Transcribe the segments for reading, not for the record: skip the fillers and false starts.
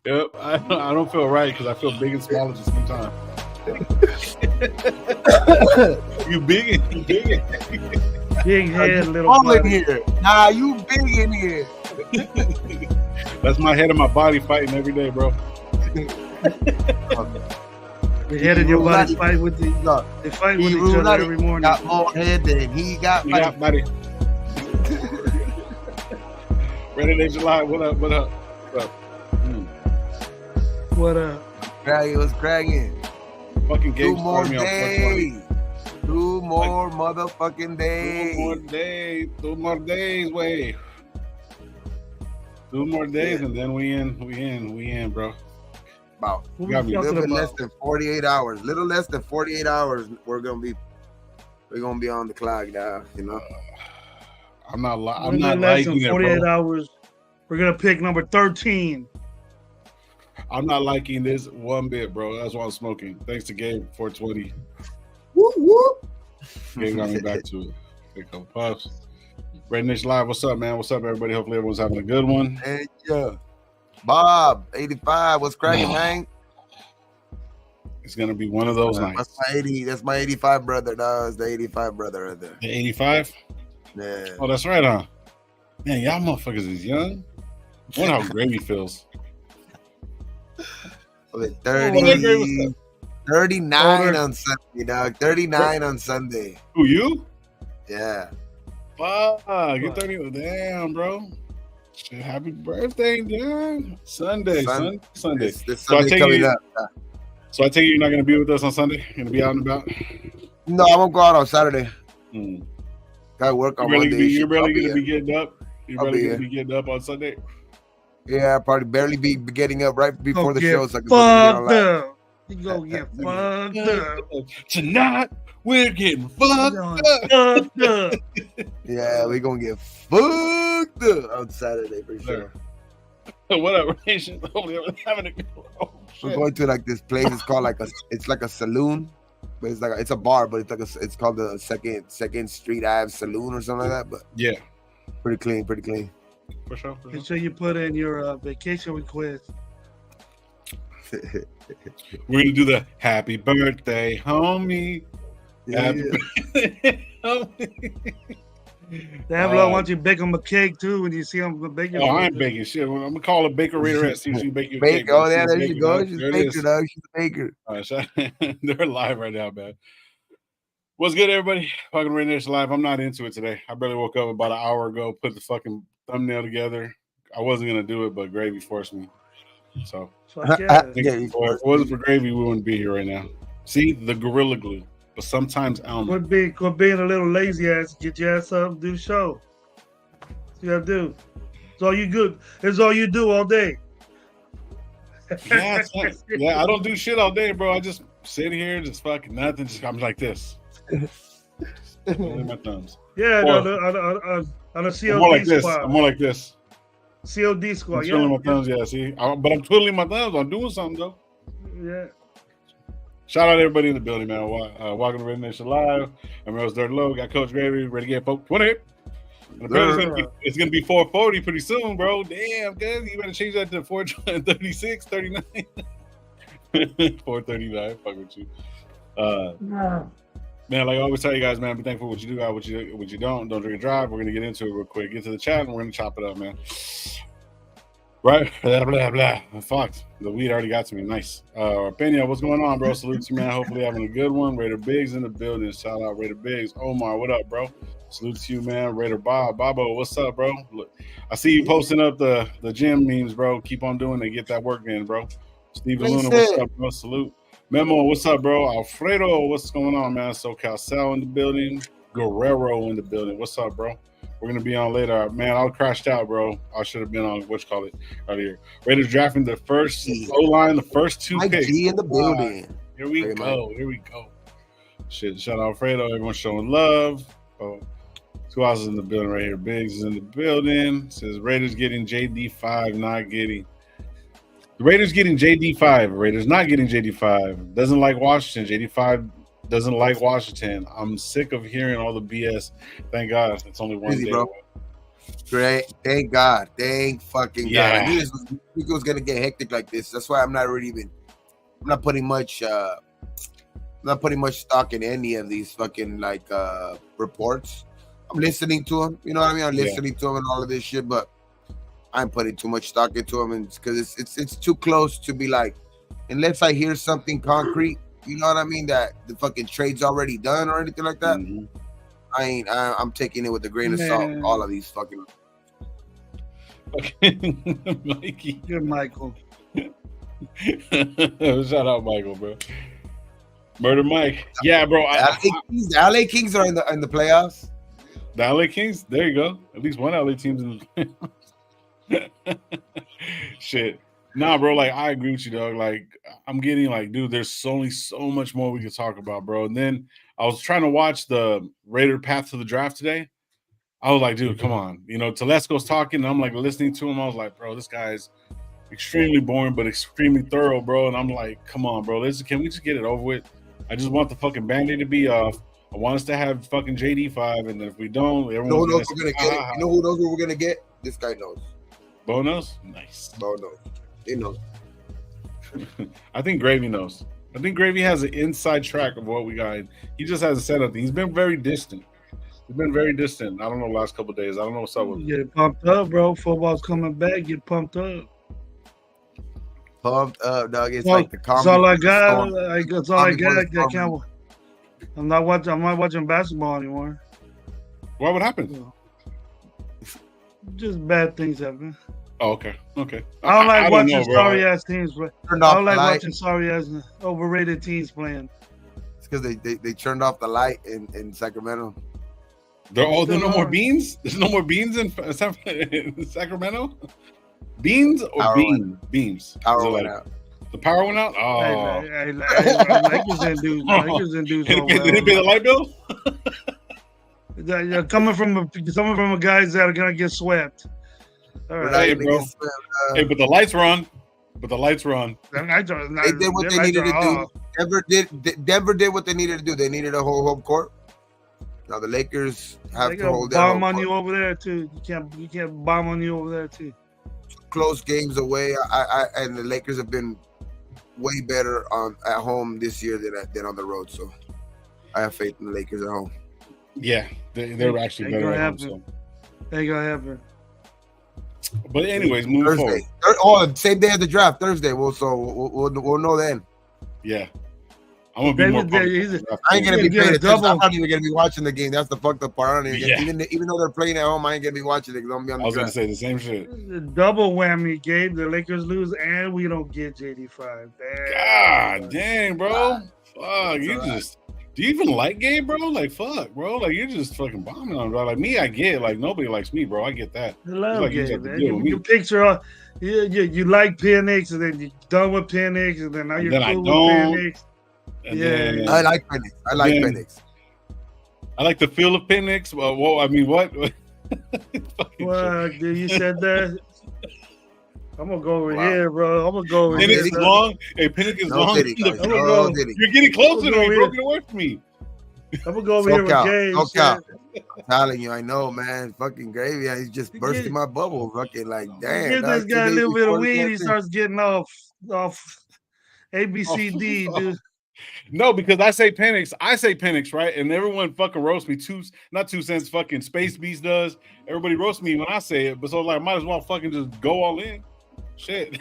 Yep. I don't feel right because I feel big and small at the same time. You big and Big head, little All in body. here. Nah, you big in here. That's my head and my body fighting every day, bro. The head and your body fight with the, they fight with each other every morning. Got more head than he got You got body. RaiderNationLive, what up? What up? What up? What up? Craggy was cracking. Fucking game 2 more me on days. 2 more motherfucking days. 2 more days. 2 more days, wait. 2 more days, and then we in, bro. About What got we me. a talking little bit about? less than 48 hours. Little less than 48 hours. We're gonna be on the clock now. You know. I'm not Little less liking than it, 48 bro. hours. We're gonna pick number 13. I'm not liking this one bit, bro. That's why I'm smoking. Thanks to Gabe 420. Whoop whoop. Gabe got me back to it. Take a couple puffs. RaiderNationLive, what's up, man? What's up, everybody? Hopefully everyone's having a good one. Hey, yeah. Bob, 85. What's cracking, man? It's gonna be one of those nights. That's my 85 brother, dog. It's the 85 brother right there. The 85? Yeah. Oh, that's right, huh? Man, y'all motherfuckers is young. I wonder how Gravy feels. Okay, Oh, that Gravy was 39 on Sunday, dog. 39 on Sunday. Who, you? Yeah. Fuck, you're 30. Damn, bro. Shit, happy birthday, John. Sunday. This So I Sunday take coming you- up. So I take it you're not gonna be with us on Sunday? You're gonna be out and about? No, I won't go out on Saturday. Hmm. Gotta work on You're Monday. barely I'll be gonna here. be getting up. You're I'll barely be gonna here. be getting up on Sunday. Yeah, I'll probably barely be getting up right before the Get show so I can fucking get on fucked live. up. You gonna get fucked up. Tonight we're getting fucked up. Fucked up. Yeah, we're gonna get fucked up on Saturday for sure. Whatever. Hopefully I'm having a good one. Oh, We're shit. going to like this place. It's called like a saloon, but it's a bar, but it's called the Second Street Ave Saloon or something like that. But Yeah, pretty clean. for sure. Make sure you put in your vacation request. We're gonna do the happy birthday, homie. Yeah, Happy yeah. birthday, homie. Damn, I want you to bake them a cake too when you see them baking. Oh, I ain't baking shit. I'm gonna call a baker Raiderette, see if she can bake you a cake. Baker. Oh, See yeah, if there she's you go. baking. She's There a it baker, is. dog. She's a baker. All right, they're live right now, man. What's good, everybody? Fucking RaiderNationLive. I'm not into it today. I barely woke up about an hour ago, put the fucking thumbnail together. I wasn't gonna do it, but Gravy forced me. So Fuck yeah. Yeah, if it wasn't for Gravy, we wouldn't be here right now. See, the Gorilla Glue. But sometimes Almond. Quit being a little lazy ass. Get your ass up and do the show. That's what you gotta do. It's all you good. It's all you do all day. Yeah, yeah, I don't do shit all day, bro. I just sit here, just fucking nothing. I'm like this. Twiddling my thumbs. Yeah, Or- on a COD I'm more like this. squad. I'm more like this. COD I'm squad. twiddling Yeah, my thumbs. Yeah, see, but I'm twiddling my thumbs. I'm doing something though. yeah. Shout out to everybody in the building, man. Welcome to RaiderNationLive. I'm Rose Dirt Low. Got Coach Gravy ready to get 420. And apparently it's gonna be 440 pretty soon, bro. Damn, guys, you better change that to 436, 39, 439. Fuck with you. Man, like I always tell you guys, man, be thankful for what you do, what you don't. Don't drink and drive. We're gonna get into it real quick. Get to the chat and we're gonna chop it up, man. Right? Blah, blah, blah. I'm fucked. The weed already got to me. Nice. Pena, what's going on, bro? Salute to you, man. Hopefully having a good one. Raider Biggs in the building. Shout out Raider Biggs. Omar, what up, bro? Salute to you, man. Raider Bob. Bobo, what's up, bro? Look, I see you posting up the gym memes, bro. Keep on doing it. Get that work in, bro. Steven Luna, what's up, bro? Salute. Memo, what's up, bro? Alfredo, what's going on, man? SoCal Sal in the building. Guerrero in the building. What's up, bro? We're gonna be on later. Man, I crashed out, bro. I should have been on earlier. Raiders drafting the first O-line, the first two picks. IG in the building. Here we go. Shit, shout out Alfredo. Everyone's showing love. Oh, who else is in the building right here? Biggs is in the building. Says Raiders getting JD5, not getting. The Raiders getting JD5. Raiders not getting JD5. Doesn't like Washington. JD5 doesn't like Washington. I'm sick of hearing all the BS. Thank God it's only one Easy, day. bro. Great. Thank God. Thank fucking God. I Yeah. knew it was gonna get hectic like this. That's why I'm not putting much stock in any of these fucking like reports. I'm listening to them, you know what I mean? I'm listening to them and all of this shit, but I'm putting too much stock into them, and because it's too close to be like, unless I hear something concrete, you know what I mean, that the fucking trade's already done or anything like that. Mhm. I'm taking it with a grain of salt. All of these fucking Mikey. You're Michael. Shout out Michael, bro. Murder Mike. Yeah, bro. The LA Kings are in the playoffs. The LA Kings. There you go. At least one LA team's in the shit. Nah, bro. Like, I agree with you, dog. Like, I'm getting like, dude, there's only so much more we could talk about, bro. And then I was trying to watch the Raider Path to the Draft today. I was like, dude, come on. You know, Telesco's talking, and I'm like listening to him. I was like, bro, this guy's extremely boring, but extremely thorough, bro. And I'm like, come on, bro. Can we just get it over with? I just want the fucking Band-Aid to be off. I want us to have fucking JD5, and if we don't, everyone's who knows we're gonna get it? You know who knows what we're gonna get? This guy knows. Bo knows? Nice. Bo knows. He knows. I think Gravy knows. I think Gravy has an inside track of what we got. He just hasn't said anything. He's been very distant. I don't know the last couple of days. I don't know what's up with him. Get pumped up, bro. Football's coming back. Get pumped up. Pumped up, dog. It's like the That's all I got. That's all I got. I'm not watching basketball anymore. What would happen? Just bad things happen. Oh, okay. Okay. I don't like watching sorry-ass teams play. I don't like watching sorry-ass overrated teams playing. It's because they turned off the light in Sacramento. There's no more beans? There's no more beans in Sacramento? Beans or beams? Power went out. The power went out? Oh. Lakers didn't do so well. They didn't pay the light bill? Coming from a guys that are going to get swept. All right. Hey, bro. Hey, but the lights were on. They did what they needed to do. Denver did what they needed to do. They needed a whole home court. Now the Lakers have to hold that. Bomb on you over there too. You can't bomb on you over there too. Close games away. And the Lakers have been way better at home this year than on the road. So I have faith in the Lakers at home. Yeah, they're actually better at home. So. Ain't gonna happen. But anyways, moving forward. Same day as the draft, Thursday. We'll know then. Yeah. I'm gonna be more. I ain't gonna be paying attention. I'm not even gonna be watching the game. That's the fucked up part. Even though they're playing at home, I ain't gonna be watching it. I'm gonna be on the I was gonna say the same shit. Double whammy, Gabe. The Lakers lose, and we don't get JD5. God dang, bro. Fuck, you just. Do you even like Gabe, bro? Like, fuck, bro. Like, you're just fucking bombing on, bro. Like me, I get. Like nobody likes me, bro. I get that. I love Gabe, man. You picture, you like Penix, and then you're done with Penix, and then now you're cool with Penix. Yeah, I like Penix. Penix. I like the feel of Penix. Well, I mean, what? Well, you said that. I'm gonna go over here, bro. I'm gonna go over here. Penix is long. Hey, Penix is long. You're getting closer to me. You're broken away from me. I'm gonna go over here with Gabe. I'm telling you, I know, man. Fucking Gravy. He's just bursting my bubble. Fucking like, damn. Give this guy a little bit of weed. He starts getting off ABCD, dude. No, because I say Penix, right? And everyone fucking roasts me. Not 2 cents, fucking Space Beast does. Everybody roasts me when I say it, but so like, I might as well fucking just go all in. Shit.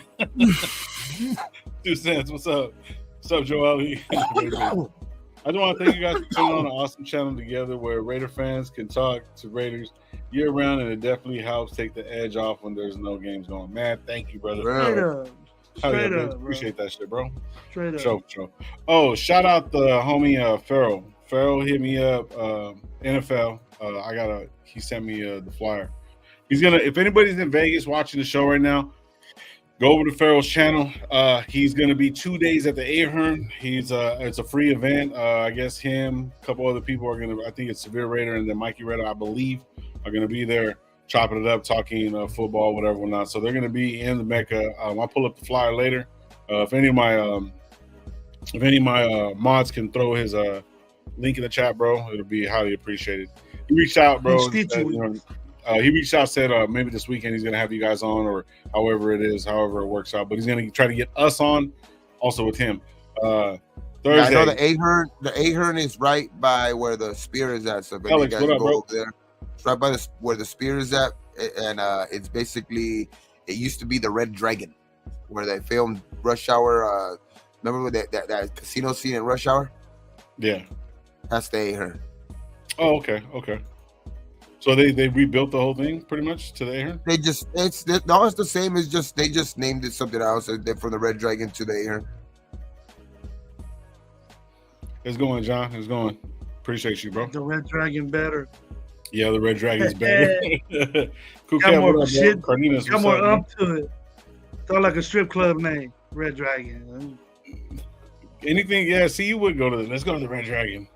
2 cents. What's up? What's up, Joel? I just want to thank you guys for putting on an awesome channel together where Raider fans can talk to Raiders year round, and it definitely helps take the edge off when there's no games going. Man, thank you, brother. Straight up, appreciate that shit, bro. Straight up. Show. Oh, shout out the homie Farrell. Farrell hit me up. NFL. He sent me the flyer. He's gonna. If anybody's in Vegas watching the show right now, go over to Farrell's channel. He's gonna be 2 days at the Ahern. It's a free event. I guess him, a couple other people are gonna. I think it's Severe Raider and then Mikey Raider, I believe, are gonna be there, chopping it up, talking football, whatever, whatnot. So they're gonna be in the Mecca. I'll pull up the flyer later. If any of my mods can throw his link in the chat, bro, it'll be highly appreciated. You reached out, bro. He reached out, said maybe this weekend he's going to have you guys on, or however it works out. But he's going to try to get us on, also with him. Thursday. Yeah, I know the Ahern. The Ahern is right by where the spear is at. So if Alex, you guys what up, go bro? over there, it's right by where the spear is at, and it's basically it used to be the Red Dragon, where they filmed Rush Hour. Remember that casino scene in Rush Hour? Yeah, that's the Ahern. Oh, okay. So they rebuilt the whole thing pretty much to the Ahern? It's the same as just they just named it something else. They're from the Red Dragon to the Ahern. It's going, John. It's going. Appreciate you, bro. The Red Dragon better. Yeah, the Red Dragon's better. Got more shit. Carninas, got more up to it. Thought like a strip club name, Red Dragon. Anything? Yeah. See, you would go to. Let's go to the Red Dragon.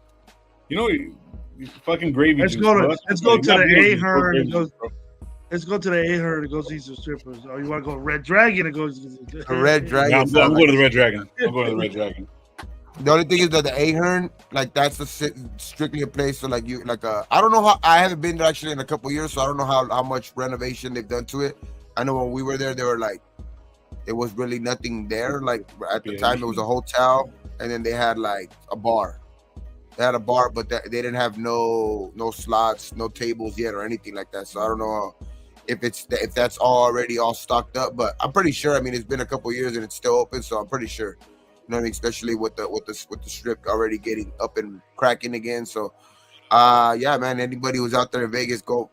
You know, fucking gravy. Let's go to the Ahern. Let's go to the Ahern to go see some strippers. Or you want to go Red Dragon and go? The Red Dragon. Yeah, I'm going to the Red Dragon. I'm going to the Red Dragon. The only thing is that the Ahern, like that's strictly a place. So like I don't know how. I haven't been there actually in a couple of years, so I don't know how much renovation they've done to it. I know when we were there, they were like, it was really nothing there. Like at the time, it was a hotel, and then they had like a bar. They had a bar, but they didn't have no slots, no tables yet, or anything like that. So I don't know if that's already all stocked up, but I'm pretty sure. I mean, it's been a couple of years and it's still open, so I'm pretty sure. You know what I mean? Especially with the strip already getting up and cracking again. So, yeah, man. Anybody who's out there in Vegas, go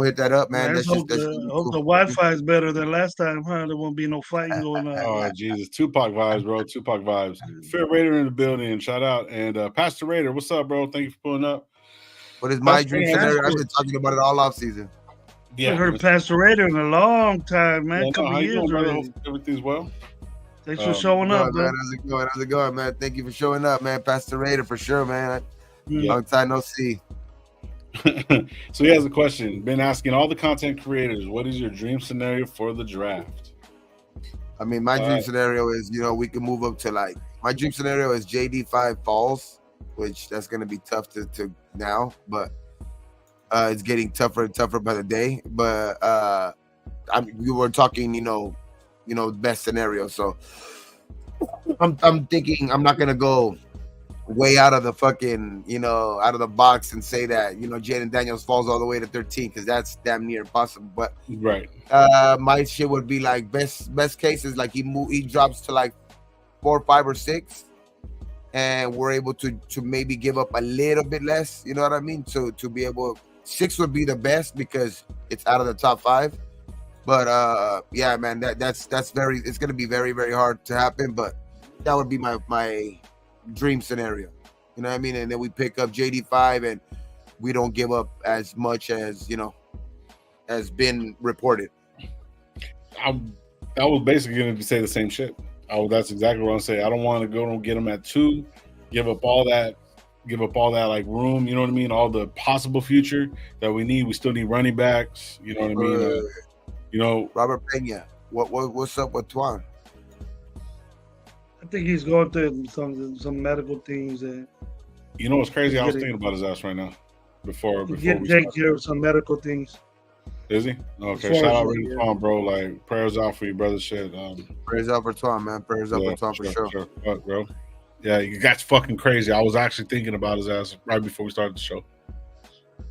hit that up, man. I hope the Wi-Fi is better than last time, huh? There won't be no fighting going on. Oh Jesus, Tupac vibes, bro. Tupac vibes. Fair Raider in the building. Shout out and Pastor Raider, what's up, bro? Thank you for pulling up. What is my dream scenario? I've been talking about it all off season. Yeah, I heard Pastor Raider in a long time, man. Yeah, couple years already. Everything's well. Thanks for showing up, man. How's it going, man? Thank you for showing up, man. Pastor Raider for sure, man. Long time no see. So he has a question. Been asking all the content creators, what is your dream scenario for the draft? I mean, my dream scenario is, we can move up to my dream scenario is JD5 falls, which that's going to be tough to now, but it's getting tougher and tougher by the day. But we were talking, best scenario. So I'm thinking I'm not going to go way out of the fucking, out of the box and say that, Jaden Daniels falls all the way to 13 because that's damn near impossible. But right, my shit would be like best case is like he drops to like 4, 5, or 6, and we're able to maybe give up a little bit less. You know what I mean? To be able 6 would be the best because it's out of the top 5. But yeah, man, that's it's gonna be very, very hard to happen. But that would be my dream scenario, you know what I mean? And then we pick up JD5 and we don't give up as much as has been reported. I was basically going to say the same shit. That's exactly what I'm saying. I don't want to go and get them at 2, give up all that like room, you know what I mean? All the possible future that we need. We still need running backs, you know what I mean? Robert Pena, what's up with Twan? I think he's going through some medical things. And you know what's crazy? I was thinking about his ass right now. Before we take care of some medical things. Is he? Okay. Shout out to Twan, bro. Like prayers out for you, brother. Shit. Prayers out for Twan, man. Prayers out for Twan for sure. Fuck, bro. Yeah, you got fucking crazy. I was actually thinking about his ass right before we started the show.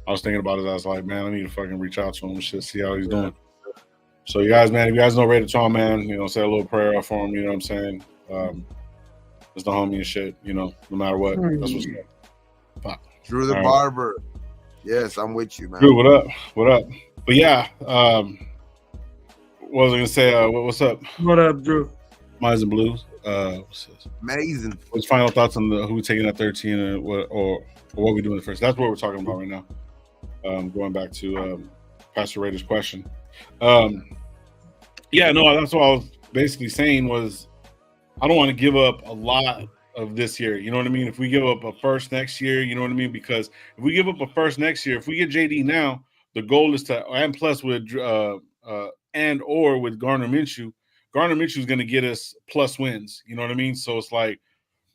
I was thinking about his ass, like, man, I need to fucking reach out to him and shit, see how he's doing. So you guys, man, if you guys know Raider Twan, man, say a little prayer out for him. You know what I'm saying? It's the homie and shit, no matter what. That's what's good. Fuck. Drew the Barber. Yes, I'm with you, man. Drew, what up? But yeah, what was I gonna say? What's up? What up, Drew? Mine's and Blues. What's this? Amazing. What's final thoughts on who we're taking at 13 and what we doing first? That's what we're talking about right now. Going back to Pastor Raider's question. Yeah, no, that's what I was basically saying was I don't want to give up a lot of this year. You know what I mean? If we give up a first next year, you know what I mean? Because if we give up a first next year, if we get JD now, the goal is to, and plus with and or with Gardner Minshew is going to get us plus wins. You know what I mean? So it's like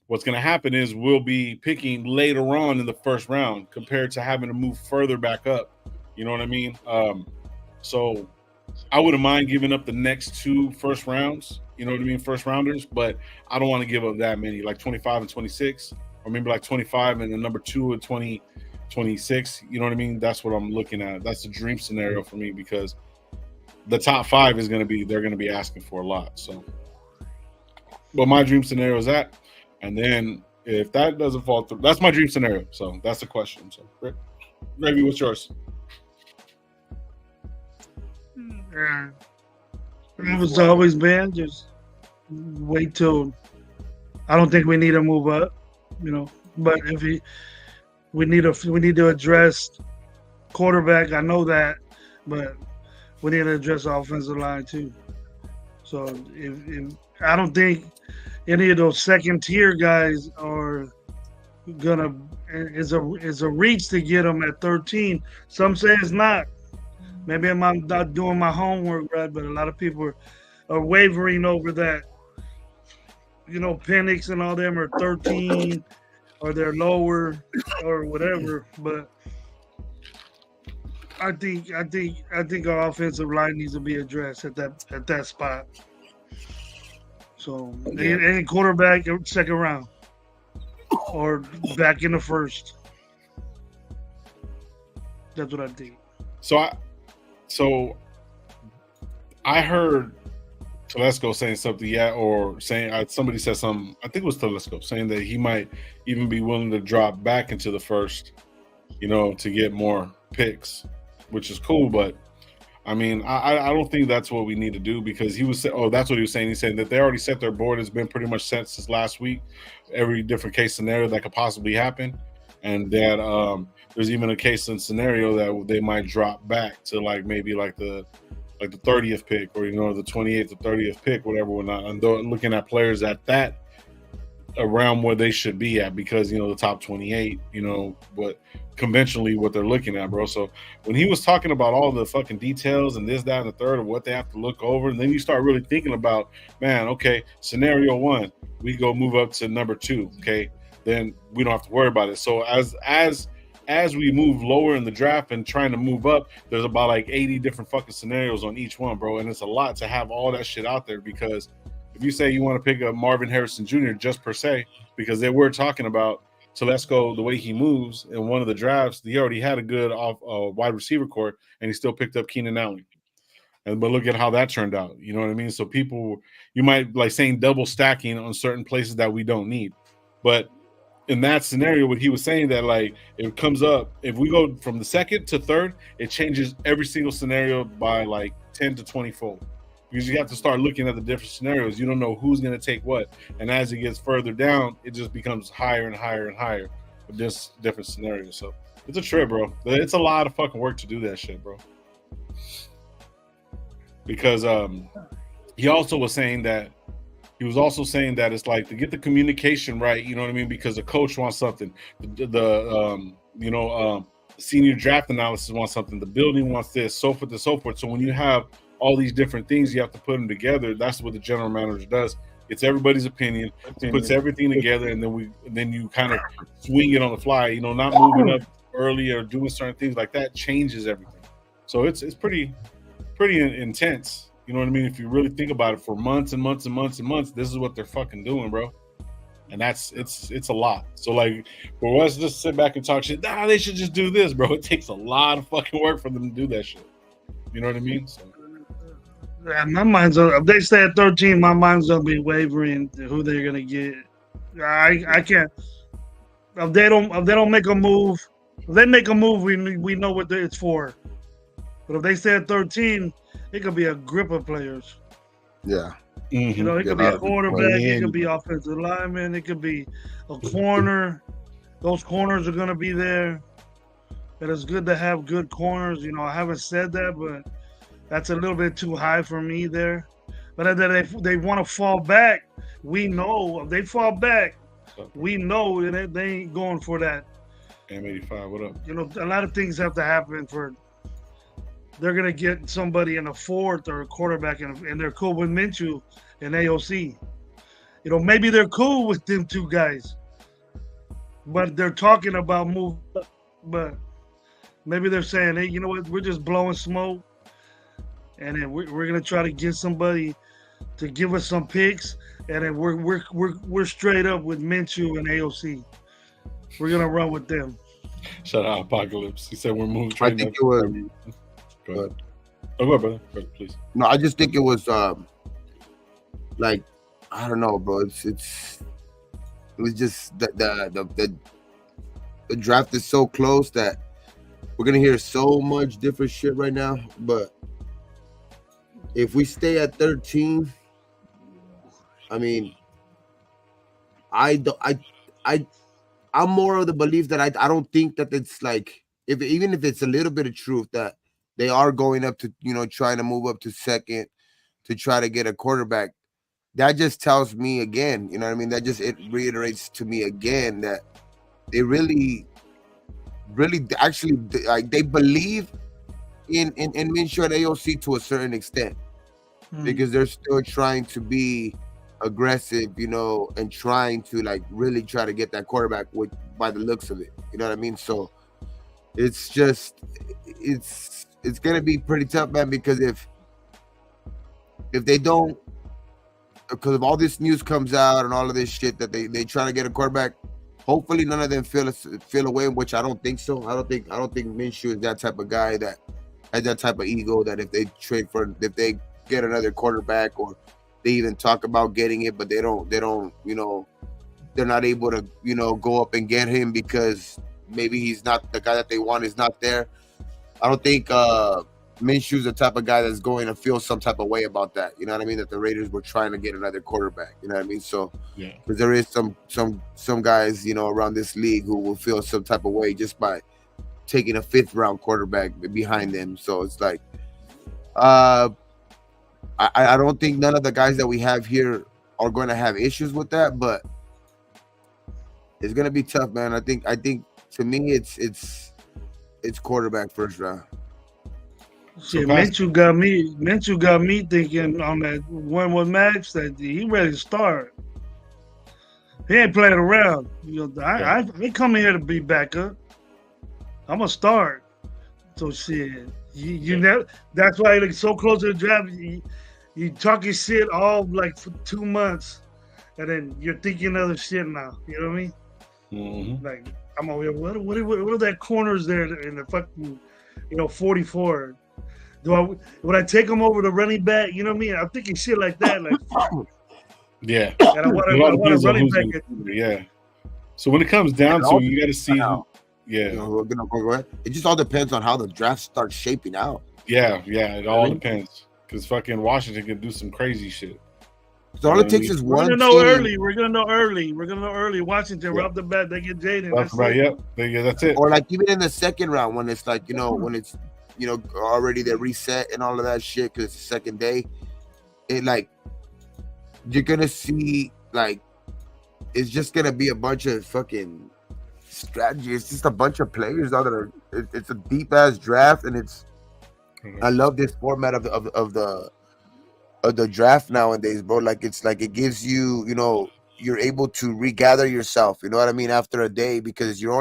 what's going to happen is we'll be picking later on in the first round compared to having to move further back up You know what I mean? So I wouldn't mind giving up the next 2 first rounds. You know what I mean? First rounders, but I don't want to give up that many, like 25 and 26, or maybe like 25 and the number 2 and 26. You know what I mean? That's what I'm looking at. That's the dream scenario for me because the top 5 is they're going to be asking for a lot. So, but my dream scenario is that, and then if that doesn't fall through, that's my dream scenario. So that's the question. So, Gravy, what's yours? It was always been just wait till. I don't think we need to move up, But if we need to address quarterback. I know that, but we need to address offensive line too. So if I don't think any of those second tier guys are gonna is a reach to get them at 13. Some say it's not. Maybe I'm not doing my homework right, but a lot of people are wavering over that. Penix and all them are 13 or they're lower or whatever. But I think our offensive line needs to be addressed at that spot. So any quarterback second round or back in the first. That's what I think. So I heard Telesco saying something, or saying somebody said something. I think it was Telesco saying that he might even be willing to drop back into the first, to get more picks, which is cool. But I mean, I don't think that's what we need to do because that's what he was saying. He's saying that they already set their board. It's been pretty much set since last week. Every different case scenario that could possibly happen, and that there's even a case and scenario that they might drop back to maybe the 30th pick or the 28th or 30th pick, whatever, whatnot. And looking at players at that around where they should be at because the top 28, but conventionally what they're looking at, bro. So when he was talking about all the fucking details and this, that, and the third of what they have to look over, and then you start really thinking about, man, okay, scenario 1, we go move up to number 2, okay, then we don't have to worry about it. So as we move lower in the draft and trying to move up, there's about 80 different fucking scenarios on each one, bro. And it's a lot to have all that shit out there because if you say you want to pick up Marvin Harrison Jr. just per se, because they were talking about Telesco, the way he moves in one of the drafts, he already had a good wide receiver core and he still picked up Keenan Allen. But look at how that turned out. You know what I mean? So people, you might saying double stacking on certain places that we don't need. But in that scenario, what he was saying that it comes up, if we go from the second to third, it changes every single scenario by 10 to 20 fold. Because you have to start looking at the different scenarios. You don't know who's going to take what. And as it gets further down, it just becomes higher and higher and higher with just different scenarios. So it's a trip, bro. It's a lot of fucking work to do that shit, bro. Because he was also saying that it's to get the communication right, you know what I mean? Because the coach wants something, the senior draft analysis wants something, the building wants this, so forth and so forth. So when you have all these different things, you have to put them together. That's what the general manager does. It's everybody's opinion, puts everything together, and then you kind of swing it on the fly. Not moving up early or doing certain things like that changes everything. So it's pretty intense. You know what I mean? If you really think about it, for months and months and months and months, this is what they're fucking doing, bro. And it's a lot. So for us to just sit back and talk shit, they should just do this, bro. It takes a lot of fucking work for them to do that shit. You know what I mean? So. Yeah, my mind's if they stay at 13, my mind's gonna be wavering to who they're gonna get. I can't. If they don't make a move, if they make a move, we know what it's for. But if they stay at 13, it could be a grip of players. Yeah. Mm-hmm. It could be a quarterback, it could be offensive lineman, it could be a corner. Those corners are going to be there. And it's good to have good corners. I haven't said that, but that's a little bit too high for me there. But if they want to fall back, we know if they fall back, we know that they ain't going for that. M85, what up? A lot of things have to happen they're going to get somebody in the fourth or a quarterback, and they're cool with Minshew and AOC. Maybe they're cool with them two guys, but they're talking about move. But Maybe they're saying, hey, you know what? We're just blowing smoke, and then we're gonna try to get somebody to give us some picks, and then we're straight up with Minshew and AOC. We're gonna run with them. Shout out Apocalypse. He said we're moving. I think it was. Go ahead. Oh, go ahead, brother. Go ahead, please. No, I just think it was like, I don't know, bro. It was just the draft is so close that we're gonna hear so much different shit right now. But if we stay at 13, I mean, I'm more of the belief that I don't think that it's like, even if it's a little bit of truth that they are going up to, trying to move up to second to try to get a quarterback. That just tells me again, you know what I mean? It reiterates to me again that they really actually, like, they believe in Minshew and AOC to a certain extent, because they're still trying to be aggressive, and trying to, like, really try to get that quarterback by the looks of it. You know what I mean? So it's just it's gonna be pretty tough, man, because if they don't, because if all this news comes out and all of this shit that they try to get a quarterback, hopefully none of them feel away, which I don't think so. I don't think Minshew is that type of guy that has that type of ego that if they get another quarterback, or they even talk about getting it, but they don't, they're not able to, go up and get him because maybe he's not the guy that they want, is not there. I don't think Minshew's the type of guy that's going to feel some type of way about that. You know what I mean? That the Raiders were trying to get another quarterback. You know what I mean? So, yeah, because there is some guys, around this league who will feel some type of way just by taking a 5th round quarterback behind them. So it's like, I don't think none of the guys that we have here are going to have issues with that, but it's going to be tough, man. I think to me it's quarterback first round. Shit, Minshew got me thinking on that one with Max that he ready to start. He ain't playing around. I come here to be backup. I'm gonna start. So shit, you never. That's why it's so close to the draft. You talking shit all like for 2 months, and then you're thinking other shit now. You know what I mean? Mm-hmm. Like, I'm over here. What are that corners there in the fucking, 44? Would I take him over the running back? You know what I mean? I'm thinking shit like that. Like, yeah. And I want a running back. Yeah. So when it comes down to it, you got to see. It just all depends on how the draft starts shaping out. Yeah. It all depends, because fucking Washington can do some crazy shit. So all it takes is one. We're gonna know early. Washington, right off the bat, they get Jaden. That's right. Yep. That's it. Or like even in the second round, when it's like, when it's already they're reset and all of that shit because it's the second day, it, like, you're gonna see, like, it's just gonna be a bunch of fucking strategy. It's just a bunch of players out there. It's a deep ass draft, and I love this format of the draft nowadays, bro. Like, it's like it gives you, you're able to regather yourself, you know what I mean, after a day, because you're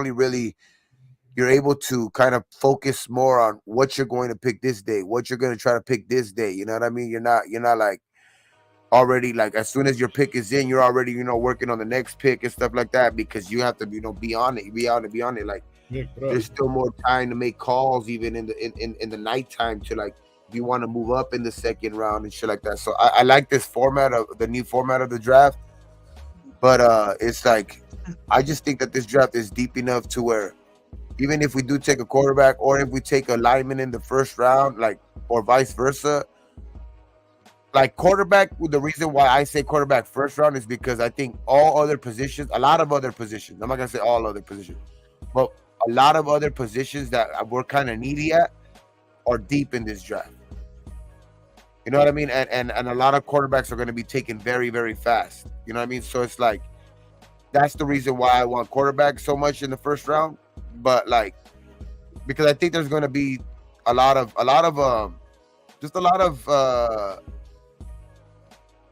able to kind of focus more on what you're going to pick this day, what you're going to try to pick this day. You know what I mean? You're not like already, like, as soon as your pick is in, you're already, working on the next pick and stuff like that, because you have to, be on it. Like, there's still more time to make calls, even in the nighttime, to, like, if you want to move up in the second round and shit like that. So I like this format of the new format of the draft, but it's like, I just think that this draft is deep enough to where even if we do take a quarterback, or if we take a lineman in the first round, like, or vice versa, like, quarterback, the reason why I say quarterback first round is because I think all other positions, a lot of other positions, I'm not gonna say all other positions, but a lot of other positions that we're kind of needy at are deep in this draft. You know what I mean? And a lot of quarterbacks are going to be taken very, very fast. You know what I mean? So it's like, that's the reason why I want quarterback so much in the first round. But, like, because I think there's going to be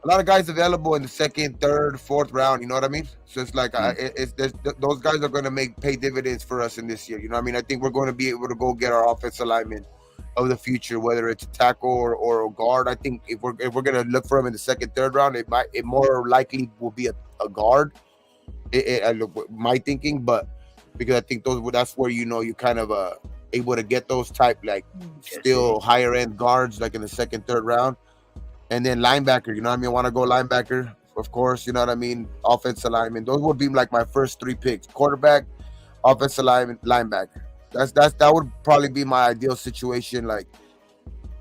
a lot of guys available in the second, third, fourth round. You know what I mean? So it's like those guys are going to pay dividends for us in this year. You know what I mean? I think we're going to be able to go get our offensive lineman of the future, whether it's a tackle or a guard. I think if we're going to look for him in the second, third round, it more likely will be a guard. My thinking, but because I think that's where you kind of able to get those type like still higher end guards like in the second, third round. And then linebacker, you know what I mean? I want to go linebacker, of course, you know what I mean? Offensive lineman. Those would be like my first 3 picks. Quarterback, offensive lineman, linebacker. That would probably be my ideal situation. Like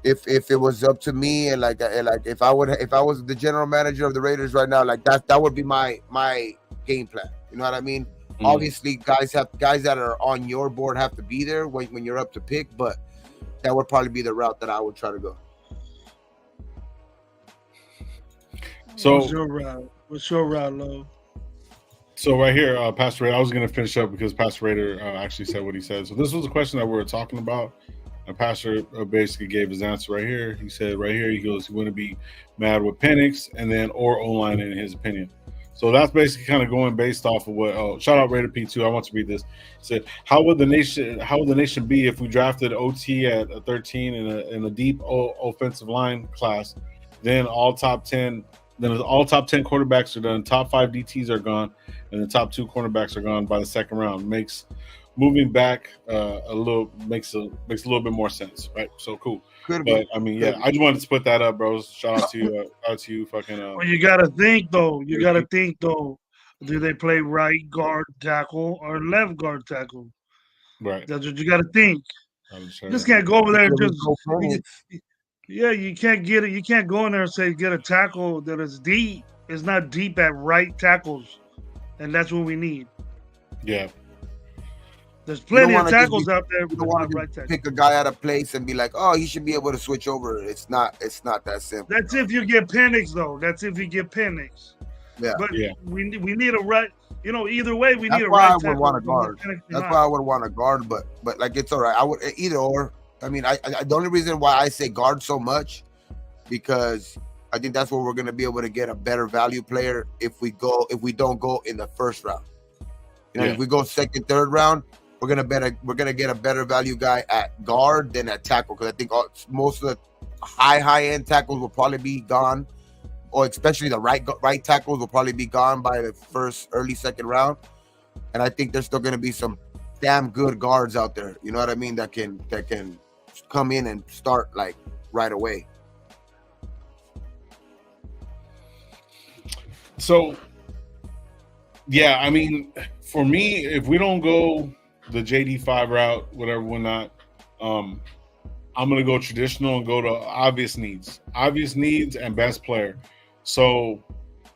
if it was up to me and like if I was the general manager of the Raiders right now, like that would be my game plan. You know what I mean? Obviously guys that are on your board have to be there when you're up to pick, but that would probably be the route that I would try to go. So what's your route, Lo? So right here, Pastor Raider, I was going to finish up because Pastor Raider actually said what he said. So this was a question that we were talking about. And Pastor basically gave his answer right here. He said right here, he goes, he wouldn't be mad with Penix and then or O-line in his opinion. So that's basically kind of going based off of what. Shout out Raider P2. I want to read this. He said, "How would the nation be if we drafted OT at 13 in a deep offensive line class? Then all top 10 quarterbacks are done. Top 5 DTs are gone, and the top 2 cornerbacks are gone by the second round. Makes moving back makes a little bit more sense, right? So cool." But I mean, yeah, I just wanted to put that up, bros. Shout out to you, fucking. Well, you gotta think though. Do they play right guard tackle or left guard tackle? Right. That's what you gotta think. You just can't go over there and just. You can't get it. You can't go in there and say get a tackle that is deep. It's not deep at right tackles, and that's what we need. Yeah. There's plenty of tackles out there. You don't want to pick a guy out of place and be like, "Oh, he should be able to switch over." It's not that simple. That's if you get Penix, though. That's if you get Penix. Yeah. But we need a right. Either way, we need a That's right why I would want a guard. That's why I would want a guard. But like it's all right. I would either or. I mean, I the only reason why I say guard so much because I think that's where we're going to be able to get a better value player if we don't go in the first round. If we go second, third round. We're gonna get a better value guy at guard than at tackle because I think most of the high end tackles will probably be gone, or especially the right tackles will probably be gone by the first early second round. And I think there's still gonna be some damn good guards out there. You know what I mean? That can come in and start like right away. So, yeah, I mean, for me, if we don't go the JD5 route, whatever, whatnot, I'm gonna go traditional and go to obvious needs and best player. So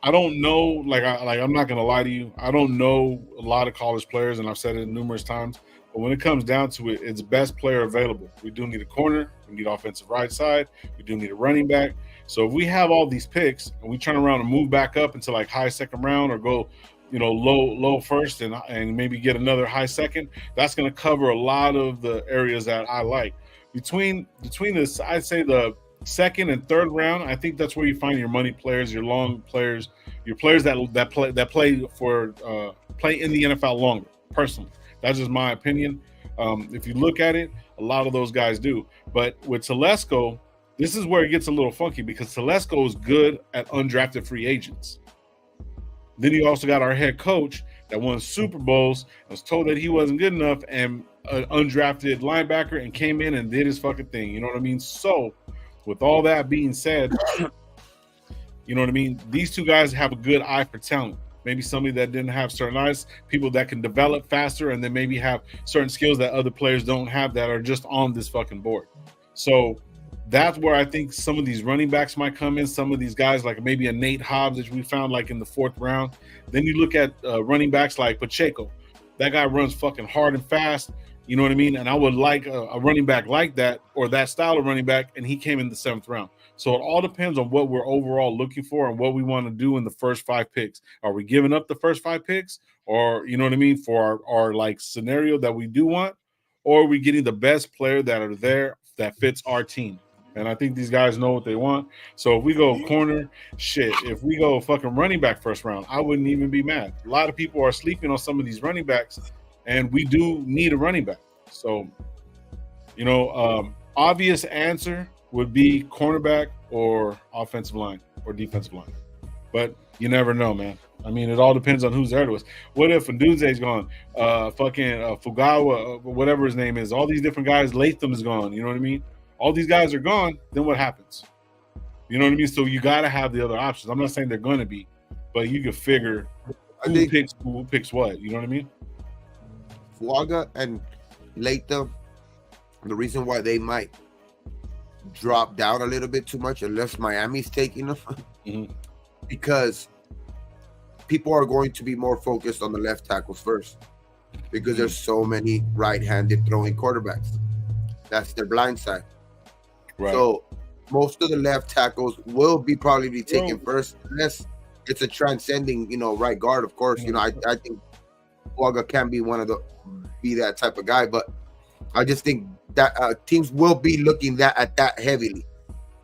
I don't know, like I'm not gonna lie to you, I don't know a lot of college players, and I've said it numerous times. But when it comes down to it, it's best player available. We do need a corner, we need offensive right side, we do need a running back. So if we have all these picks and we turn around and move back up into like high second round or go low first and maybe get another high second, that's going to cover a lot of the areas that I like. Between this, I'd say the second and third round, I think that's where you find your money players, your long players, your players that play in the NFL longer. Personally, that's just my opinion. If you look at it, a lot of those guys do. But with Telesco, this is where it gets a little funky because Telesco is good at undrafted free agents. Then you also got our head coach that won Super Bowls, was told that he wasn't good enough, and an undrafted linebacker and came in and did his fucking thing. You know what I mean? So, with all that being said, you know what I mean? These two guys have a good eye for talent. Maybe somebody that didn't have certain eyes, people that can develop faster, and then maybe have certain skills that other players don't have that are just on this fucking board. So, that's where I think some of these running backs might come in. Some of these guys, like maybe a Nate Hobbs that we found like in the 4th round. Then you look at running backs like Pacheco. That guy runs fucking hard and fast. You know what I mean? And I would like a running back like that or that style of running back, and he came in the 7th round. So it all depends on what we're overall looking for and what we want to do in the first 5 picks. Are we giving up the first 5 picks? Or, you know what I mean, for our like scenario that we do want? Or are we getting the best player that are there that fits our team? And I think these guys know what they want. So if we go corner, shit, if we go fucking running back first round, I wouldn't even be mad. A lot of people are sleeping on some of these running backs, and we do need a running back. So, obvious answer would be cornerback or offensive line or defensive line. But you never know, man. I mean, it all depends on who's there to us. What if Nduze's gone? Fugawa, whatever his name is, all these different guys, Latham is gone. You know what I mean? All these guys are gone. Then what happens? You know what I mean? So you got to have the other options. I'm not saying they're going to be, but you can figure who picks what. You know what I mean? Fuaga and Latham, the reason why they might drop down a little bit too much unless Miami's taking them, because people are going to be more focused on the left tackles first because there's so many right-handed throwing quarterbacks. That's their blind side. Right. So most of the left tackles will probably be taken first, unless it's a transcending, right guard. Of course, I think Fuaga can be be that type of guy, but I just think that teams will be looking at that heavily.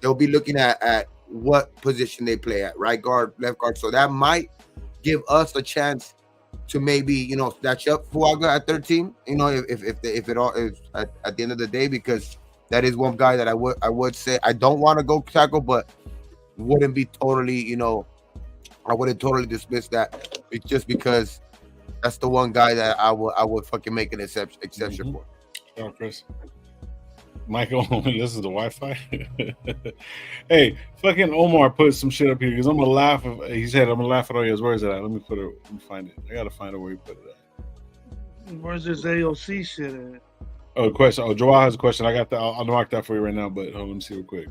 They'll be looking at what position they play at, right guard, left guard. So that might give us a chance to maybe snatch up Fuaga at 13. If it all is at the end of the day, because that is one guy that I would say I don't want to go tackle, but wouldn't be totally I wouldn't totally dismiss that. It's just because that's the one guy that I would fucking make an exception for. Oh, Chris. Michael, this is the Wi-Fi. Hey, fucking Omar put some shit up here because I'm gonna laugh. He said I'm gonna laugh at all yours. Where is it at? Let me find it. I gotta find it where he put it at. Where's this AOC shit at? Oh, question. Oh, Joel has a question. I got that. I'll mark that for you right now. But hold on, let me see real quick.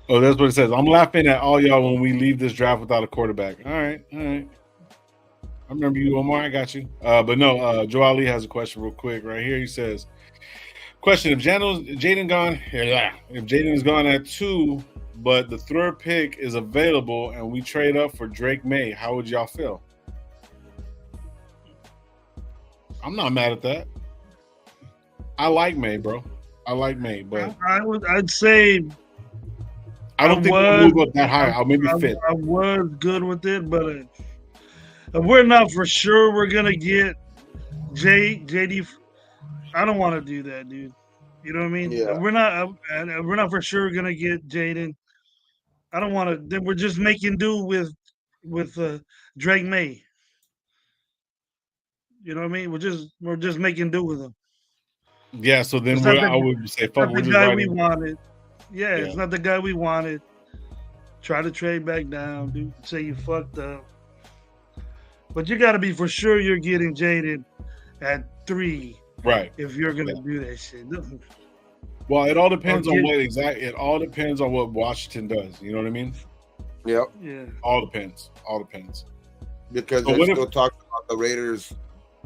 Oh, that's what it says. I'm laughing at all y'all when we leave this draft without a quarterback. All right. I remember you, Omar. I got you. But no, Joel Ali has a question real quick right here. He says, question, if Jaden is gone at 2, but the 3rd pick is available and we trade up for Drake May, how would y'all feel? I'm not mad at that. I like May, bro. I like May, but I'd say I don't think we'll move up that high. I'll maybe fit. I was good with it, but we're not for sure we're gonna get JD. I don't want to do that, dude. You know what I mean? Yeah. We're not for sure gonna get Jaden. I don't want to. Then we're just making do with Drake May. You know what I mean? We're just making do with him. Yeah. So then I would say, fuck, the guy we wanted. Yeah, it's not the guy we wanted. Try to trade back down, dude. Say you fucked up. But you got to be for sure you're getting Jaden at 3, right? If you're gonna do that shit. Well, it all depends on what exactly. It all depends on what Washington does. You know what I mean? Yep. Yeah. All depends. Because they're still talking about the Raiders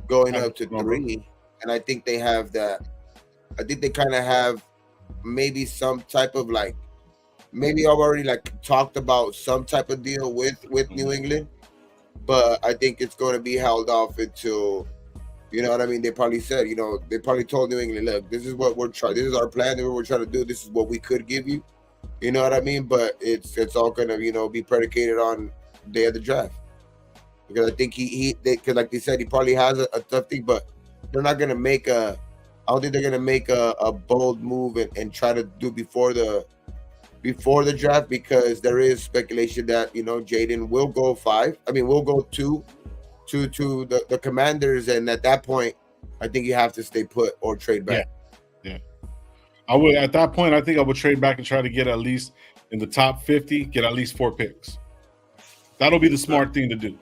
going up to 3, and I think they have that. I think they kind of have maybe some type of maybe I've already talked about some type of deal with New England. But I think it's going to be held off until, you know what I mean? They probably said, they probably told New England, look, this is what we're trying. This is our plan. This is what we're trying to do. This is what we could give you. You know what I mean? But it's all going to, be predicated on day of the draft. Because I think because like they said, he probably has a tough thing, but they're not going to make I don't think they're going to make a bold move and try to do before the draft, because there is speculation that Jaden will go 5. I mean, we'll go 2 to the Commanders, and at that point, I think you have to stay put or trade back. Yeah. I would at that point. I think I would trade back and try to get at least in the top 50, get at least 4 picks. That'll be the smart thing to do.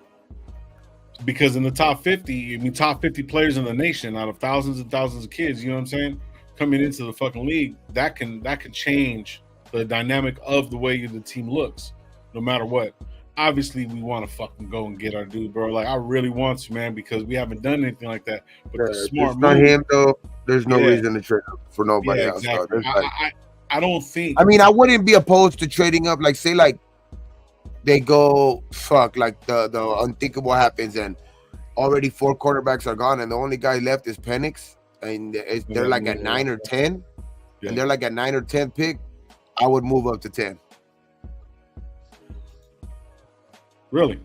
Because in the top 50, top 50 players in the nation out of thousands and thousands of kids, you know what I'm saying, coming into the fucking league, that can change the dynamic of the way the team looks, no matter what. Obviously, we want to fucking go and get our dude, bro. I really want to, man, because we haven't done anything like that. But the smart move, him though. There's no reason to trade up for nobody else. Exactly. I don't think. I mean, I wouldn't be opposed to trading up. They go the unthinkable happens, and already 4 quarterbacks are gone, and the only guy left is Penix, and they're at 9 or 10. and they're like a 9 or 10 pick, I would move up to 10. Really?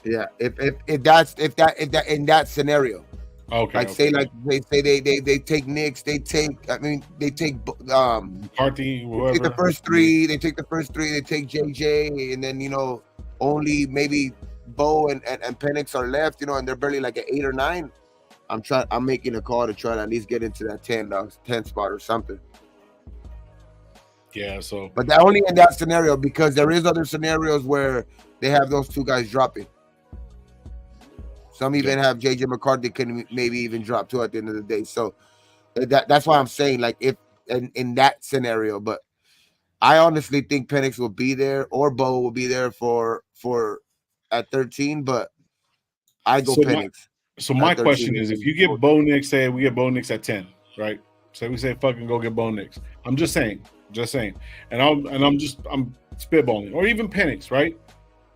Yeah, if that in that scenario. Okay. Like say they take Knicks, they take McCarthy, whoever. Take the first three, they take JJ, and then only maybe Bo and Penix are left, and they're barely like an 8 or 9. I'm making a call to try to at least get into that 10 spot or something. Yeah, so but that only in that scenario, because there is other scenarios where they have those two guys dropping. Some even have JJ McCarthy can maybe even drop too at the end of the day. So that's why I'm saying, like, if in that scenario, but I honestly think Penix will be there or Bo will be there for at 13, but I go Penix. So my question is, if you get Bo Nix, say we get Bo Nix at 10, right? Say we say fucking go get Bo Nix. I'm just saying. And I'm spitballing. Or even Penix, right?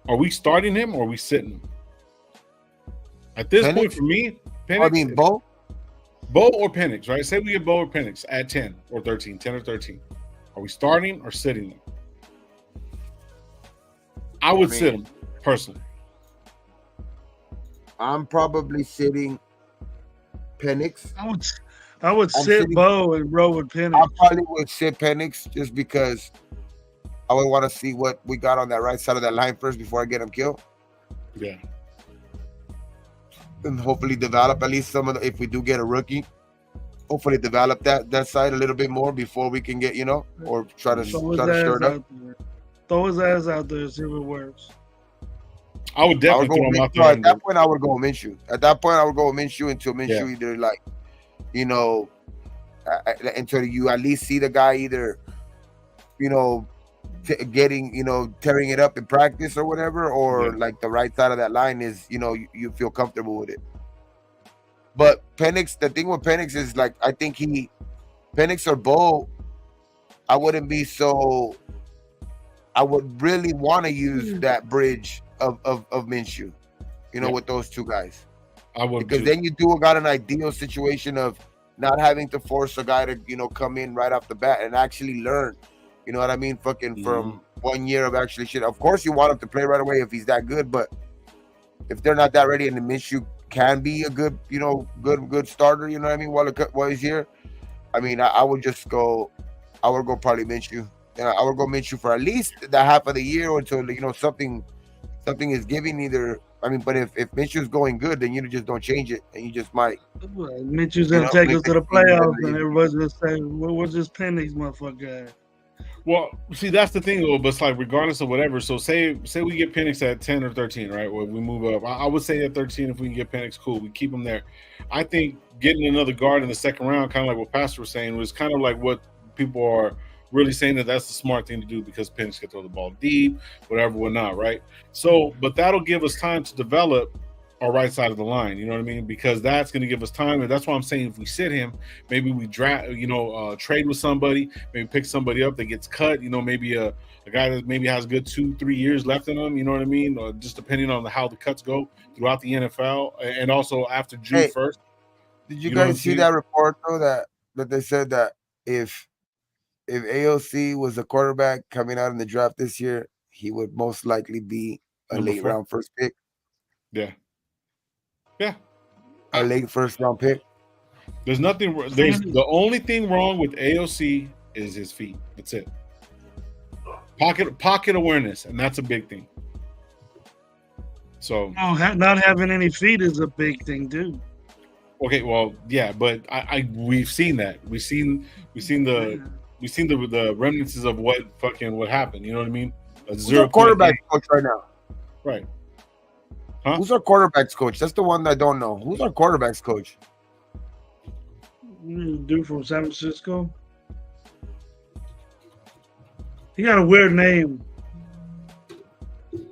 Are we starting him or are we sitting him? At this point for me, Penix. I mean Bo or Penix, right? Say we get Bo or Penix at 10 or 13. Are we starting or sitting them? I would sit him personally. I'm probably sitting Penix. I would sit Bo and roll with Penix. I probably would sit Penix just because I would want to see what we got on that right side of that line first before I get him killed. Yeah. And hopefully develop at least some of the, if we do get a rookie, hopefully develop that side a little bit more before we can get, or try to stir it up. Throw his ass out there and see if it works. I would definitely throw him out there. At that point, I would go Minshew. Until Minshew either until you at least see the guy either, tearing it up in practice or whatever, or like the right side of that line is, you feel comfortable with it. But Penix, the thing with Penix is, like, I think Penix or Bo, I would really want to use that bridge of Minshew, with those two guys. I would, because then you got an ideal situation of not having to force a guy to, come in right off the bat and actually learn. You know what I mean? From 1 year of actually shit. Of course, you want him to play right away if he's that good, but if they're not that ready and the Minshew can be a good, good starter, you know what I mean? While he's here, I mean, I would go probably Minshew. I would go Minshew for at least the half of the year until something is giving either. I mean, but if Minshew's going good, then you just don't change it, and you just might. Minshew's gonna take us to the playoffs, and everybody's gonna say, "What's this Penix motherfucker?" Well, see, that's the thing, though. But it's like, regardless of whatever. So say we get Penix at 10 or 13, right? Or we move up. I would say at 13, if we can get Penix, cool. We keep him there. I think getting another guard in the second round, kind of like what Pastor was saying, was kind of like what people are really saying that's the smart thing to do, because Penix can throw the ball deep, whatnot, right? So, but that'll give us time to develop our right side of the line, you know what I mean? Because that's going to give us time, and that's why I'm saying if we sit him, maybe we draft, trade with somebody, maybe pick somebody up that gets cut, maybe a guy that maybe has a good 2-3 years left in him, you know what I mean? Or just depending on how the cuts go throughout the NFL, and also after June 1st. Did you guys see that report though that they said that if AOC was a quarterback coming out in the draft this year, he would most likely be a late round first pick? Yeah. A late first round pick. There's the only thing wrong with AOC is his feet. That's it. Pocket awareness, and that's a big thing. So not having any feet is a big thing too. Okay, well, yeah, but we've seen that. We've seen the remnants of what happened. You know what I mean? Who's our quarterback coach right now? Right. Huh? Who's our quarterback's coach? That's the one that I don't know. Who's our quarterback's coach? Dude from San Francisco. He got a weird name. And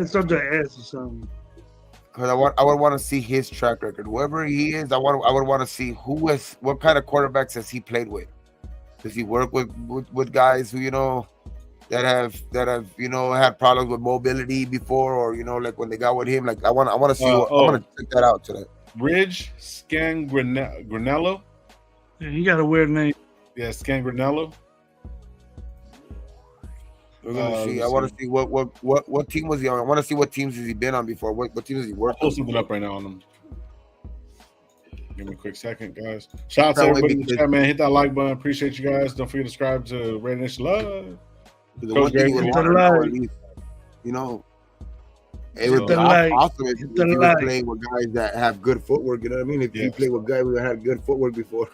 it's something S or something. Because I would want to see his track record. Whoever he is, I would want to see what kind of quarterbacks has he played with. Does he work with guys who that have had problems with mobility before, or like when they got with him? Like I want to see. I want to check that out today. Ridge Scangranello. Yeah, he got a weird name. Yeah, Scangrinello. We're gonna see. let's I want see. to see what team was he on. I want to see what teams has he been on before. What team has he I'll worked pull on? something up right now on them. Give me a quick second, guys. Shout out to That way, everybody in the because chat, man. Hit that like button. Appreciate you guys. Don't forget to subscribe to RaiderNationLive. the Coach one thing you Gary, would hit the want to know like. at least, you know, it Hit would be the like. awesome if Hit he the was like. playing with guys that have good footwork. You know what I mean? If Yeah. he played with guys who had good footwork before,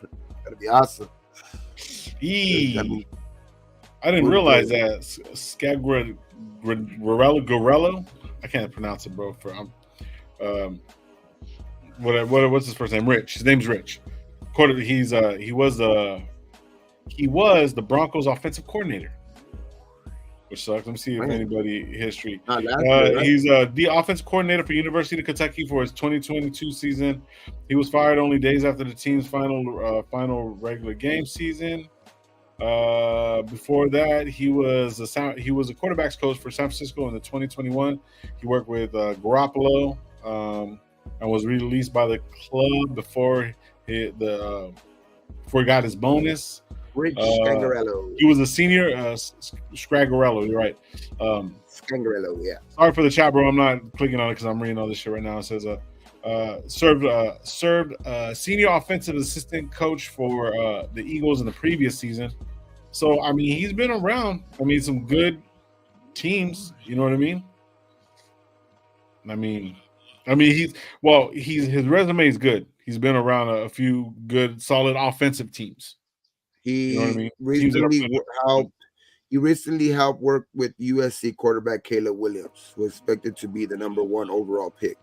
that'd be awesome. I mean, I didn't Good realize player. that Scagorello. I can't pronounce it, bro. What's his first name? Rich. His name's Rich. He was the Broncos offensive coordinator, which sucks. Let me see if Man. anybody history. not last year, right? He's the offensive coordinator for University of Kentucky for his 2022 season. He was fired only days after the team's final regular game season. Before that, he was a quarterbacks coach for San Francisco in the 2021. He worked with Garoppolo and was released by the club before he got his bonus. Rich Scangarello. He was a senior Scragorello. You're right. Scangarello, yeah. Sorry for the chat, bro. I'm not clicking on it because I'm reading all this shit right now. It says served senior offensive assistant coach for the Eagles in the previous season. So I mean, he's been around. I mean, some good teams. You know what I mean? I mean, his resume is good. He's been around a few good, solid offensive teams. He You know what I mean? recently helped work with USC quarterback Caleb Williams, who was expected to be the number 1 overall pick.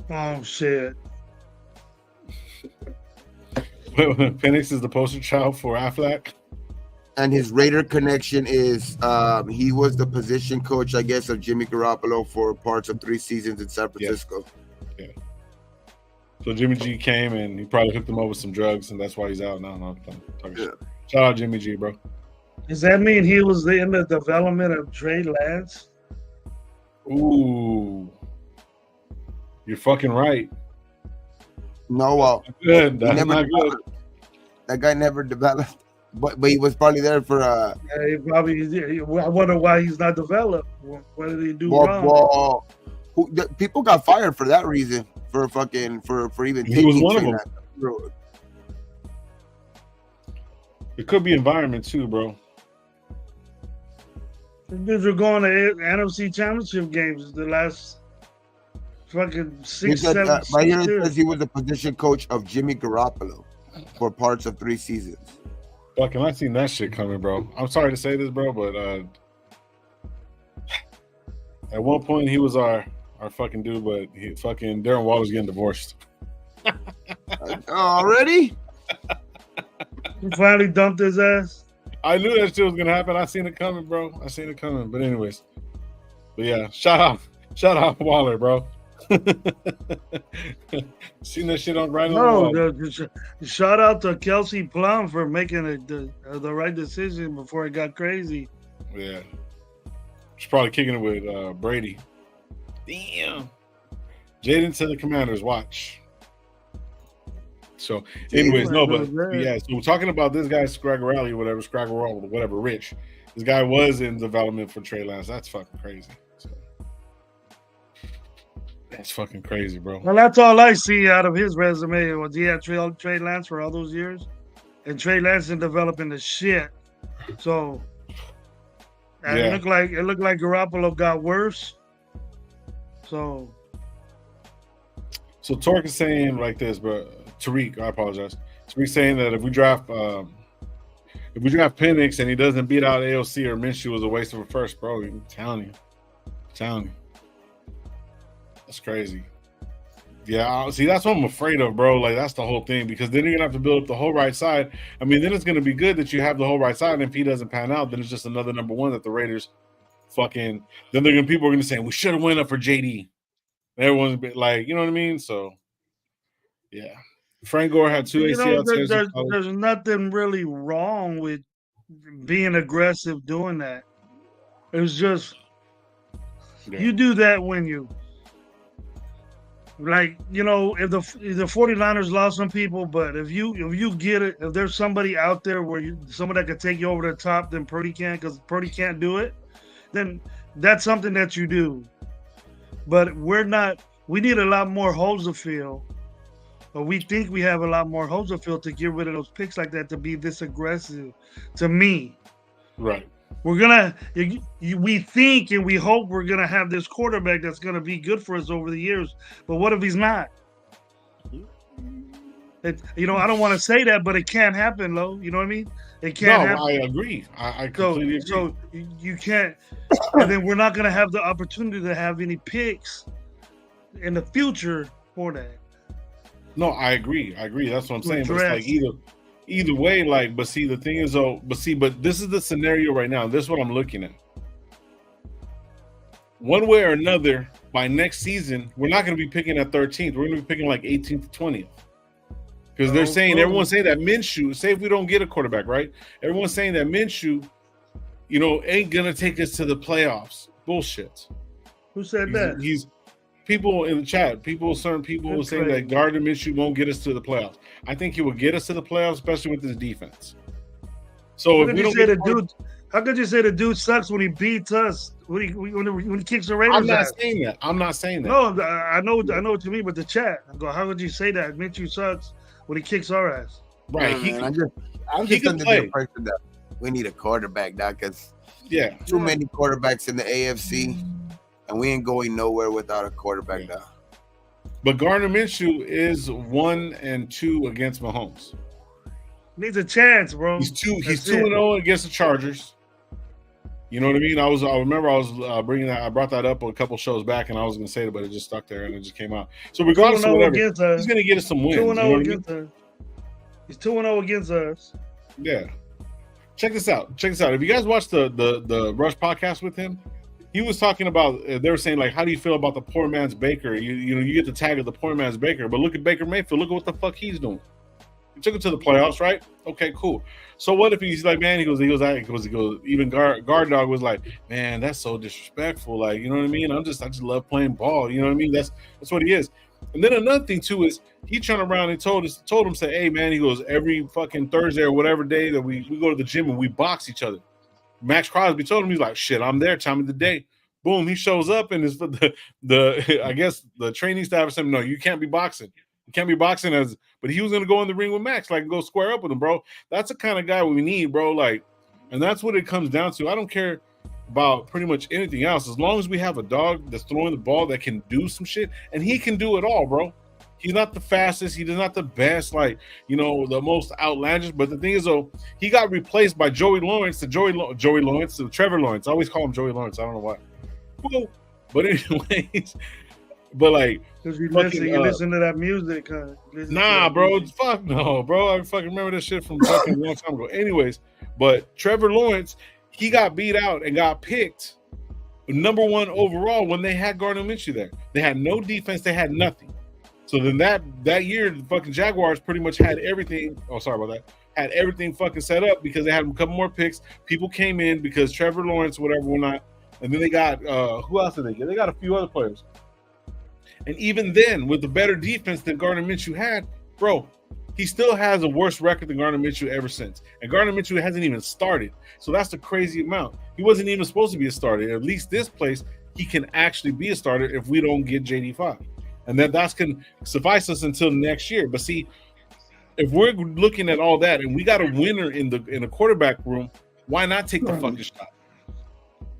Oh shit! Penix is the poster child for Aflac. And his Raider connection is he was the position coach, I guess, of Jimmy Garoppolo for parts of 3 seasons in San Francisco. Yeah. So Jimmy G came and he probably hooked him up with some drugs, and that's why he's out now. No, I'm talking shit. Shout out Jimmy G, bro. Does that mean he was in the development of Trey Lance? Ooh, you're fucking right. No, Good. That's not good. That guy never developed, but he was probably there for. Yeah, he probably. I wonder why he's not developed. What did he do wrong? People got fired for that reason. For even He taking was one of Trey them. Lance. It could be environment too, bro. The dudes were going to NFC Championship games the last fucking 6, 7 right here it years. says he was the position coach of Jimmy Garoppolo for parts of 3 seasons. Fucking, I seen that shit coming, bro. I'm sorry to say this, bro, but at one point he was our fucking dude, but fucking Darren Waller's getting divorced. Already? He finally dumped his ass. I knew that shit was gonna happen. I seen it coming, bro. I seen it coming. But anyways, yeah, shout out Waller, bro. Seen that shit on right on the wall. Shout out to Kelsey Plum for making the right decision before it got crazy. Yeah, she's probably kicking it with Brady. Damn. Jaden to the Commanders. Watch. So, anyways, no, but yeah. So we're talking about this guy Scragorelli, whatever, Rich. This guy was in development for Trey Lance. That's fucking crazy. So, that's fucking crazy, bro. Well, that's all I see out of his resume. Was he had Trey Lance for all those years, and Trey Lance in developing the shit. So it looked like Garoppolo got worse. So Torque is saying like this, bro. Tariq, I apologize. Tariq saying that if we draft Penix and he doesn't beat out AOC or Minshew, was a waste of a first, bro. I'm telling you. That's crazy. Yeah, see, that's what I'm afraid of, bro. Like, that's the whole thing, because then you're gonna have to build up the whole right side. I mean, then it's gonna be good that you have the whole right side, and if he doesn't pan out, then it's just another number 1 that the Raiders fucking. Then people are gonna say we should have went up for JD. Everyone's been like, you know what I mean? So, yeah. Frank Gore had 2 ACL tears. There's nothing really wrong with being aggressive doing that. It's just you do that when Like, if the 49ers lost some people, but if you get it, if there's somebody out there someone that can take you over the top, then Purdy can, because Purdy can't do it, then that's something that you do. But we need a lot more holes to fill. But we think we have a lot more holes to fill to get rid of those picks like that, to be this aggressive. To me, Right. we think and we hope we're gonna have this quarterback that's gonna be good for us over the years. But what if he's not? I don't want to say that, but it can't happen, Lo. You know what I mean? It can't happen. I agree. I completely agree. So you can't, and then we're not gonna have the opportunity to have any picks in the future for that. No, I agree. That's what I'm saying. But it's like either way, like, but see, the thing is though, but this is the scenario right now. This is what I'm looking at. One way or another, by next season, we're not going to be picking at 13th. We're going to be picking like 18th to 20th. Because they're saying, everyone's saying that Minshew, say if we don't get a quarterback, right? Everyone's saying that Minshew, ain't going to take us to the playoffs. Bullshit. Who said that? He's people in the chat. Certain people were saying that Gardner Minshew won't get us to the playoffs. I think he will get us to the playoffs, especially with his defense. So how could you say the dude sucks when he beats us? When he kicks the Raiders? I'm not saying that. No, I know what you mean. But the chat, I go, how would you say that? Minshew sucks when he kicks our ass. Right. I'm just under the impression that we need a quarterback now, because too many quarterbacks in the AFC, and we ain't going nowhere without a quarterback now. But Gardner Minshew is 1-2 against Mahomes. Needs a chance, bro. He's 2-0 against the Chargers. You know what I mean? I remember I was bringing that. I brought that up a couple shows back, and I was going to say it, but it just stuck there, and it just came out. So regardless of whatever, he's going to get us some wins. 2-0 against us. He's 2-0 against us. Yeah. Check this out. If you guys watched the Rush podcast with him, he was talking about. They were saying, like, how do you feel about the poor man's Baker? You get the tag of the poor man's Baker, but look at Baker Mayfield. Look at what the fuck he's doing. He took him to the playoffs, right? Okay, cool. So what if he's like, man, he goes, even guard dog was like, man, that's so disrespectful. Like, you know what I mean? I just love playing ball. You know what I mean? That's what he is. And then another thing too is he turned around and told him, say, hey man, he goes, every fucking Thursday or whatever day that we go to the gym and we box each other. Max Crosby told him, he's like, shit, I'm there, time of the day. Boom, he shows up and is the I guess the training staff said, no, you can't be boxing. You can't be boxing but he was gonna go in the ring with Max, like go square up with him, bro. That's the kind of guy we need, bro. Like, and that's what it comes down to. I don't care about pretty much anything else. As long as we have a dog that's throwing the ball that can do some shit, and he can do it all, bro. He's not the fastest, he's not the best, like, the most outlandish. But the thing is, though, he got replaced by Trevor Lawrence. I always call him Joey Lawrence. I don't know why. Cool. But anyways. But like, because you listen to that music, nah, bro. Fuck no, bro. I fucking remember that shit from fucking a long time ago. Anyways, but Trevor Lawrence, he got beat out and got picked number 1 overall when they had Gardner Minshew there. They had no defense, they had nothing. So then that year, the fucking Jaguars pretty much had everything. Oh, sorry about that. Had everything fucking set up because they had a couple more picks. People came in because Trevor Lawrence, whatever, will not. And then they got who else did they get? They got a few other players. And even then, with the better defense that Gardner Minshew had, bro, he still has a worse record than Gardner Minshew ever since. And Gardner Minshew hasn't even started. So that's the crazy amount. He wasn't even supposed to be a starter. At least this place, he can actually be a starter if we don't get JD5. And that's can suffice us until next year. But see, if we're looking at all that and we got a winner in the quarterback room, why not take the fucking shot?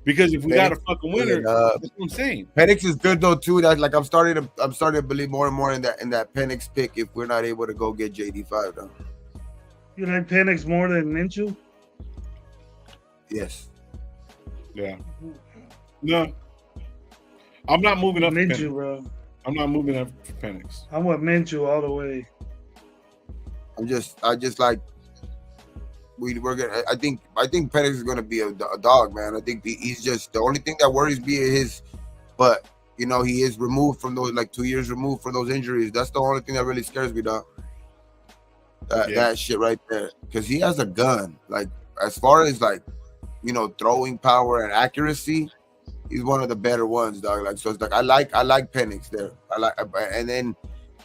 Because if we got a fucking winner, that's what I'm saying. Penix is good though too. That like I'm starting to believe more and more in that Penix pick if we're not able to go get JD5 though. You like Penix more than Minshew? Yes. Yeah. No. I'm not moving up Minshew, bro. I'm not moving up for Penix. I'm with Minshew all the way. I just like we're gonna. I think Penix is gonna be a dog, man. I think he's just the only thing that worries me is but he is removed from those 2 years removed from those injuries. That's the only thing that really scares me, dog. That shit right there, because he has a gun. Like as far as throwing power and accuracy, he's one of the better ones, dog. Like, so it's like I like Penix there. And then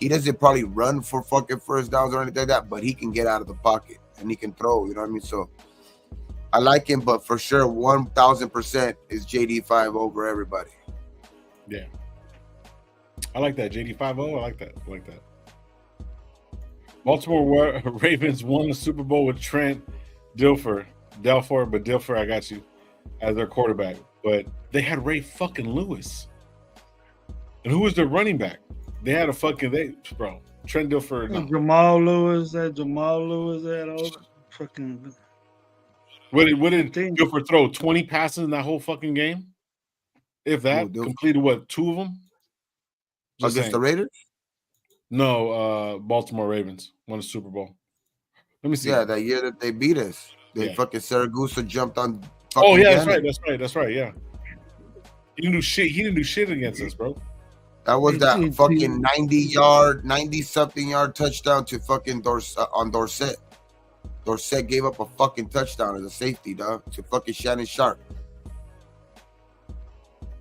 he doesn't probably run for fucking first downs or anything like that, but he can get out of the pocket and he can throw. You know what I mean? So I like him, but for sure, 1,000% is JD5 over everybody. Yeah, I like that JD50. I like that. Baltimore Ravens won the Super Bowl with Trent Dilfer, but Dilfer, I got you, as their quarterback. But they had Ray fucking Lewis. And who was their running back? They had Trent Dilfer. No. Jamal Lewis, that all fucking. What did Dilfer throw? 20 passes in that whole fucking game? If that, completed what, 2 of them? Against the Raiders? No, Baltimore Ravens won a Super Bowl. Let me see. Yeah, that year that they beat us. Fucking Saragusa jumped on. Oh yeah, that's right. Yeah, he didn't do shit against us, bro. That was that fucking 90-something yard touchdown to fucking Dorsett. Dorsett gave up a fucking touchdown as a safety, dog, to fucking Shannon Sharp.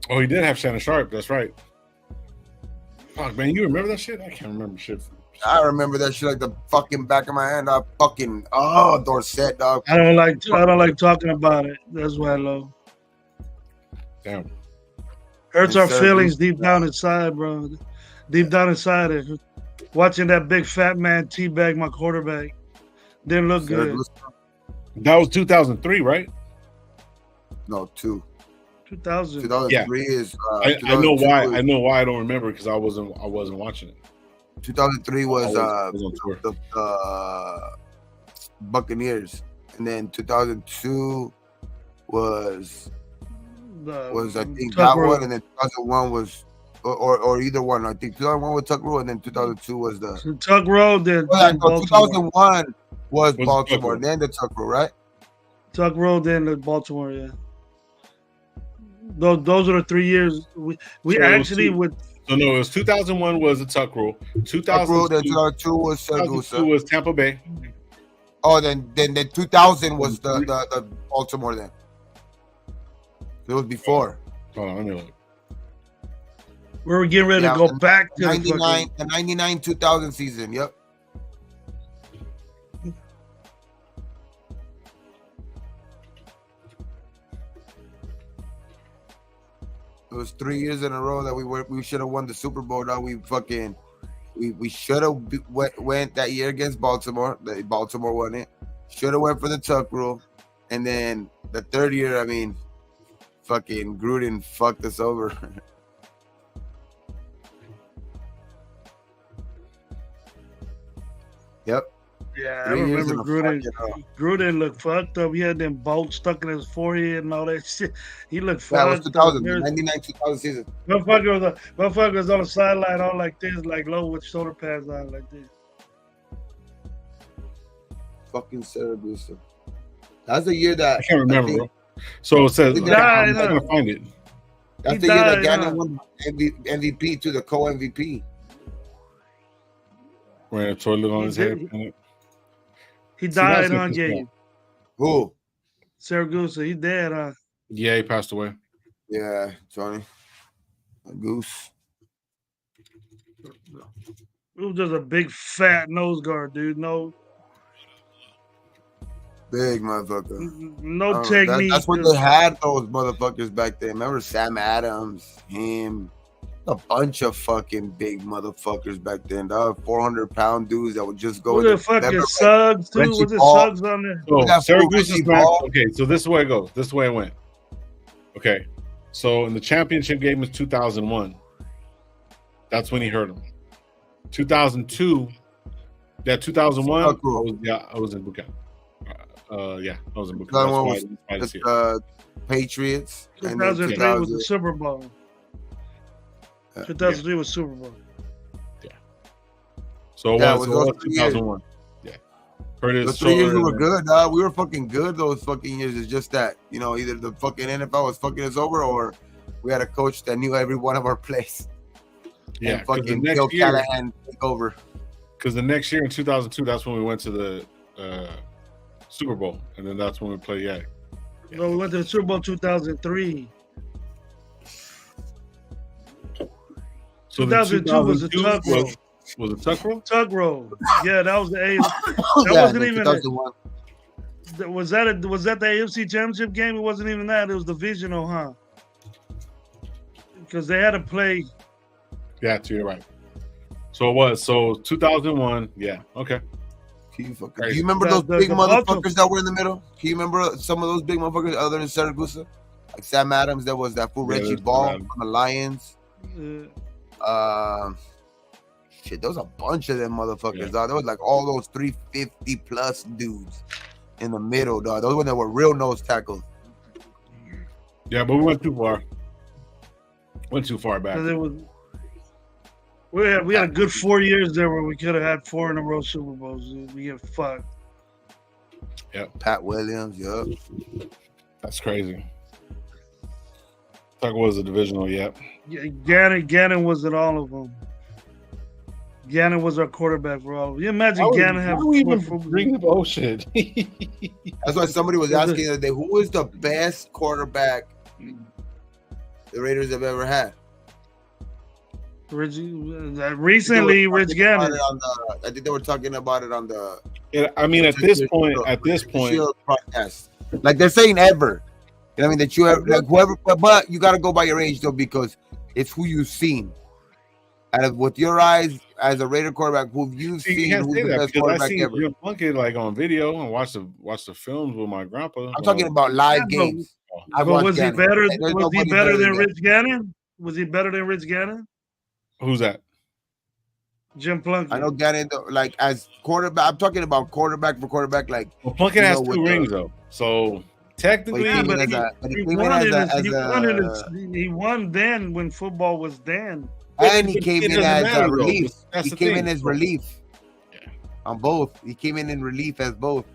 Oh, he did have Shannon Sharp. That's right. Fuck, man, you remember that shit? I can't remember shit. I remember that shit like the fucking back of my hand. Dorsett, dog. I don't like talking about it. That's why I love. Damn. Hurts our feelings deep down inside, bro. Deep down inside it. Watching that big fat man teabag my quarterback didn't look good. That was 2003, right? No, 2000. 2003 is. I know why. I know why I don't remember because I wasn't watching it. 2003 was on tour. the Buccaneers, and then 2002 was I think that one, and then 2001 was or either one. I think 2001 was Tuck Rule, and then 2002 was the Tuck Rule. Then 2001 was Baltimore, then the Tuck Rule, right? Tuck Rule, then the Baltimore, yeah. Those are the 3 years we actually would. So no, it was 2001 was the Tuck Rule. 2002 was Saragusa. Was Tampa Bay. Oh, then 2000 was the Baltimore. Then it was before. Hold on, let me look. We were getting ready to go back to 99, the 99-2000 season. Yep. It was 3 years in a row that we should have won the Super Bowl. Now we should have went that year against Baltimore. Baltimore won it. Should have went for the Tuck Rule, and then the third year, I mean, fucking Gruden fucked us over. Yep. Yeah, I remember Gruden looked fucked up. He had them bolts stuck in his forehead and all that shit. He looked fucked up. That was 2000, 99-2000 season. Motherfucker was on the sideline all like this, like low with shoulder pads on like this. Fucking Saragusa. That's the year that I can't remember, bro. So it says I'm trying to find it. That's the year that Gannon won MVP to the co-MVP. Wearing a toilet on his head. He died on game. Who? Saragusa. He dead, huh? Yeah, he passed away. Yeah, Tony. A goose. It was just a big fat nose guard, dude. No. Big motherfucker. No technique. That's what they had, those motherfuckers back then. Remember Sam Adams, him, a bunch of fucking big motherfuckers back then. 400-pound dudes that would just go. Was it fucking Suggs too? Was it Suggs on there? Okay, so this is where it goes. This is where it went. Okay, so in the championship game was 2001. That's when he hurt him. 2002. Yeah, 2001. I was in Bucat. I was in Bucat. The Patriots. 2003 was the Super Bowl. 2003 was Super Bowl. Yeah. So it was 2001. Yeah. The 3 years we were good, dog. We were fucking good those fucking years. It's just that, either the fucking NFL was fucking us over or we had a coach that knew every one of our plays. Yeah. And fucking Bill Callahan take over. Because the next year in 2002, that's when we went to the Super Bowl. And then that's when we played, No, we went to the Super Bowl 2003. So the 2002 was the tug roll. Was it tuck roll? Tug roll. Yeah, that was the A. That wasn't even a- 2001. Was that the AFC Championship game? It wasn't even that. It was divisional, huh? Because they had to play. Yeah, you're right. So it was. So 2001. Yeah. Okay. Do you remember those big motherfuckers that were in the middle? Can you remember some of those big motherfuckers other than Saragusa? Like Sam Adams, there was that fool Reggie Ball from the Lions. Shit, there was a bunch of them motherfuckers, dog. There was like all those 350 plus dudes in the middle, dog. Those ones that were real nose tackles. Yeah, but we went too far. Went too far back. We had a good 4 years there where we could have had 4 in a row Super Bowls. We get fucked. Yep. Pat Williams, yep. That's crazy. Tuck was a divisional, yep. Yeah, Gannon was in all of them. Gannon was our quarterback for all of them. You imagine Gannon having bring up oh shit. That's why somebody was asking the other day, who is the best quarterback the Raiders have ever had? Recently, Rich Gannon. I think they were talking about it on the. Yeah, I mean, at this point, podcast, like they're saying ever. You know what I mean? That you have like whoever, but you got to go by your age though, because it's who you've seen. Out of with your eyes as a Raider quarterback, who you've seen, who's the best quarterback ever. Jim Plunkett like on video and watch the films with my grandpa. I'm talking about live games. Was he better? Was he better than Rich Gannon? Was he better than Rich Gannon? Who's that? Jim Plunkett. I know Gannon, like as quarterback. I'm talking about quarterback for quarterback. Like Plunkett has 2 rings though, so technically, he won then when football was then. And he came in as relief. He came in as relief on both. He came in relief as both.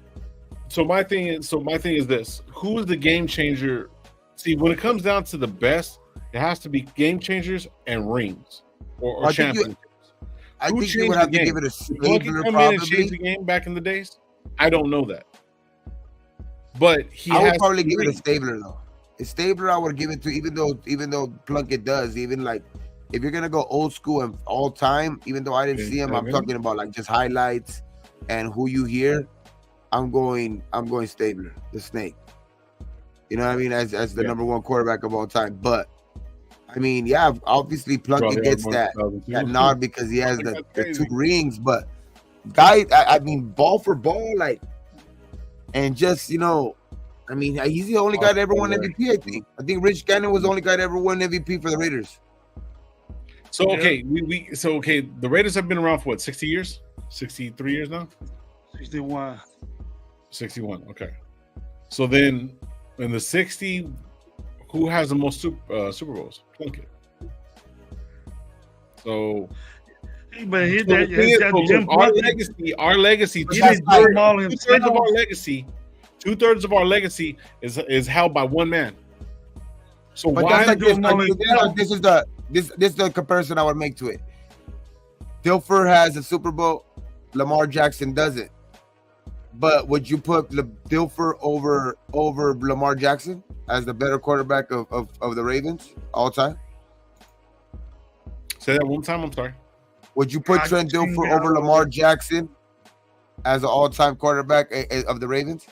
So my thing is this: who is the game changer? See, when it comes down to the best, it has to be game changers and rings or championships. I think you would have to give it a Stabler probably. Change the game back in the days. I don't know that, but I would probably give it a Stabler though. A Stabler, I would give it to even though Plunkett does even like. If you're gonna go old school and all time, even though I didn't see him, I'm talking about like just highlights and who you hear. I'm going Stabler, the Snake. You know what I mean? As the number 1 quarterback of all time. But I mean, yeah, obviously Plunkett gets that nod because he has the 2 rings. But guy, I mean, ball for ball, like, and just I mean, he's the only guy that ever won MVP. I think Rich Gannon was the only guy that ever won MVP for the Raiders. So okay, the Raiders have been around for what, 60 years? 63 years now? 61. 61, okay. So then in the 60, who has the most Super Bowls? Plunkett. So but our legacy, two-thirds of our legacy is held by one man. So but why this is the comparison I would make to it. Dilfer has a Super Bowl, Lamar Jackson doesn't. But would you put Dilfer over Lamar Jackson as the better quarterback of the Ravens all time? Say that one time, I'm sorry. Would you put Trent Dilfer over Lamar Jackson as an all-time quarterback of the Ravens?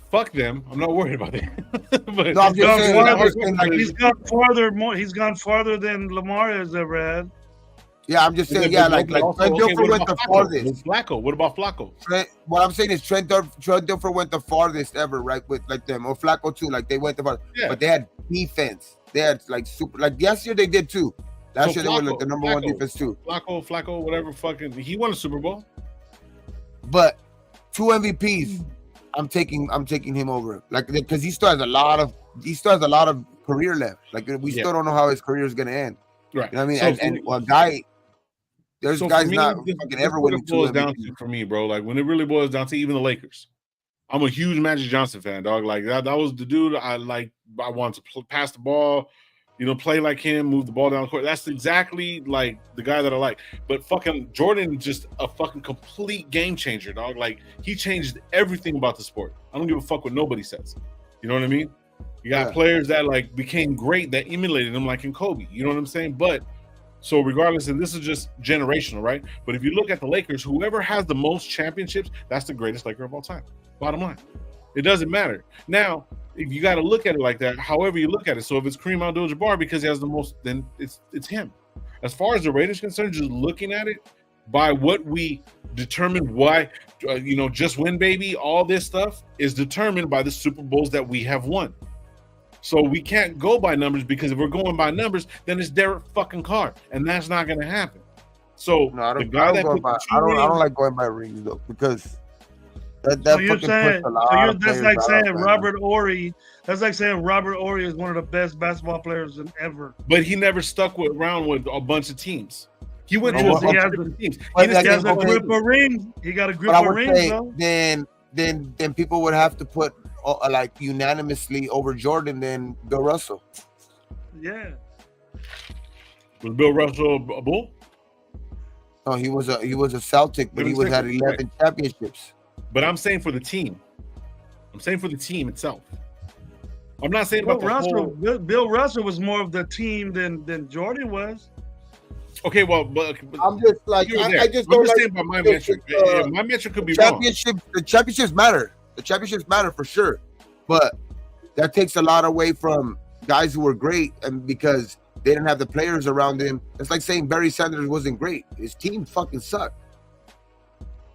Fuck them. I'm not worried about that. But no, I'm just saying, he's gone farther than Lamar has ever had. Yeah, I'm just saying, like Trent Dilfer went the farthest. Flacco. What about Flacco? What I'm saying is Trent Dilfer went the farthest ever, right? With like them or Flacco too. Like they went the farthest. Yeah. But they had defense. They had like super. Like last year they did too. Last year they were like the number 1 defense too. Flacco, whatever. Fucking, he won a Super Bowl. But 2 MVPs. I'm taking him over, like, because he still has a lot of career left. Like we still don't know how his career is gonna end. Right. You know what I mean? And a guy, there's guys not fucking ever winning 2 MVPs. For me, bro, like when it really boils down to even the Lakers, I'm a huge Magic Johnson fan, dog. Like that was the dude I like. I wanted to pass the ball, play like him, move the ball down the court. That's exactly like the guy that I like. But fucking Jordan, just a fucking complete game changer, dog. Like he changed everything about the sport. I don't give a fuck what nobody says. You know what I mean? You got players that like became great that emulated them, like in Kobe. You know what I'm saying? But so regardless, and this is just generational, right? But if you look at the Lakers, whoever has the most championships, that's the greatest Laker of all time. Bottom line, it doesn't matter. Now, if you got to look at it like that, however you look at it. So if it's Kareem Abdul-Jabbar because he has the most, then it's him. As far as the Raiders concerned, just looking at it by what we determine, why, just win, baby. All this stuff is determined by the Super Bowls that we have won. So we can't go by numbers, because if we're going by numbers, then it's Derek fucking Carr, and that's not going to happen. So no, I don't like going by rings though, because that so you're fucking saying, puts a lot of that's like saying out, Robert Horry. That's like saying Robert Horry is one of the best basketball players ever. But he never stuck around with a bunch of teams. He went to a bunch of different teams. He has a grip of rings. He got a grip of rings, though. Then people would have to put like unanimously over Jordan than Bill Russell. Yeah. Was Bill Russell a Bull? No, he was a Celtic, but he had 11 championships. But I'm saying for the team. I'm saying for the team itself. I'm not saying about Bill Russell was more of the team than Jordan was. Okay, well, but I'm just like I just don't like about my metric. My metric could be wrong. The championships matter. The championships matter for sure, but that takes a lot away from guys who were great, and because they didn't have the players around him. It's like saying Barry Sanders wasn't great. His team fucking sucked.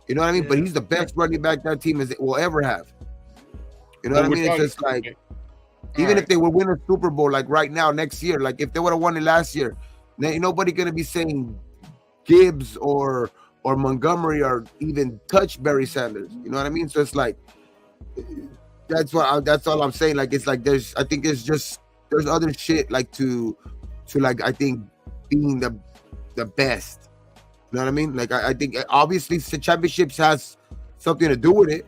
You know what I mean? Yeah. But he's the best running back that team will ever have. You know what I mean? It's just like, even if they would win a Super Bowl, like right now, next year, like if they would have won it last year, ain't nobody gonna be saying Gibbs or Montgomery or even touch Barry Sanders. You know what I mean? So it's like, that's all I'm saying. Like, it's like there's other shit like to like, I think being the best. You know what I mean? Like, I think obviously the championships has something to do with it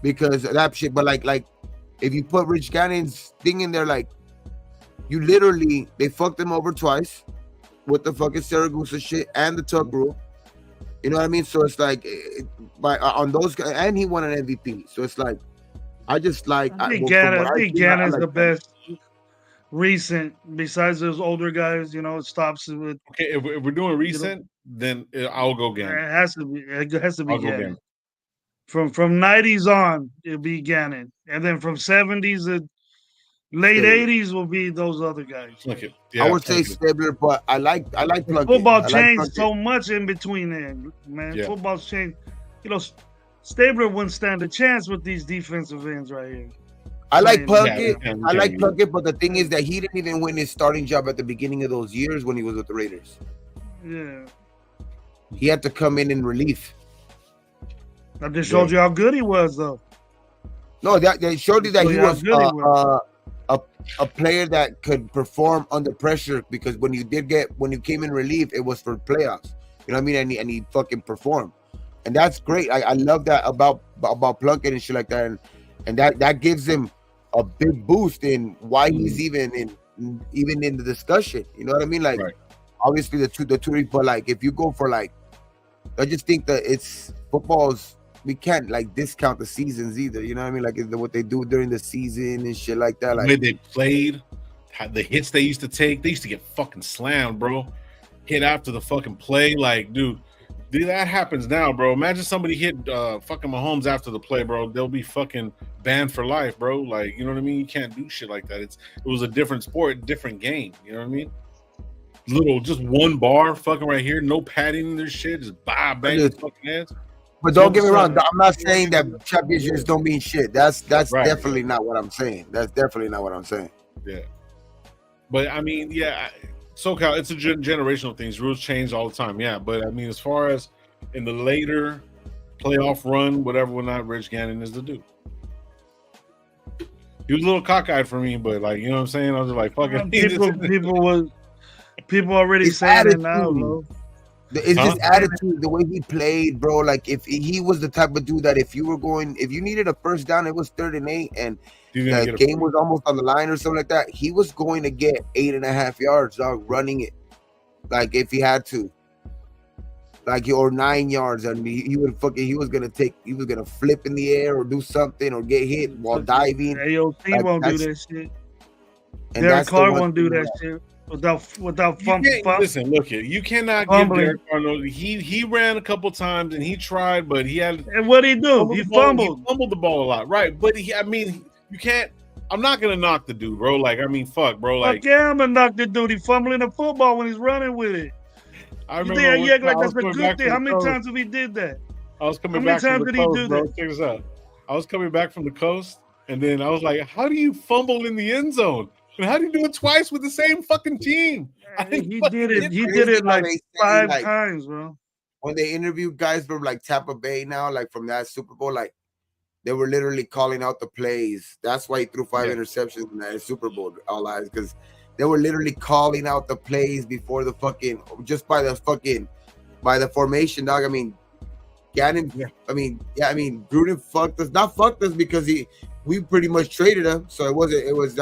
because of that shit. But like if you put Rich Gannon's thing in there, like they fucked him over twice with the fucking Saragusa shit and the Tuck rule. You know what I mean? So it's like, on those, and he won an MVP. So it's like, I think Gannon's the best recent, besides those older guys. It stops with. Okay, if we're doing recent, then I'll go Gannon. It has to be Gannon. From 90s on, it'll be Gannon, and then from 70s to late 80s will be those other guys. I would say Stabler, but I like Plunkett. Football changed so much in between then, man. Yeah. Football's changed. Stabler wouldn't stand a chance with these defensive ends right here. I like Plunkett. I like Plunkett, but the thing is that he didn't even win his starting job at the beginning of those years when he was with the Raiders. Yeah. He had to come in relief. That just showed you how good he was, though. No, that showed you that he was a player that could perform under pressure, because when you came in relief, it was for playoffs. You know what I mean? And he fucking performed. And that's great. I love that about Plunkett and shit like that. And that gives him a big boost in why he's even in the discussion. You know what I mean? Like, obviously the two, but like if you go for like, I just think that it's football's. We can't like discount the seasons either. You know what I mean? Like what they do during the season and shit like that. Like the way they played, the hits they used to take. They used to get fucking slammed, bro. Hit after the fucking play, like dude, that happens now, bro. Imagine somebody hit fucking Mahomes after the play, bro. They'll be fucking banned for life, bro. Like, you know what I mean? You can't do shit like that. It was a different sport, different game. You know what I mean? Just one bar, fucking right here, no padding in their shit, just bang the fucking heads. But don't get me wrong. I'm not saying that championships don't mean shit. That's definitely not what I'm saying. That's definitely not what I'm saying. Yeah. But I mean, yeah, SoCal, it's a generational thing. Rules change all the time. Yeah. But I mean, as far as in the later playoff run, whatever, not, Rich Gannon is the dude. He was a little cockeyed for me, but like, you know what I'm saying? I was like, fuck it. People already saying it now, bro. It's his attitude, the way he played, bro. Like if he was the type of dude that if you needed a first down, it was 3rd and 8, and the game was almost on the line or something like that, he was going to get 8.5 yards, dog, running it. Like if he had to, like, or 9 yards, and he was gonna flip in the air or do something or get hit while diving. AOT won't do that shit. And Derek that's the Carr one won't do thing that shit without Listen, look here. You cannot give fumbling. Derek Carr. He ran a couple times and he tried, but he had. And what did he do? He fumbled. He fumbled the ball a lot, right? But you can't. I'm not gonna knock the dude, bro. Like, I mean, fuck, bro. Like, Fuck yeah, I'm gonna knock the dude. He fumbling the football when he's running with it. I You remember. think you act like I was that's a coming good back thing? from How the many coast. times have he did that? I was coming How many back from times the did he coast, do bro. that? Check this out. I was coming back from the coast, and then I was like, "How do you fumble in the end zone? And how do you do it twice with the same fucking team?" He did it. He It's did it crazy how like they say, 5 like, times, bro. when they interview guys from like Tampa Bay now, like from that Super Bowl, like they were literally calling out the plays. That's why he threw 5 interceptions in that Super Bowl, all eyes, because they were literally calling out the plays before the fucking, just by the formation, dog. I mean, Gannon, Gruden fucked us. Not fucked us because we pretty much traded him. So it wasn't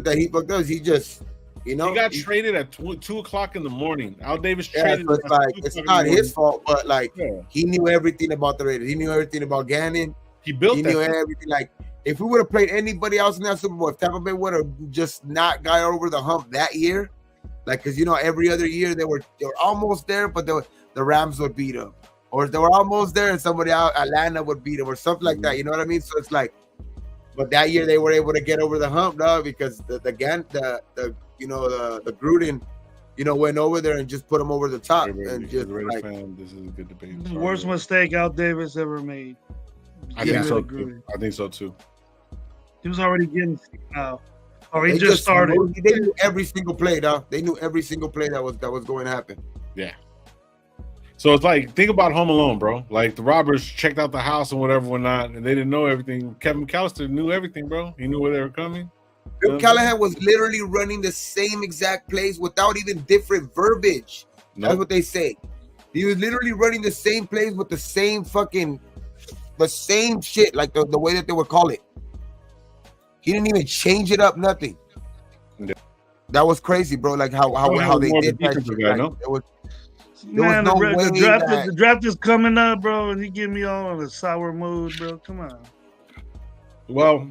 that he fucked us. He just, he got traded at 2 o'clock in the morning. Al Davis traded. So it's not his fault, but like he knew everything about the Raiders. He knew everything about Gannon. He knew everything. Like, if we would have played anybody else in that Super Bowl, if Tampa Bay would have just not got over the hump that year, like, because every other year they were almost there, but the Rams would beat them, or they were almost there and somebody out Atlanta would beat them, or something like that. You know what I mean? So it's like, but that year they were able to get over the hump, dog, because the Gruden, went over there and just put them over the top. And just like, this is a good debate. The worst mistake Al Davis ever made. I think so too. I think so too. He was already getting out. Or he just started. They knew every single play, dog. They knew every single play that was going to happen. Yeah. So it's like, think about Home Alone, bro. Like, the robbers checked out the house and whatnot, and they didn't know everything. Kevin McAllister knew everything, bro. He knew where they were coming. Bill Callahan was literally running the same exact plays without even different verbiage. That's what they say. He was literally running the same plays with the same shit, like the way that they would call it. He didn't even change it up, nothing. Yeah. That was crazy, bro. Like how they did that shit. Guy, no? The draft is coming up, bro, and he get me all in a sour mood, bro. Come on. Well,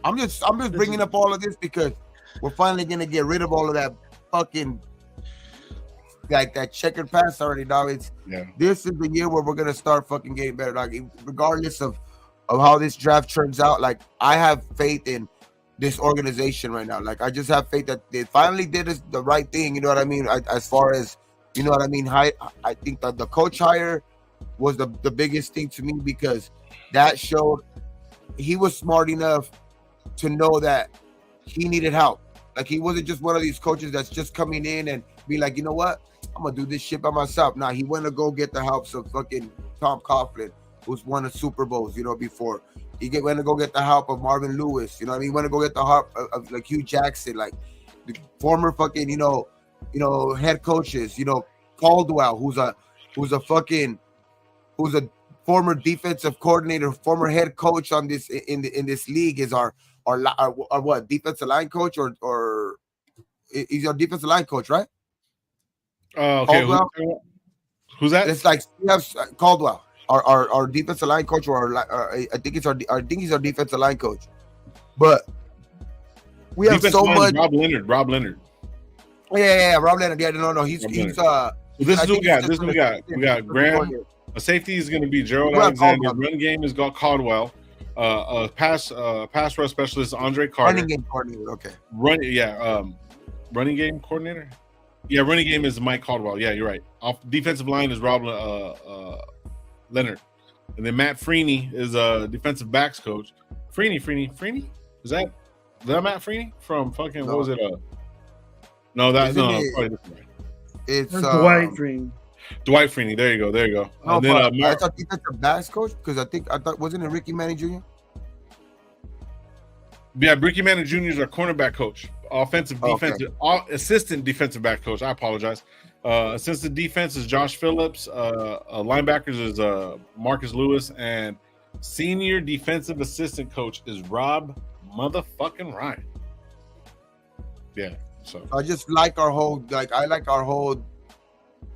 I'm just bringing up all of this because we're finally gonna get rid of all of that fucking, like, that checkered pass already, dog. This is the year where we're gonna start fucking getting better, dog. Regardless of how this draft turns out, like, I have faith in this organization right now. Like, I just have faith that they finally did the right thing. You know what I mean? As far as, you know what I mean? I think that the coach hire was the biggest thing to me, because that showed he was smart enough to know that he needed help. Like, he wasn't just one of these coaches that's just coming in and be like, you know what, I'm gonna do this shit by myself. Nah, he went to go get the help of fucking Tom Coughlin, who's won the Super Bowls, before. He went to go get the help of Marvin Lewis. You know what I mean? He went to go get the help of like Hugh Jackson, like the former fucking, head coaches. Caldwell, who's a former defensive coordinator, former head coach on this in this league, is our what, defensive line coach, or he's our defensive line coach, right? Okay. Who's that? It's like we have Caldwell, our defensive line coach, or I think he's our defensive line coach. But we have so much. Rob Leonard. Yeah, Rob Leonard. Yeah, no, he's this is who we got. We got Graham. A safety is going to be Gerald Alexander. Run game is got Caldwell. Pass rush specialist Andre Carter. Running game coordinator. Okay. Running game coordinator. Yeah, running game is Mike Caldwell. Yeah, you're right. Off defensive line is Rob Leonard, and then Matt Freeney is a defensive backs coach. Freeney. Is that Matt Freeney from fucking what was it? It's Dwight Freeney. Dwight Freeney. There you go. No, and then I thought defensive backs coach, because I thought wasn't it Ricky Manning Jr.? Yeah, Ricky Manning Jr. is our cornerback coach, assistant defensive back coach. I apologize. Assistant defense is Josh Phillips. Linebackers is Marcus Lewis, and senior defensive assistant coach is Rob motherfucking Ryan. Yeah. So I just like our whole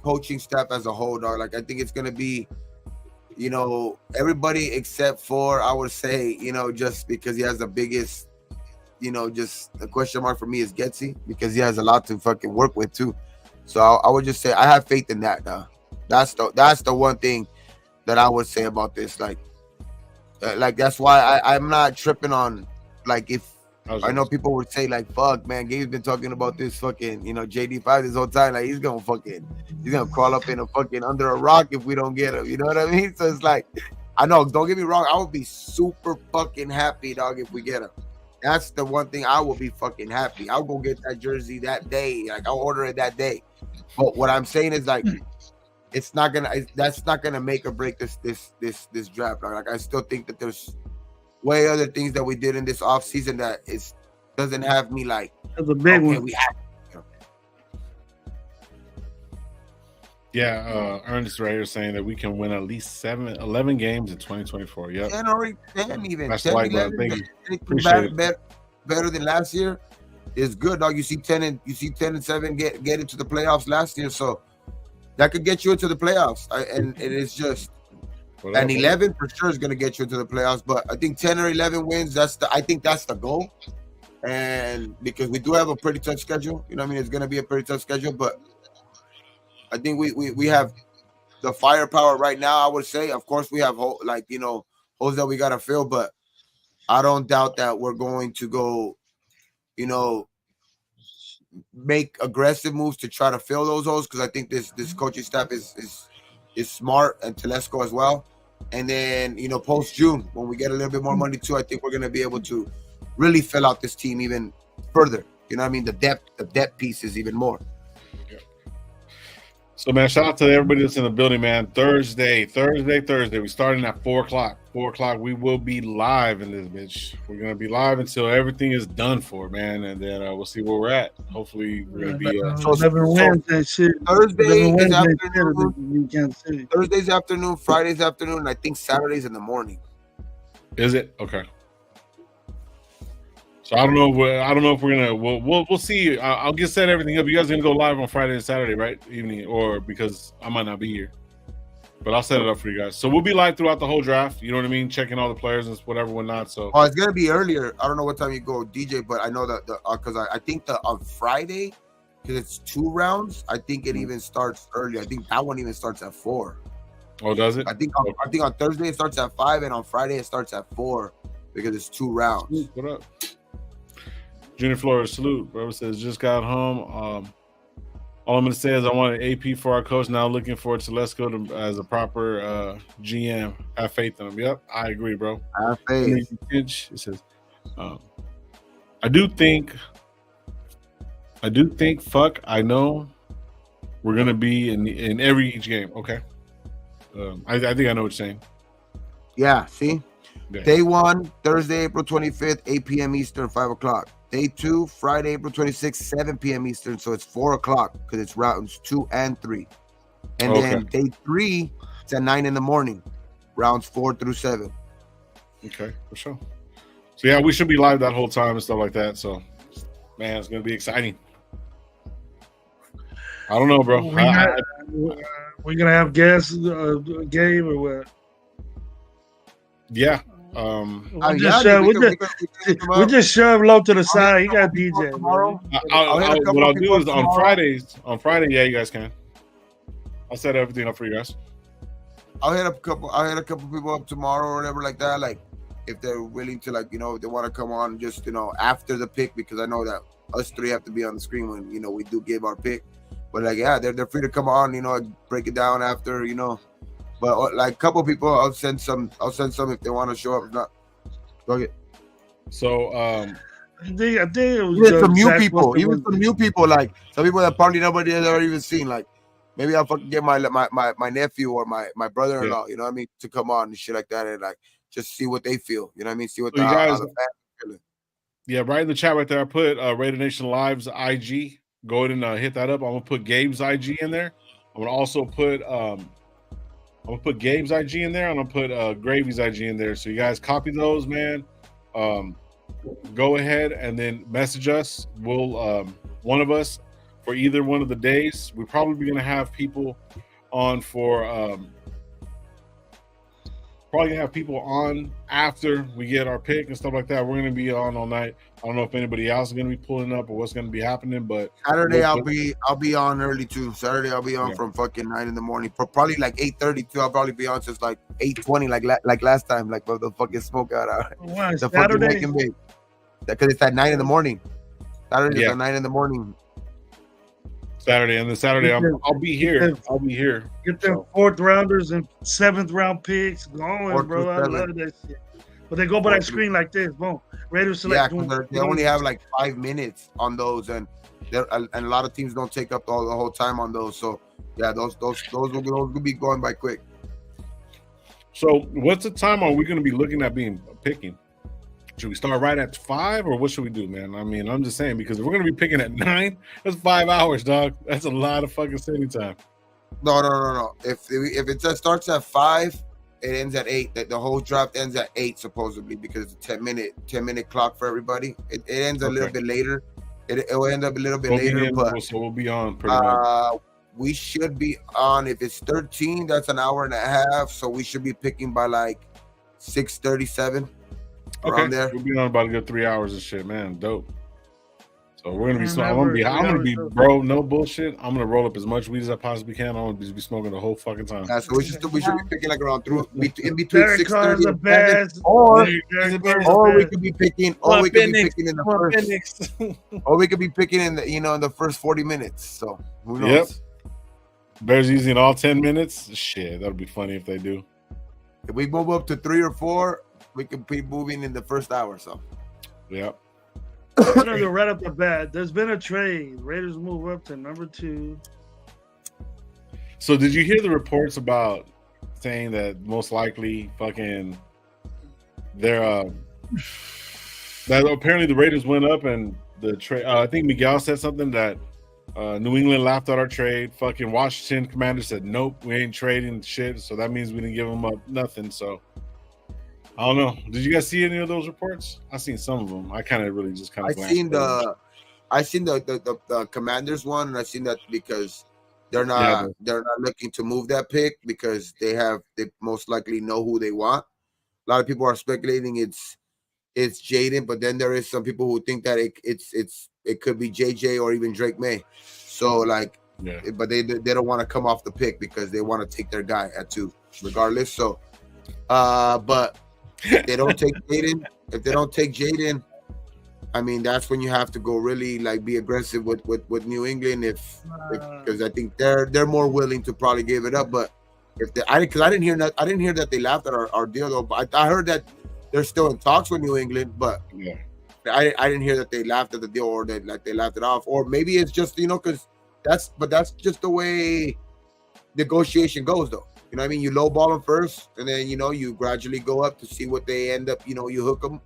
coaching staff as a whole, dog. Like, I think it's gonna be, everybody except for, I would say, just because he has the biggest, just a question mark for me is Getsy, because he has a lot to fucking work with too. So I would just say I have faith in that. That's the one thing that I would say about this. Like that's why I'm not tripping on, like, if I know people would say like, fuck man, Gabe's been talking about this fucking JD5 this whole time. Like he's gonna crawl up in a fucking under a rock if we don't get him. You know what I mean? So it's like, I know, don't get me wrong, I would be super fucking happy, dog, if we get him. That's the one thing I will be fucking happy. I'll go get that jersey that day. Like I'll order it that day. But what I'm saying is like, that's not gonna make or break this draft. Like I still think that there's way other things that we did in this offseason that doesn't have me like, that's a big one. We have. Yeah, Ernest right here saying that we can win at least 11 games in 2024. Yep. 10 or 10 even. That's 10, like, 11, thank you. better than last year is good, dog. You see 10 and 7 get into the playoffs last year, so that could get you into the playoffs. And it is just, and 11 for sure is going to get you into the playoffs. But I think 10 or 11 wins, I think that's the goal. And because we do have a pretty tough schedule, you know what I mean? It's going to be a pretty tough schedule, but I think we have the firepower right now, I would say. Of course, we have holes that we got to fill, but I don't doubt that we're going to go, make aggressive moves to try to fill those holes, because I think this coaching staff is smart, and Telesco as well. And then, post June, when we get a little bit more money too, I think we're going to be able to really fill out this team even further. You know what I mean? The depth pieces even more. So, man, shout out to everybody that's in the building, man. Thursday. We're starting at 4 o'clock. 4 o'clock, we will be live in this bitch. We're going to be live until everything is done for, man. And then we'll see where we're at. Hopefully, we're going to be... Thursday's afternoon, Friday's afternoon, and I think Saturday's in the morning. Is it? Okay. So I don't know if we're gonna. We'll see. I'll get set everything up. You guys are gonna go live on Friday and Saturday, right? Evening, or because I might not be here, but I'll set it up for you guys. So we'll be live throughout the whole draft. You know what I mean? Checking all the players and whatever, whatnot. So it's gonna be earlier. I don't know what time you go, DJ, but I know that because I think on Friday, because it's 2 rounds, I think it even starts early. I think that one even starts at 4. Oh, does it? I think on Thursday it starts at 5, and on Friday it starts at 4 because it's 2 rounds. What up? Junior Flores, salute. Brother says, just got home. All I'm going to say is I want an AP for our coach. Now looking forward to Telesco as a proper GM. Have faith in him. Yep, I agree, bro. Have faith. It says, I do think, fuck, I know we're going to be in each game. Okay. I think I know what you're saying. Yeah, see? Yeah. Day 1, Thursday, April 25th, 8 p.m. Eastern, 5 o'clock. Day 2, Friday, April 26th, 7 p.m. Eastern. So it's 4 o'clock because it's rounds 2 and 3. And then day 3, it's at 9 in the morning, rounds 4 through 7. Okay, for sure. So yeah, we should be live that whole time and stuff like that. So, man, it's gonna be exciting. I don't know, bro. We're gonna have guests, Gabe, or what? Yeah. We just shove low to the side. He got DJ tomorrow. What I'll do is on Friday, yeah, you guys can. I'll set everything up for you guys. I'll hit a couple people up tomorrow or whatever like that. Like if they're willing to, like, they want to come on just after the pick, because I know that us 3 have to be on the screen when we do give our pick. But like, yeah, they're free to come on, break it down after, But like a couple people, I'll send some if they want to show up. If not, go ahead. So I think it was even some new people, like some people that probably nobody has ever even seen. Like maybe I'll fucking get my nephew or my brother-in-law, you know what I mean, to come on and shit like that, and like just see what they feel. You know what I mean? See what how the fans are feeling. Yeah, right in the chat right there, I put RaiderNationLive's IG. Go ahead and hit that up. I'm gonna put Gabe's IG in there. I'm gonna also put Gabe's IG in there. I'm gonna put Gravy's IG in there. So you guys copy those, man. Go ahead and then message us. We'll one of us for either one of the days. We're probably gonna have people on for probably gonna have people on after we get our pick and stuff like that. We're gonna be on all night. I don't know if anybody else is gonna be pulling up or what's gonna be happening, but Saturday I'll be on early too. Saturday I'll be on from fucking 9 in the morning. Probably like 8:30 too. I'll probably be on since like 8:20, like last time, like the fucking smoke out. Why, The Saturday? fucking wake and bake. Because it's at 9 in the morning. Saturday is at 9 in the morning. Saturday, and then Saturday I'll be here. I'll be here. Get them fourth rounders and seventh round picks going, bro. I love that shit. But they go by that screen like this, boom. Raiders select. Yeah, they only have like 5 minutes on those, and a lot of teams don't take up the whole time on those. So yeah, those will be going by quick. So what's the time are we going to be looking at picking? Should we start right at 5 or what should we do, man? I mean, I'm just saying, because if we're going to be picking at 9, that's 5 hours, dog. That's a lot of fucking sitting time. No. If it starts at 5, it ends at 8. The whole draft ends at 8 supposedly, because it's a 10-minute clock for everybody. It ends a little bit later. It will end up a little bit later, but so we'll be on pretty much. We should be on. If it's 13, that's an hour and a half. So we should be picking by like 6:37. Around there. We'll be on about a good 3 hours and shit, man. Dope. So we're gonna be. I'm gonna be, bro. No bullshit. I'm gonna roll up as much weed as I possibly can. I'm gonna be smoking the whole fucking time. Yeah, so we should be picking like around in between 6:30 and 7. Or we could be picking. Or we could be picking in the first. Or we could be picking in the in the first 40 minutes. So who knows? Yep. Bears using all 10 minutes. Shit, that'll be funny if they do. If we move up to 3 or 4. We could be moving in the first hour, so. Yep. I'm gonna go right up the bat. There's been a trade. Raiders move up to number 2. So did you hear the reports about saying that most likely fucking that apparently the Raiders went up and the trade? I think Miguel said something that New England laughed at our trade. Fucking Washington Commanders said nope, we ain't trading shit. So that means we didn't give them up nothing. So. I don't know. Did you guys see any of those reports? I seen some of them. I kind of really just kind of. I seen the Commanders one, and I seen that because they're not looking to move that pick because they most likely know who they want. A lot of people are speculating it's Jaden, but then there is some people who think that it could be JJ or even Drake May. So but they don't want to come off the pick because they want to take their guy at 2, regardless. So, but. If they don't take Jaden, I mean that's when you have to go really be aggressive with New England because I think they're more willing to probably give it up. But I didn't hear that they laughed at our deal though. But I heard that they're still in talks with New England, but I didn't hear that they laughed at the deal or that they laughed it off. Or maybe it's just because that's just the way negotiation goes though. You know what I mean? You lowball them first, and then you gradually go up to see what they end up. You hook them,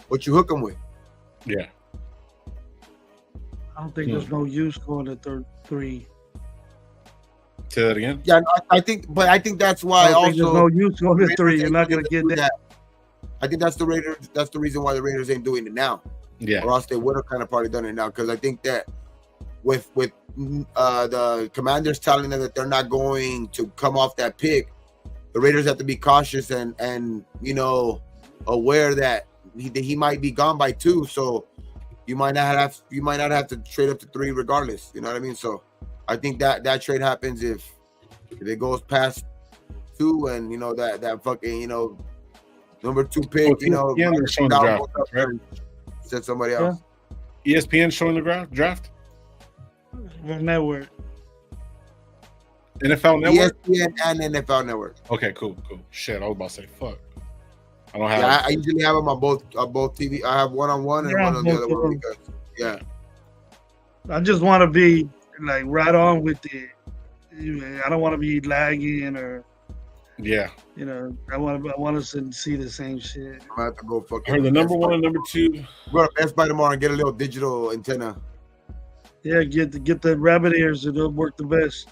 what you hook them with. Yeah. I don't think there's no use going to 3. Say that again. Yeah, I think that's why. There's no use going to 3. You're not gonna get that. I think that's the Raiders. That's the reason why the Raiders ain't doing it now. Yeah. Or else they would have kind of probably done it now because I think that with the Commanders telling them that they're not going to come off that pick, the Raiders have to be cautious and aware that he might be gone by 2, so you might not have to trade up to 3 regardless. You know what I mean? So I think that trade happens if it goes past 2 and that fucking number 2 pick. ESPN showing the draft, right? Said somebody else. ESPN showing the draft. Network. NFL Network? ESPN and NFL Network. Okay, cool. Shit, I was about to say, fuck. I don't have. Yeah, I usually have them on both TV. I have one on one and one on the other one because, I just want to be right on with it. I don't want to be lagging or. Yeah. I want us to see the same shit. I have to go fucking. I heard the number 1 and number 2. Go to Best Buy tomorrow and get a little digital antenna. Yeah, get the rabbit ears. It'll work the best.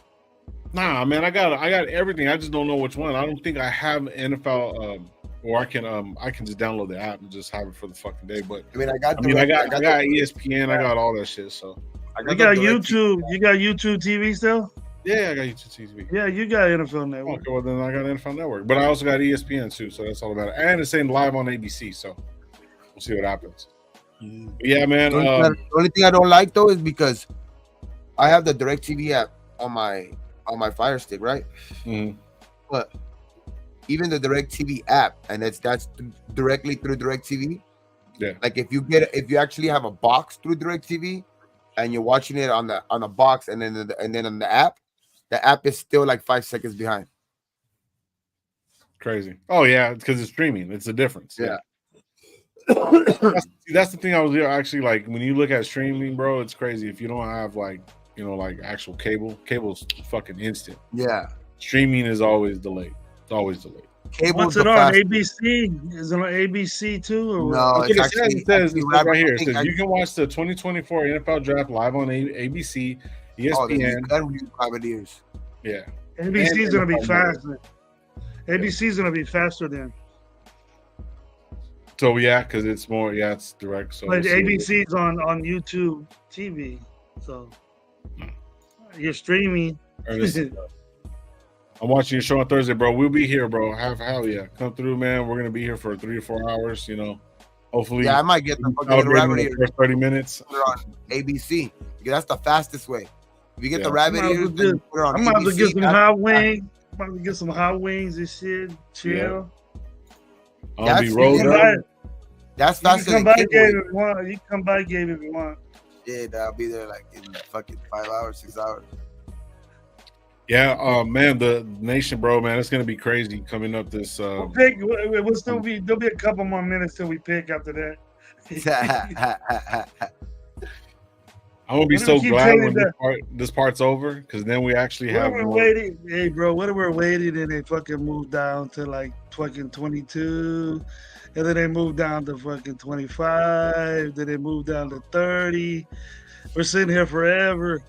Nah, man, I got everything. I just don't know which one. I don't think I have NFL. Or I can just download the app and just have it for the fucking day. But I got ESPN. I got all that shit. So I got YouTube. You got YouTube TV still? Yeah, I got YouTube TV. Yeah, you got NFL Network. Okay, well then I got NFL Network, but I also got ESPN too, so that's all about it. And it's saying live on ABC, so we'll see what happens. Yeah, man. The only thing I don't like though is because I have the DirecTV app on my Fire Stick, right? Mhm. But even the DirecTV app, and that's directly through DirecTV. Yeah. Like if you actually have a box through DirecTV, and you're watching it on the box, and then on the app is still like 5 seconds behind. Crazy. Oh yeah, because it's streaming. It's a difference. Yeah. That's the thing. I was actually like, when you look at streaming, bro, it's crazy. If you don't have like actual cable's fucking instant. Yeah. Streaming is always delayed. It's always delayed. What's it on? ABC? Is it on ABC too? Or no, it says right here. It says you can watch the 2024 NFL Draft live on ABC, ESPN. Yeah. ABC's gonna be faster. ABC's gonna be faster then. So yeah, because it's more. Yeah, it's direct. So but ABC's on YouTube TV. So you're streaming. I'm watching your show on Thursday, bro. We'll be here, bro. Hell yeah. Come through, man. We're going to be here for 3 or 4 hours, Hopefully. Yeah, I might get the fucking rabbit ears. First 30 minutes. Put it on ABC. Because that's the fastest way. If you get the rabbit ears, I'm about to get some hot wings. I'm about to get some hot wings and shit. Chill. Yeah. I'll be rolled. That's faster than cable. You can come by game if you want. Yeah, I'll be there like in fucking 5 hours, 6 hours. Yeah, man, the nation, bro, man, it's gonna be crazy coming up this. We'll still be. There'll be a couple more minutes till we pick after that. I'm gonna be so glad when this part's over, because then we actually have. We're waiting, hey, bro. What if we're waiting and they fucking move down to like fucking 22, and then they move down to fucking 25, then they move down to 30. We're sitting here forever.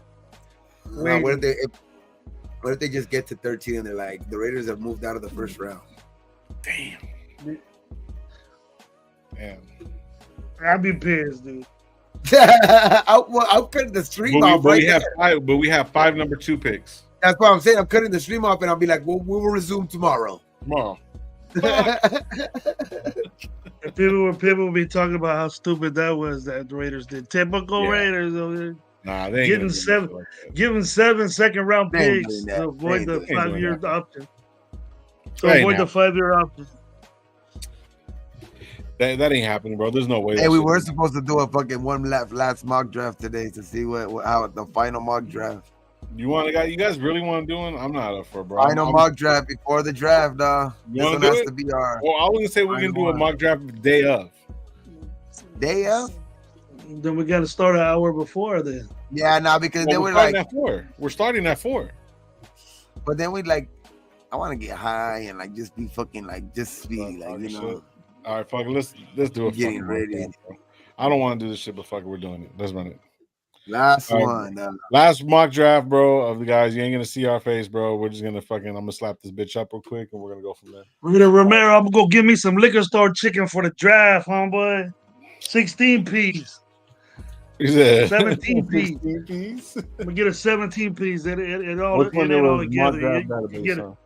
What if they just get to 13 and they're like, the Raiders have moved out of the first round? Damn. I'd be pissed, dude. I'm cutting the stream off but we have 5 number 2 picks. That's what I'm saying. I'm cutting the stream off and I'll be like, we will resume tomorrow. People will be talking about how stupid that was that the Raiders did. Typical Raiders over there. Nah, they ain't giving 7 second-round picks to avoid the 5-year option. The 5-year option. That ain't happening, bro. There's no way. Hey, we were supposed to do a fucking one last mock draft today to see how the final mock draft. You guys really want to do it? I'm not up for it, bro. Final mock draft before the draft, dog. This one has to be our. Well, I was gonna say we're gonna do a mock draft the day of. Day of? Then we got to start an hour before then. Yeah, because then we're like at 4. We're starting at 4. But then we like, I want to get high and like just be fucking like just be like Shit. All right, fuck it. Let's do it. Getting ready. I don't want to do this shit, but fuck it, we're doing it. Let's run it. Last one. Last mock draft, bro, of the guys. You ain't gonna see our face, bro. We're just gonna I'm gonna slap this bitch up real quick and we're gonna go from there. Romero, I'm gonna go get me some liquor store chicken for the draft, homeboy. 16 piece. 17 piece. I'm gonna get a 17 piece. It all together.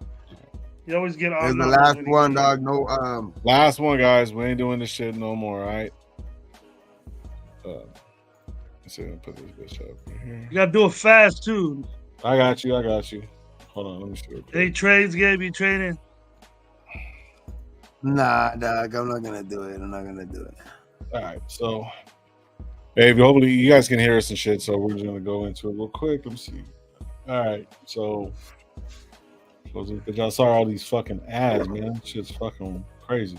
You always get all. It's the last one, dog. No, last one, guys. We ain't doing this shit no more. All right. Let's see. Put this bitch up right here. You gotta do it fast too. I got you. Hold on. Let me see. Any trades, Gabe? You trading? Nah, dog. I'm not gonna do it. All right. So, hey, hopefully you guys can hear us and shit. So we're just gonna go into it real quick. Let me see. All right. So. Y'all saw all these fucking ads, man. Shit's fucking crazy.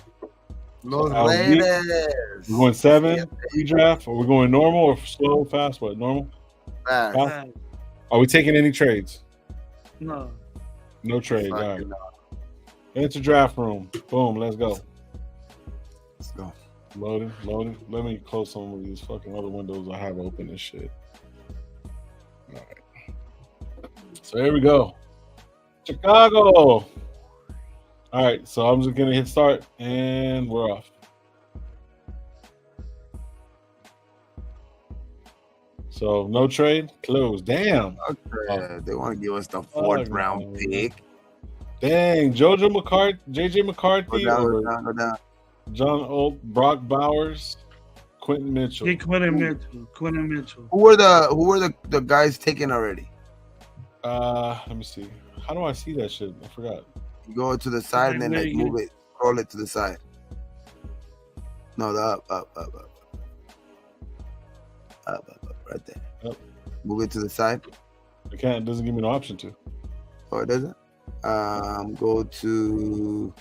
Los Raiders. We're going 7 draft, or we're going normal or slow, fast? What, normal? Fast. Are we taking any trades? No. No trades. All right. Enter draft room. Boom. Let's go. Loading. Let me close some of these fucking other windows I have open and shit. All right. So here we go. Chicago. All right, so I'm just gonna hit start and we're off. So no trade, close. Damn. Okay. They want to give us the 4th round pick. Dang, JJ McCarthy, Go down. John Olt, Brock Bowers, Quentin Mitchell. Get Quentin Mitchell. Who were the guys taken already? Let me see. How do I see that shit? I forgot. You go to the side and then like move it, scroll it to the side. No, the up, right there. Up. Move it to the side. It can't. It doesn't give me no option to. Oh, it doesn't. Go to.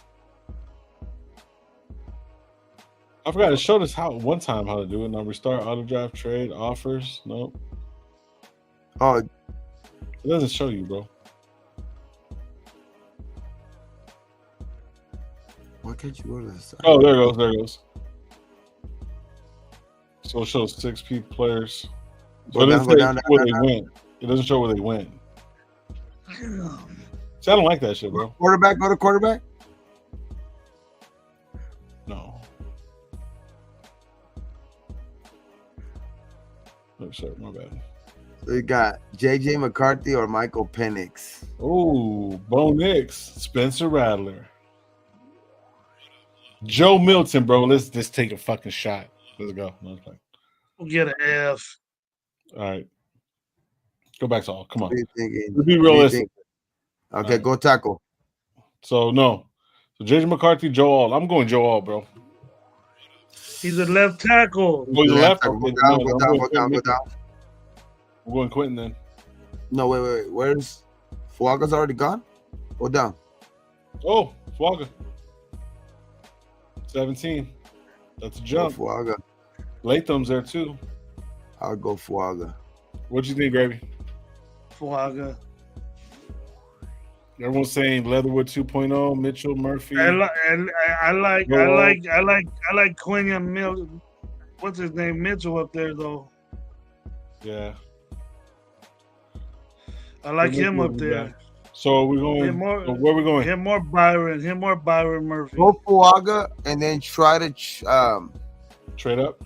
I forgot. It showed us one time how to do it. Now restart auto draft trade offers. Nope. Oh, it doesn't show you, bro. Why can't you go to the side? Oh, there it goes. So it shows 6 players. So it doesn't show where they went. It doesn't show where they went. See, I don't like that shit, bro. Quarterback, go to quarterback. No. Oh, sorry, my bad. So you got JJ McCarthy or Michael Penix. Oh, Bo Nix, Spencer Rattler, Joe Milton, bro. Let's just take a fucking shot. Let's go. We'll get an F. All right. Go back to all. Come on. What are you thinking? Let's be realistic. Okay, right. Go tackle. So, no. So, JJ McCarthy, Joe All. I'm going Joe All, bro. He's a left tackle. Go left. Go down. We're going Quentin then. No, wait. Where's Fuaga's already gone? Go down. Oh, Fuaga. 17. That's a jump. Fuaga. Latham's there too. I'll go Fuaga. What you think, Gravy? Fuaga. Everyone's saying Leatherwood 2.0, Mitchell, Murphy. I like Quentin Mitchell. What's his name? Mitchell up there though. Yeah. I like him up there. So we're going. Where are we going? Him more Byron Murphy. Go Fuaga and then try to trade up.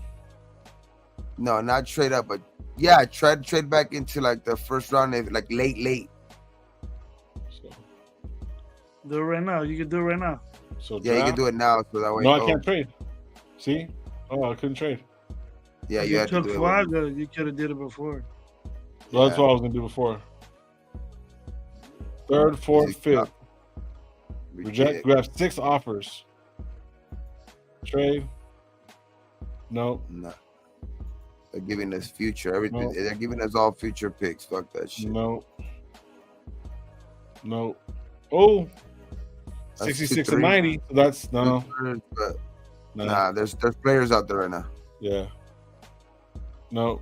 No, not trade up, but yeah, try to trade back into like the first round, like late. So. Do it right now. You can do it right now. So yeah, you can do it now. So that way. No, I can't trade. See? Oh, I couldn't trade. Yeah, you took Fuaga. You could have did it before. Well, that's what I was gonna do before. 3rd, 4th, 5th. Reject. We have 6 offers. Trade. No. They're giving us future everything. Nope. They're giving us all future picks. Fuck that shit. No. Oh. 66 and 90. So that's no. But nah, there's players out there right now. Yeah. No.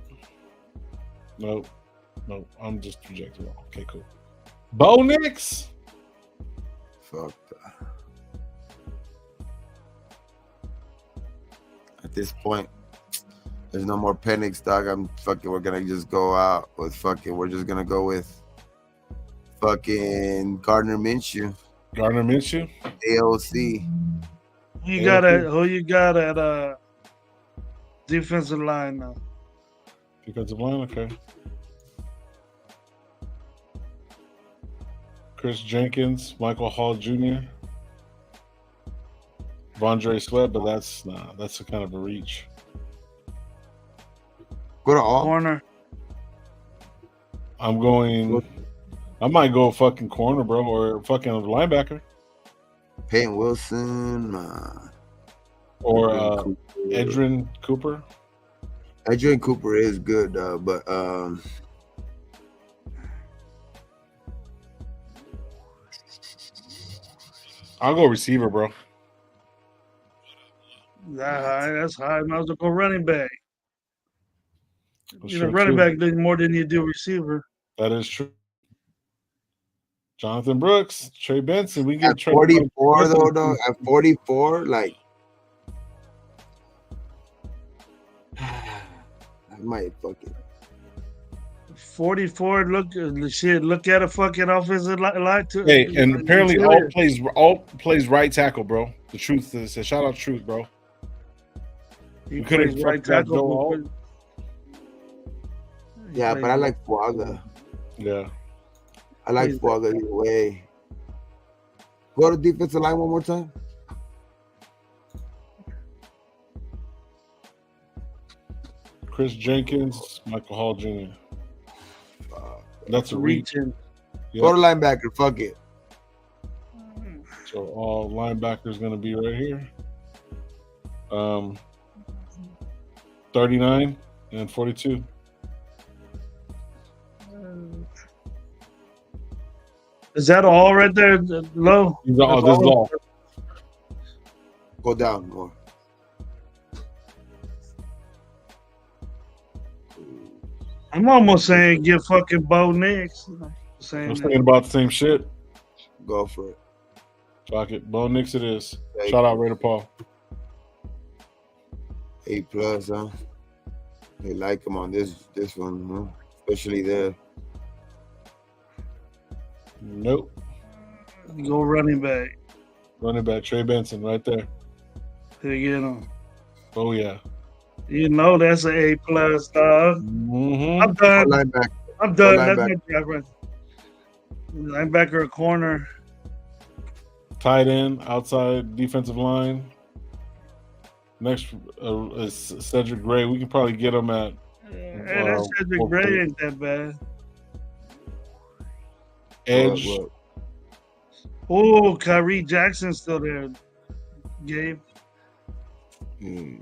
I'm just rejecting all. Okay, cool. Bo Nix. Fuck that. At this point, there's no more Penix, dog. We're gonna just go out with we're just gonna go with fucking Gardner Minshew. AOC. Who you got at defensive line now? Defensive line, okay. Chris Jenkins, Michael Hall Jr., Vondre Sweat, but that's a kind of a reach. Go to all corner. I might go fucking corner, bro, or fucking linebacker. Peyton Wilson, or Edrin Cooper. Edrin Cooper is good, but I'll go receiver, bro. That's high. Might as well go running back. Sure, running back does more than you do receiver. That is true. Jonathan Brooks, Trey Benson. We get at 44 though. At 44, like I might fucking 44. Look at a fucking offensive line too. Hey, and apparently all plays right tackle, bro. The truth is, shout out truth, bro. He plays right tackle. Yeah, but I like Fuaga. Yeah. I like Fuaga either way. Go to defensive line one more time. Chris Jenkins, Michael Hall Jr. That's a reach. reaching. Yep. Go to linebacker. Fuck it. So all linebackers going to be right here. 39 and 42. Is that all right there, low? This is all. Go down more. I'm almost saying get fucking Bo Nix. I was thinking about the same shit. Go for it. Fuck it. Bo Nix it is. Hey. Shout out Raider Paul. A+, huh? They like him on this one, huh? Especially there. Nope. Go running back. Running back Trey Benson right there. There you know. Oh yeah. You know that's an A+, dog. Mm-hmm. I'm done. Linebacker. I'm done. Go That's my job right. Linebacker or corner. Tight end, outside defensive line. Next is Cedric Gray. We can probably get him at. Hey, that Cedric Gray ain't that bad. Edge. Oh, Kyrie Jackson's still there. Gabe. Wait,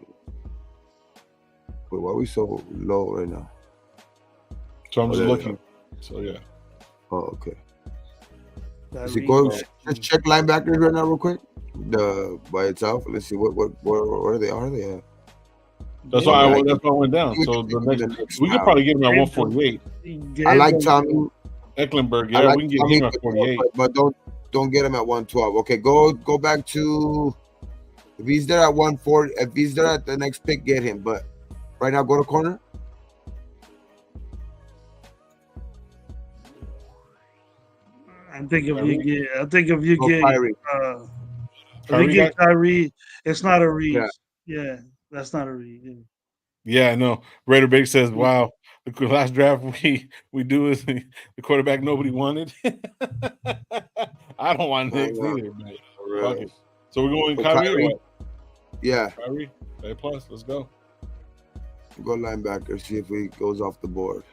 why are we so low right now? So I'm just looking. So yeah. Oh, okay. Let's check linebackers right now real quick. By itself. Let's see where they are. They at? That's why I went down. So the next we could probably get him at 148. I like Tommy Ecklenberg. Yeah, we can get him at 48. But don't get him at 112. Okay, go back to if he's there at 140. If he's there at the next pick, get him. But right now, go to corner. I think if you get Kyrie, it's not a reach. Yeah, that's not a reach. Yeah, I know. Raider Big says, "Wow, the last draft we do is the quarterback nobody wanted." I don't want Knicks either, man. Fuck it. So we're going Kyrie. Yeah, Kyrie. A+. Let's go. Go linebacker. See if he goes off the board.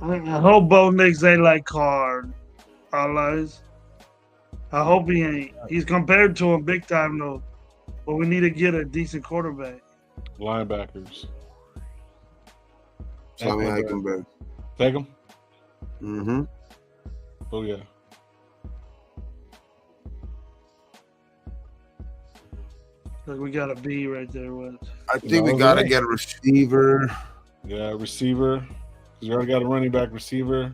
I hope Bo Nix ain't like Card. Allies. I hope he ain't. He's compared to him big time though. But we need to get a decent quarterback. Linebackers. Tommy Eichenberg. Take him? Mm-hmm. Oh yeah. Like we got a B right there. I think we gotta get a receiver. Yeah, receiver. You already got a running back, receiver.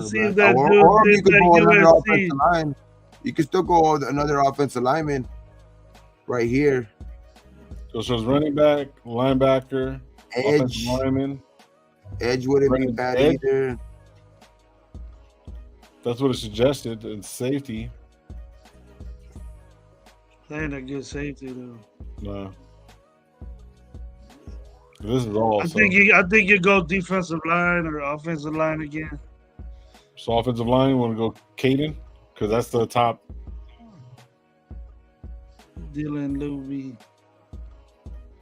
See if that or you could go another offensive line. You could still go another offensive lineman right here. So it's running back, linebacker, edge, lineman. Edge wouldn't be bad either. That's what it suggested. And safety. That ain't a good safety though. No. This is all. I think you go defensive line or offensive line again. So offensive line, you want to go Caden? Because that's the top. Dylan Louie.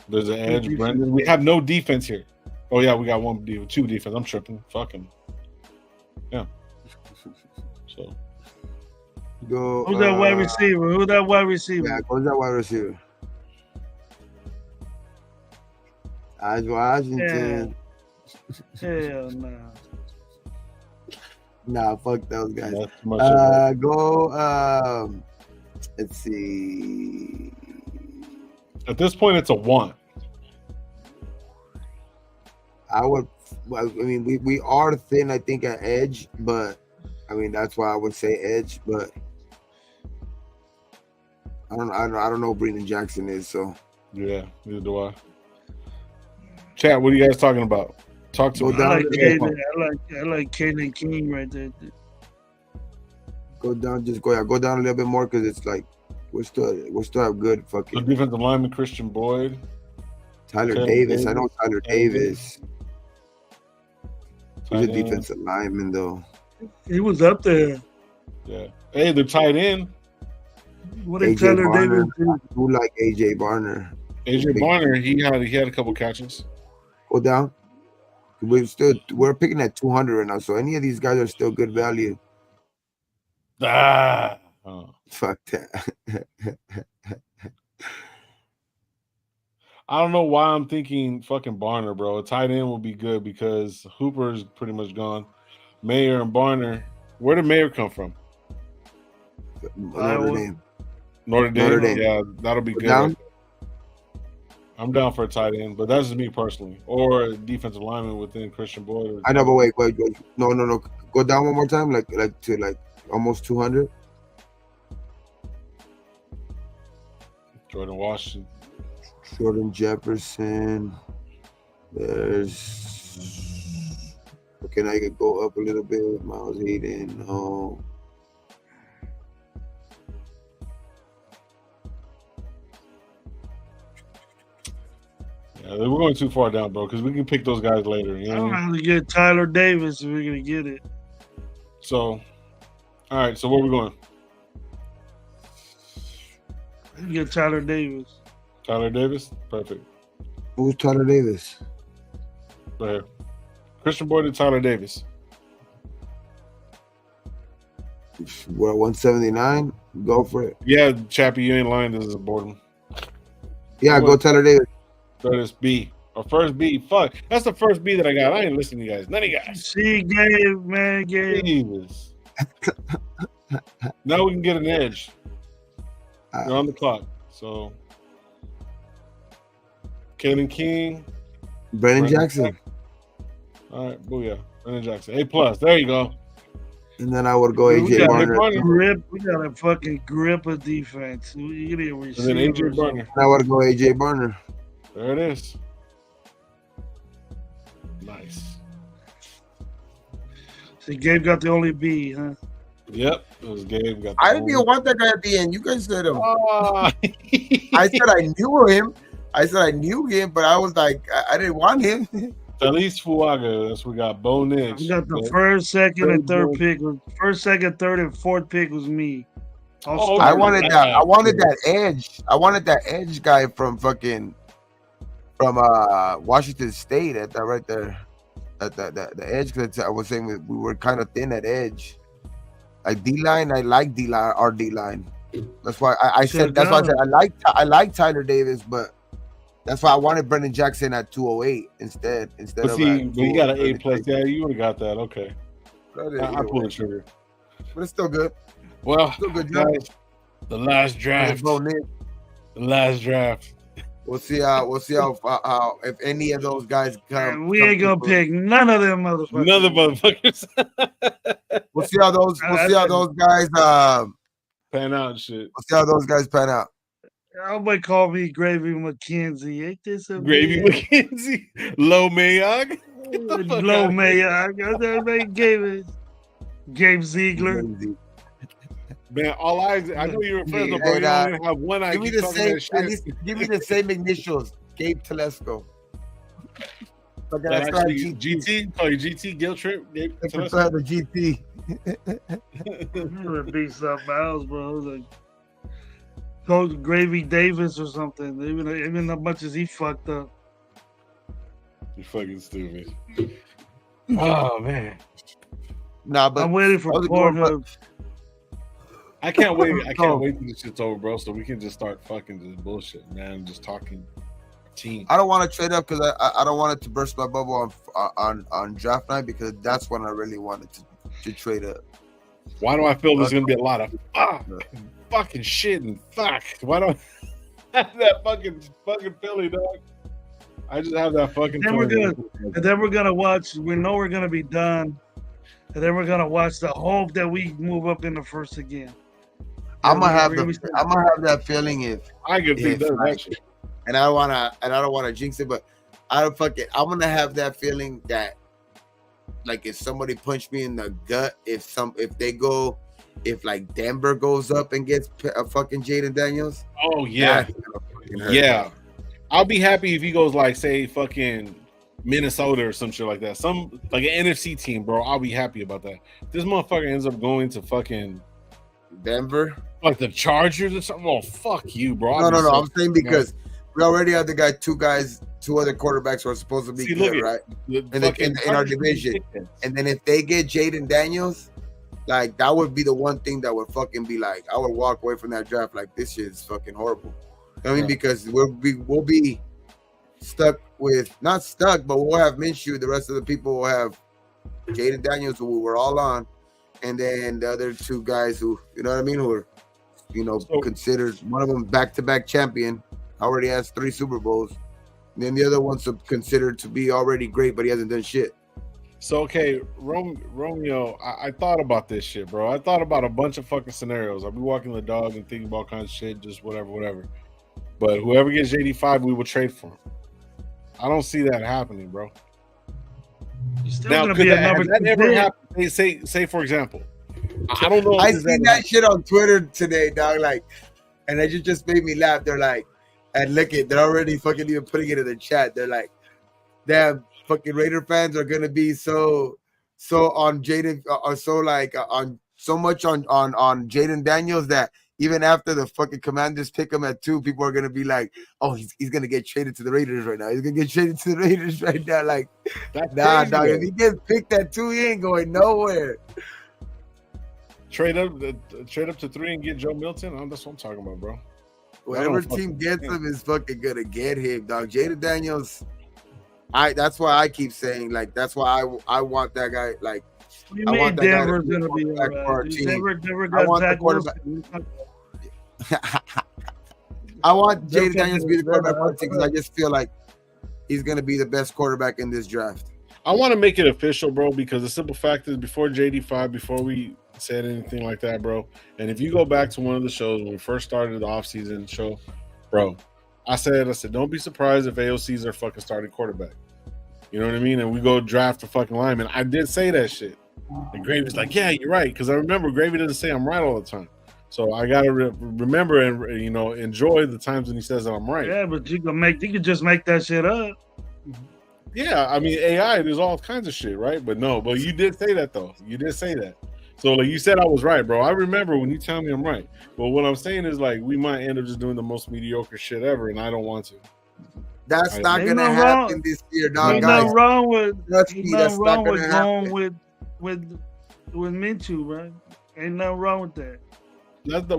There's an edge, Brendan. We have no defense here. Oh yeah, we got two defense. I'm tripping. Fucking. Yeah. So. Go. Who's that wide receiver? Yeah, who's that wide receiver? Washington. Hell no. Nah, fuck those guys. Let's see. At this point, it's a 1. We are thin, I think, at edge, but I mean that's why I would say edge, but I don't know who Brendan Jackson is, so yeah, neither do I. Chat, what are you guys talking about? Talk to me. I like Kaden King right there. Go down a little bit more because it's like we still have good fucking defensive lineman Christian Boyd. Tyler Taylor Davis. I know Tyler Taylor Davis. He's a defensive lineman, though. He was up there. Yeah. Hey, they're tight end. What did AJ Tyler Barner. Davis do? Who like AJ Barner? AJ Barner, he had a couple catches. Go down. We're picking at 200 right now, so any of these guys are still good value. Oh. Fuck that. I don't know why I'm thinking fucking Barner, bro. A tight end will be good because Hooper's pretty much gone. Mayer and Barner. Where did Mayer come from? Notre Dame. Notre Dame. Yeah, that'll be good. Down? I'm down for a tight end, but that's just me personally. Or a defensive lineman within Christian Boyd. I know, but wait. No. Go down one more time, like to almost 200. Jordan Washington. Jordan Jefferson. There's. Okay, now you can go up a little bit. Miles Hayden. No. Yeah, we're going too far down, bro, because we can pick those guys later. You know I what I don't mean? know to get Tyler Davis if we're gonna get it. So, all right. So where we going? Get Tyler Davis. Tyler Davis, perfect. Who's Tyler Davis? Right here. Christian Boyd and Tyler Davis. We're at 179. Go for it. Yeah, Chappie, you ain't lying. This is a boredom. Yeah, go Tyler Davis. That is B. Our first B. Fuck. That's the first B that I got. I ain't listening to you guys. None of you guys. See, Gabe, man, Gabe. Jesus. Now we can get an edge. You're on the clock. So, Kaden King. Brennan Jackson. All right, booyah. Brennan Jackson. A+. There you go. And then I would go We AJ got Barner. We got a fucking grip of defense. You need a And then AJ receiver. Barner. And I would go AJ Barner. There it is. Nice. See, Gabe got the only B, huh? Yep, it was Gabe. Got the I didn't even want that guy at the end. You guys said him. Ah. I said I knew him. But I was like, I didn't want him. Talis Fuaga. That's what we got. Bo Nix. We got the Yeah. first, second, and third Third, pick. First, second, third, and fourth pick was me. Oh, I wanted that. I wanted that edge. I wanted that edge guy from Washington State at that right there. At the edge, because I was saying we were kind of thin at edge. Like D-line, I like D-line, our D-line. That's why I said I like Tyler Davis, but that's why I wanted Brendan Jackson at 208 instead But of. see, but you got an A+. Yeah, you would have got that. Okay. I pulled the trigger. But it's still good. Well, Still good, guys, the last draft. The last draft. We'll see how if any of those guys come. We ain't gonna pick none of them motherfuckers. Another motherfuckers. We'll see how those guys pan out and shit. We'll see how those guys pan out. Everybody call me Gravy McKenzie. Ain't this a Gravy McKenzie, Low Mayog, Low Mayog? Gabe Ziegler. Man, I know you're friends, but Hey, you only have one. Give me the same. At least give me the same initials. Gabe Telesco. GT. Call you GT Guilt Trip. Gabe The GT. I'm gonna be something else, bro. Like Coach Gravy Davis or something. Even as much as he fucked up. You fucking stupid. Oh man. Nah, but I'm waiting for Pornhub. I can't wait. I can't wait till this shit's over, bro. So we can just start fucking this bullshit, man. Just talking team. I don't want to trade up because I don't want it to burst my bubble on draft night, because that's when I really wanted to trade up. Why do I feel there's gonna be a lot of fucking shit and fuck? Why don't I have that fucking Philly, dog? I just have that fucking. And then we're gonna watch. We know we're gonna be done, and then we're gonna watch the hope that we move up in the first again. I'm gonna have that feeling if I can think that shit. And I don't wanna jinx it, but I'm gonna have that feeling that, like, if somebody punched me in the gut, if like Denver goes up and gets a fucking Jaden Daniels. Oh yeah, yeah. I'll be happy if he goes like, say, fucking Minnesota or some shit like that. Some like an NFC team, bro. I'll be happy about that. If this motherfucker ends up going to fucking Denver, like the Chargers or something. Oh, fuck you, bro. no. I'm saying because we already have the two other quarterbacks who are supposed to be good, right? In our division. And then if they get Jaden Daniels, like that would be the one thing that would fucking be like, I would walk away from that draft like this shit is fucking horrible. I mean, because we'll be stuck with not stuck, but we'll have Minshew. The rest of the people will have Jaden Daniels, who we're all on, and then the other two guys who, you know what I mean, who are, considered one of them back-to-back champion, already has 3 Super Bowls. And then the other one's considered to be already great, but he hasn't done shit. So, okay, Romeo, I thought about this shit, bro. I thought about a bunch of fucking scenarios. I'll be walking the dog and thinking about all kinds of shit, just whatever. But whoever gets JD5, we will trade for him. I don't see that happening, bro. Still now, gonna be a number that 2 ever pick. happen? Say for example, I don't know. I seen that shit on Twitter today, dog. Like, and it just made me laugh. They're like, and look it, they're already fucking even putting it in the chat. They're like, damn, fucking Raider fans are gonna be so on Jaden, or so like on so much on Jaden Daniels that even after the fucking Commanders pick him at 2, people are gonna be like, oh, he's gonna get traded to the Raiders right now. He's gonna get traded to the Raiders right now. Like, that's nah, crazy, dog. though. If he gets picked at 2, he ain't going nowhere. Trade up to 3 and get Joe Milton. That's what I'm talking about, bro. Whatever team gets him is fucking gonna get him, dog. Jaden Daniels. That's why I keep saying, like, that's why I want that guy. Like, What do you mean Denver's gonna be all right? Denver got Zach Wilson. I want Jaden Daniels to be the quarterback for the team because I just feel like he's gonna be the best quarterback in this draft. I want to make it official, bro, because the simple fact is before JD5, before we said anything like that, bro, and if you go back to one of the shows when we first started the offseason show, bro, I said, don't be surprised if AOC's our fucking starting quarterback. You know what I mean? And we go draft a fucking lineman. I did say that shit. And Gravy's like, yeah, you're right. Because I remember Gravy doesn't say I'm right all the time. So I got to remember and, enjoy the times when he says that I'm right. Yeah, but you can just make that shit up. Yeah, I mean, AI, there's all kinds of shit, right? But you did say that, though. You did say that. So, like, you said I was right, bro. I remember when you tell me I'm right. But what I'm saying is, like, we might end up just doing the most mediocre shit ever, and I don't want to. That's not going to happen this year, dog. There's nothing wrong with going with Minshew, bro. Ain't nothing wrong with that.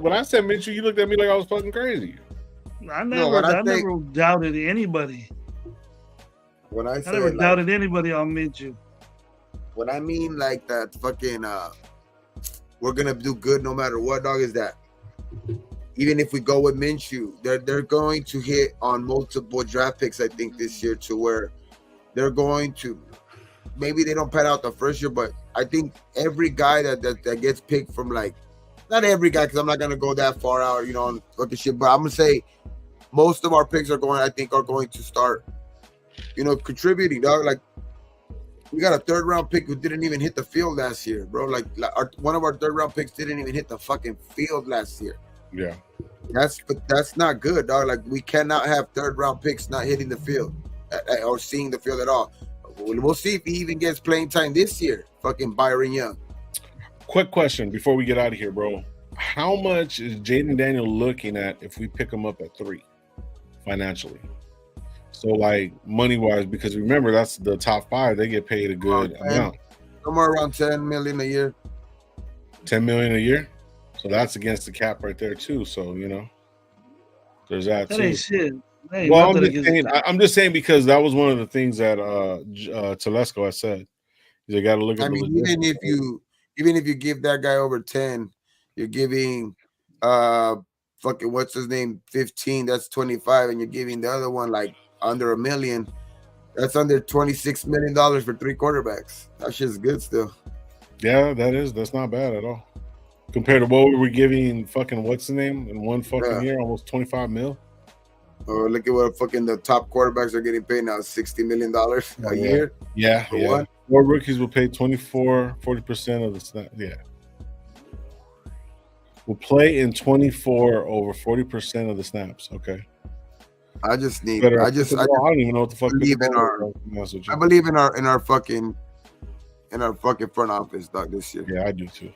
When I said Minshew, you looked at me like I was fucking crazy. I never doubted anybody. When I never doubted anybody on Minshew. What I mean, like that fucking, we're gonna do good no matter what, dog. Is that even if we go with Minshew, they're going to hit on multiple draft picks, I think, this year, to where they're going to, maybe they don't pan out the first year, but I think every guy that gets picked from, like, not every guy, because I'm not gonna go that far out, on fucking shit, but I'm gonna say most of our picks are going to start, contributing, dog. Like, we got a 3rd round pick who didn't even hit the field last year, bro. Like one of our 3rd round picks didn't even hit the fucking field last year. Yeah, that's not good, dog. Like, we cannot have 3rd round picks not hitting the field or seeing the field at all. We'll see if he even gets playing time this year. Fucking Byron Young. Quick question before we get out of here, bro. How much is Jaden Daniel looking at if we pick him up at 3 financially? So, like, money-wise, because remember, that's the top 5. They get paid a good amount. Somewhere around $10 million a year. $10 million a year? So that's against the cap right there, too. So, there's that, too. That ain't shit. Well, I'm just saying because that was one of the things that Telesco has said. You got to look at even if you give that guy over 10, you're giving fucking what's his name 15, that's 25, and you're giving the other one like under $1 million. That's under $26 million for 3 quarterbacks. That shit's good still. Yeah, that's not bad at all. Compared to what we were giving fucking what's the name in one fucking year, almost 25 mil. Oh, look at what fucking the top quarterbacks are getting paid now, $60 million a year. Yeah. What? More rookies will pay 40% of the snap. Yeah. Will play in 24 over 40% of the snaps. Okay. I just need. Better. I just I don't even know what the fuck. believe in our. To be honest with you. I believe in our fucking front office, dog. This year. Yeah, I do too.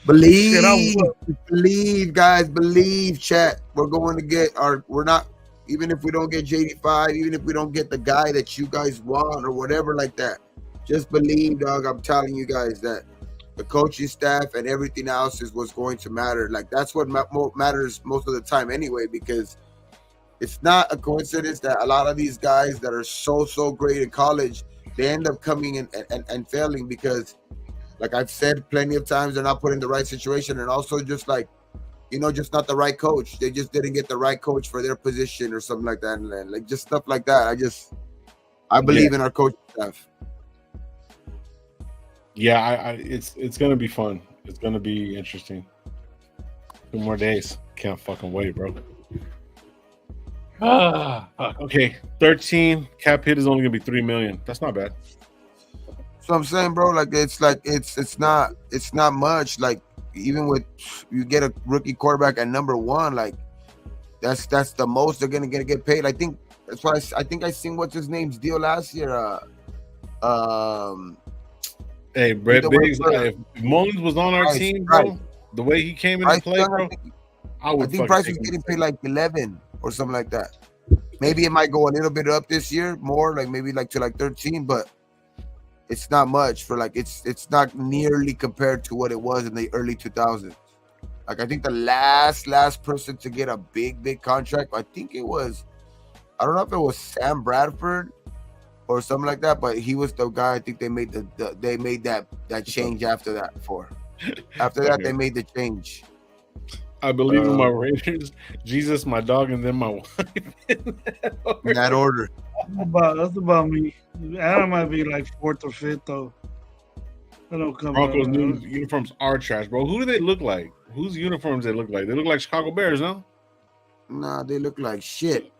Believe, guys. Believe, chat. We're going to get our. We're not. Even if we don't get JD5, even if we don't get the guy that you guys want or whatever like that, just believe, dog. I'm telling you guys that the coaching staff and everything else is what's going to matter. Like that's what matters most of the time anyway, because it's not a coincidence that a lot of these guys that are so great in college, they end up coming and failing because, like I've said plenty of times, they're not put in the right situation, and also just like, just not the right coach. They just didn't get the right coach for their position or something like that, and like just stuff like that. I believe in our coaching staff. Yeah, it's gonna be fun. It's gonna be interesting. 2 more days. Can't fucking wait, bro. Fuck. Okay, 13 cap hit is only gonna be $3 million. That's not bad. So I'm saying, bro, it's not much. Like even with you get a rookie quarterback at number 1, like that's the most they're gonna get paid. I think that's why I think I seen what's his name's deal last year. Hey, Brett Biggs, if Mullins was on our team, bro, the way he came into play, bro, I think Price was getting paid like 11 or something like that. Maybe it might go a little bit up this year, more like maybe like to like 13, but it's not much for like it's not nearly compared to what it was in the early 2000s. Like I think the last person to get a big contract, I think it was, I don't know if it was Sam Bradford or something like that, but he was the guy. I think they made that change after that. After that, they made the change. I believe in my Raiders, Jesus, my dog, and then my wife. In that order. That's about me. Adam might be like 4th or 5th though. I don't come. Broncos new uniforms are trash, bro. Who do they look like? Whose uniforms they look like? They look like Chicago Bears, no? Nah, they look like shit.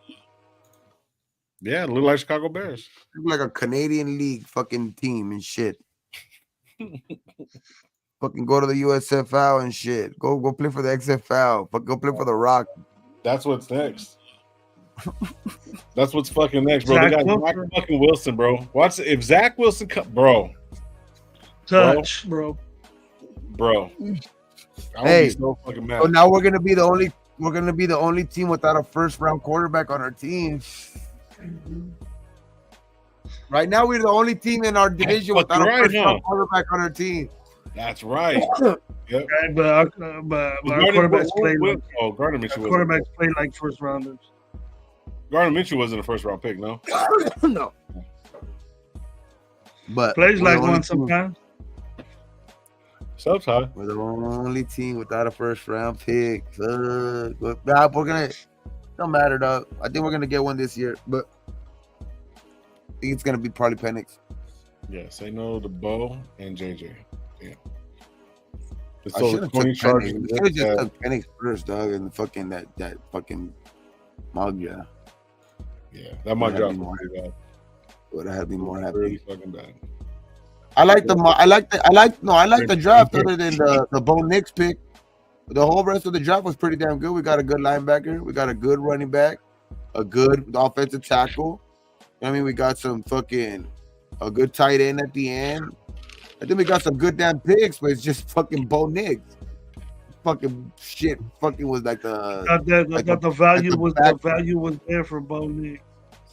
Yeah, look like Chicago Bears. Look like a Canadian League fucking team and shit. Fucking go to the USFL and shit. Go play for the XFL. Go play for the Rock. That's what's next. That's what's fucking next, bro. They got Zach fucking Wilson, bro. Watch if Zach Wilson bro. Touch, bro. Hey, so fucking mad. So now we're gonna be the only team without a first-round quarterback on our team. Right now, we're the only team in our division without a first-round quarterback on our team. That's right. Yep. Right, but our quarterbacks play. Gardner Minshew. Quarterbacks play like first rounders. Gardner Minshew wasn't a first round pick, no. No. But plays like one sometimes. Sometimes we're the only team without a first round pick. We're gonna. Don't matter though. I think we're gonna get one this year, but I think it's gonna be probably Penix. Yeah, say no to Bo and JJ. Yeah. I should have took Penix first, dog, and fucking that fucking Magja. Yeah, that Magja was pretty bad. Would have had me more happy. Really fucking bad. I like the draft other than the Bo Nix pick. The whole rest of the draft was pretty damn good. We got a good linebacker. We got a good running back, a good offensive tackle. I mean, we got a good tight end at the end. I think we got some good damn picks, but it's just fucking Bo Nix. Fucking shit. Fucking was like the value was there for Bo Nix.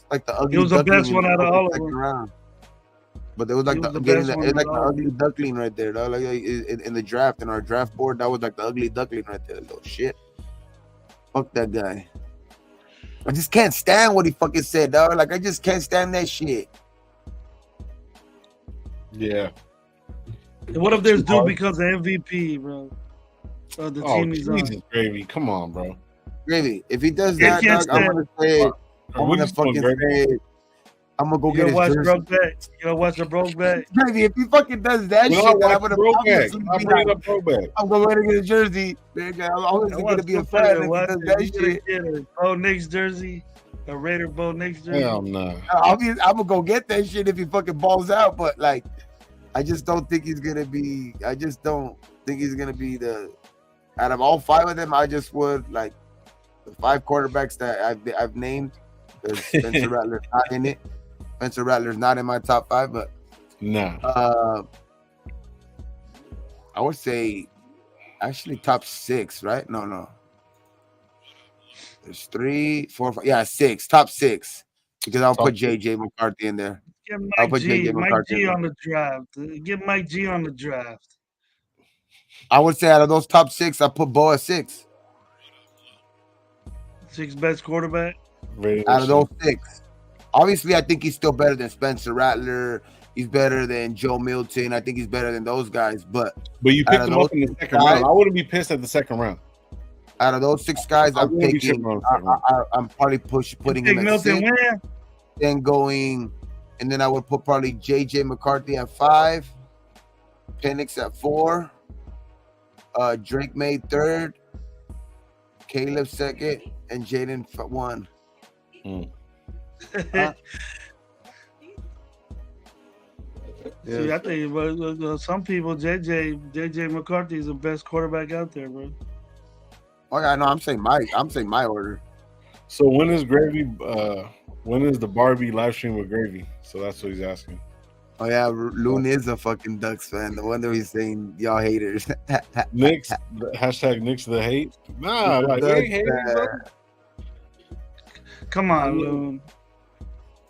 Like the ugly. He was the best one out of all of them. Round. But there was like the ugly duckling right there, dog. Like in the draft, in our draft board, that was like the ugly duckling right there. Little shit. Fuck that guy. I just can't stand what he fucking said, dog. Like I just can't stand that shit. Yeah. What if there's due because of MVP, bro? The team he's on. Gravy, come on, bro. Gravy, if he does that, dog, I'm gonna say, I'm gonna go get his jersey. You know what's a Brokeback? Gravy, if he fucking does that shit, then I'm gonna I'm gonna get a jersey. Man, I'm always gonna be a fan if he does that shit. Bo Nix jersey, a Raider Bo Nix jersey. Hell no. I'm gonna go get that shit if he fucking balls out, but like, I just don't think he's gonna be. I just don't think he's gonna be the. Out of all 5 of them, I just would like the 5 quarterbacks that I've named, because Spencer Rattler's not in it. Spencer Rattler's not in my top 5, but nah. I would say actually top 6, right? No. There's 3, 4, 5. Yeah, 6. Top 6. Because I'll put JJ McCarthy in there. Get I'll Mike put G. JJ Mike McCarthy G in there. on the draft. Get Mike G on the draft. I would say out of those top 6, I put Bo at 6. 6 best quarterback. Out of those 6. Obviously, I think he's still better than Spencer Rattler. He's better than Joe Milton. I think he's better than those guys. But you picked him up in the second round. I wouldn't be pissed at the second round. Out of those 6 guys, I'm picking. I'm probably putting him at 6. Then going, and then I would put probably JJ McCarthy at 5, Penix at 4, Drake May 3rd, Caleb 2nd, and Jaden 1. See, I think some people, JJ McCarthy is the best quarterback out there, bro. Okay, no, I'm saying my order. So when is Gravy? When is the Barbie live stream with Gravy? So that's what he's asking. Oh yeah, Loon is a fucking Ducks fan. No wonder he's saying y'all haters. Knicks hashtag Knicks the hate. Nah, like they hate. Come on, Loon.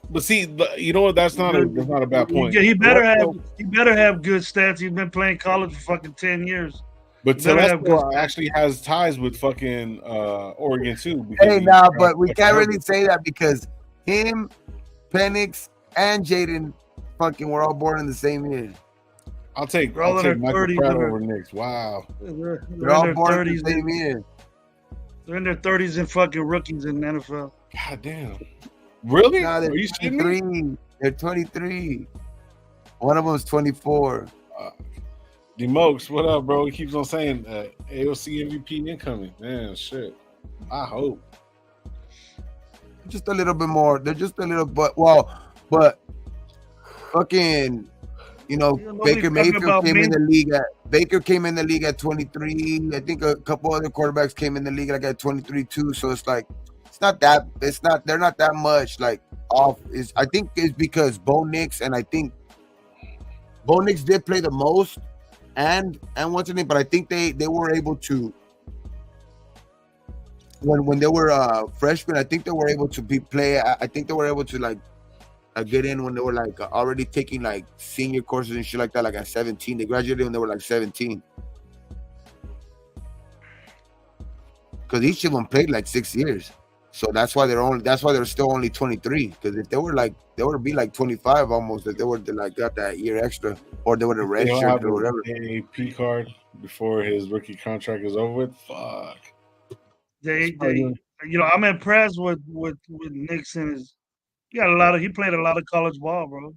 But see, you know what? That's not a bad point. He better have good stats. He's been playing college for fucking 10 years. But Telesco actually has ties with fucking Oregon too. Hey, now, but we can't really say that because him, Penix, and Jaden fucking were all born in the same year. I'll take Michael Pratt over Knicks. Wow. They're all born in the same year. They're in their 30s and fucking rookies in the NFL. God damn. Really? No, they're 23. They're 23. One of them is 24. D-Mokes, what up, bro? He keeps on saying AOC MVP incoming. Man, shit. I hope. Just a little bit more. They're just a little but fucking, Baker Mayfield came in the league at 23. I think a couple other quarterbacks came in the league like at 23 too. So it's like they're not that much like off. I think it's because Bo Nix, and I think Bo Nix did play the most. And what's the name? But I think they were able to when they were freshmen. I think they were able to play. I think they were able to like get in when they were like already taking like senior courses and shit like that. Like at 17, they graduated when they were like 17. Because each of them played like 6 years, so that's why they're still only 23. Because if they would be like 25 almost. If they would like got that year extra. Or they would have redshirt or whatever. A P card before his rookie contract is over with. Fuck. I'm impressed with Nixon. He played a lot of college ball, bro,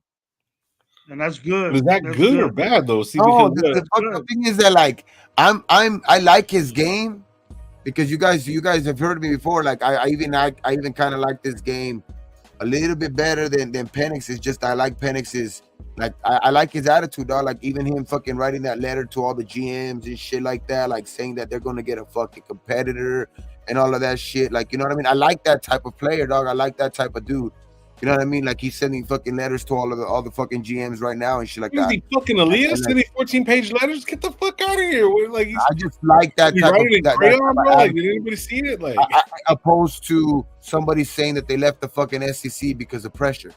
and that's good. Is that good or bad though? See, the thing is that like I like his game because you guys have heard me before. Like I even kind of like this game a little bit better than Penix. It's just I like Penix's. Like I like his attitude, dog. Like even him fucking writing that letter to all the GMs and shit like that, like saying that they're gonna get a fucking competitor and all of that shit. Like, you know what I mean? I like that type of player, dog. I like that type of dude. You know what I mean? Like he's sending fucking letters to all the fucking GMs right now and shit like that. Is he fucking Elias sending 14-page letters? Get the fuck out of here! Like I just like that type of crayon, bro. Like, did anybody see it? Like opposed to somebody saying that they left the fucking SEC because of pressure.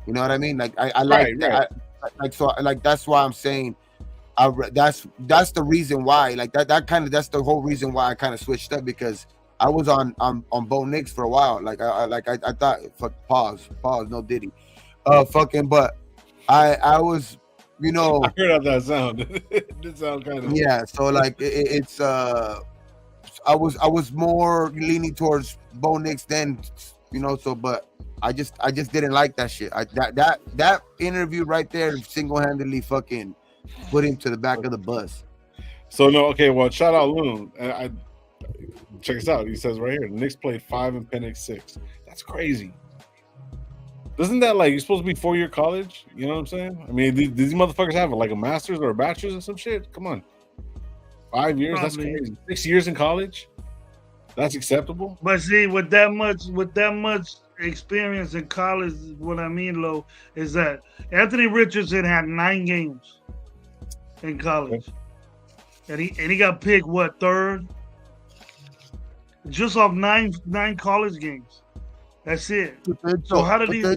You know what I mean? Like I like that. Right. That's why I'm saying that's the reason why. Like that's the whole reason why I kind of switched up because I was on Bo Nix for a while. Like I thought pause, no Diddy. But I was, I heard how that sound. It did sound kind of so like it's I was more leaning towards Bo Nix then, but I just didn't like that shit. That interview right there single-handedly fucking put him to the back of the bus. So no, okay, well, shout out Loon. Check this out. He says right here, the Knicks played 5 and Penix 6. That's crazy. Doesn't that like you're supposed to be 4-year college? You know what I'm saying? I mean, these motherfuckers have like a master's or a bachelor's or some shit. Come on, 5 years. Probably. That's crazy. 6 years in college. That's acceptable. But see, with that much experience in college, what I mean, Lo, is that Anthony Richardson had 9 games in college, and he got picked what, third, just off nine college games. That's it. So how do these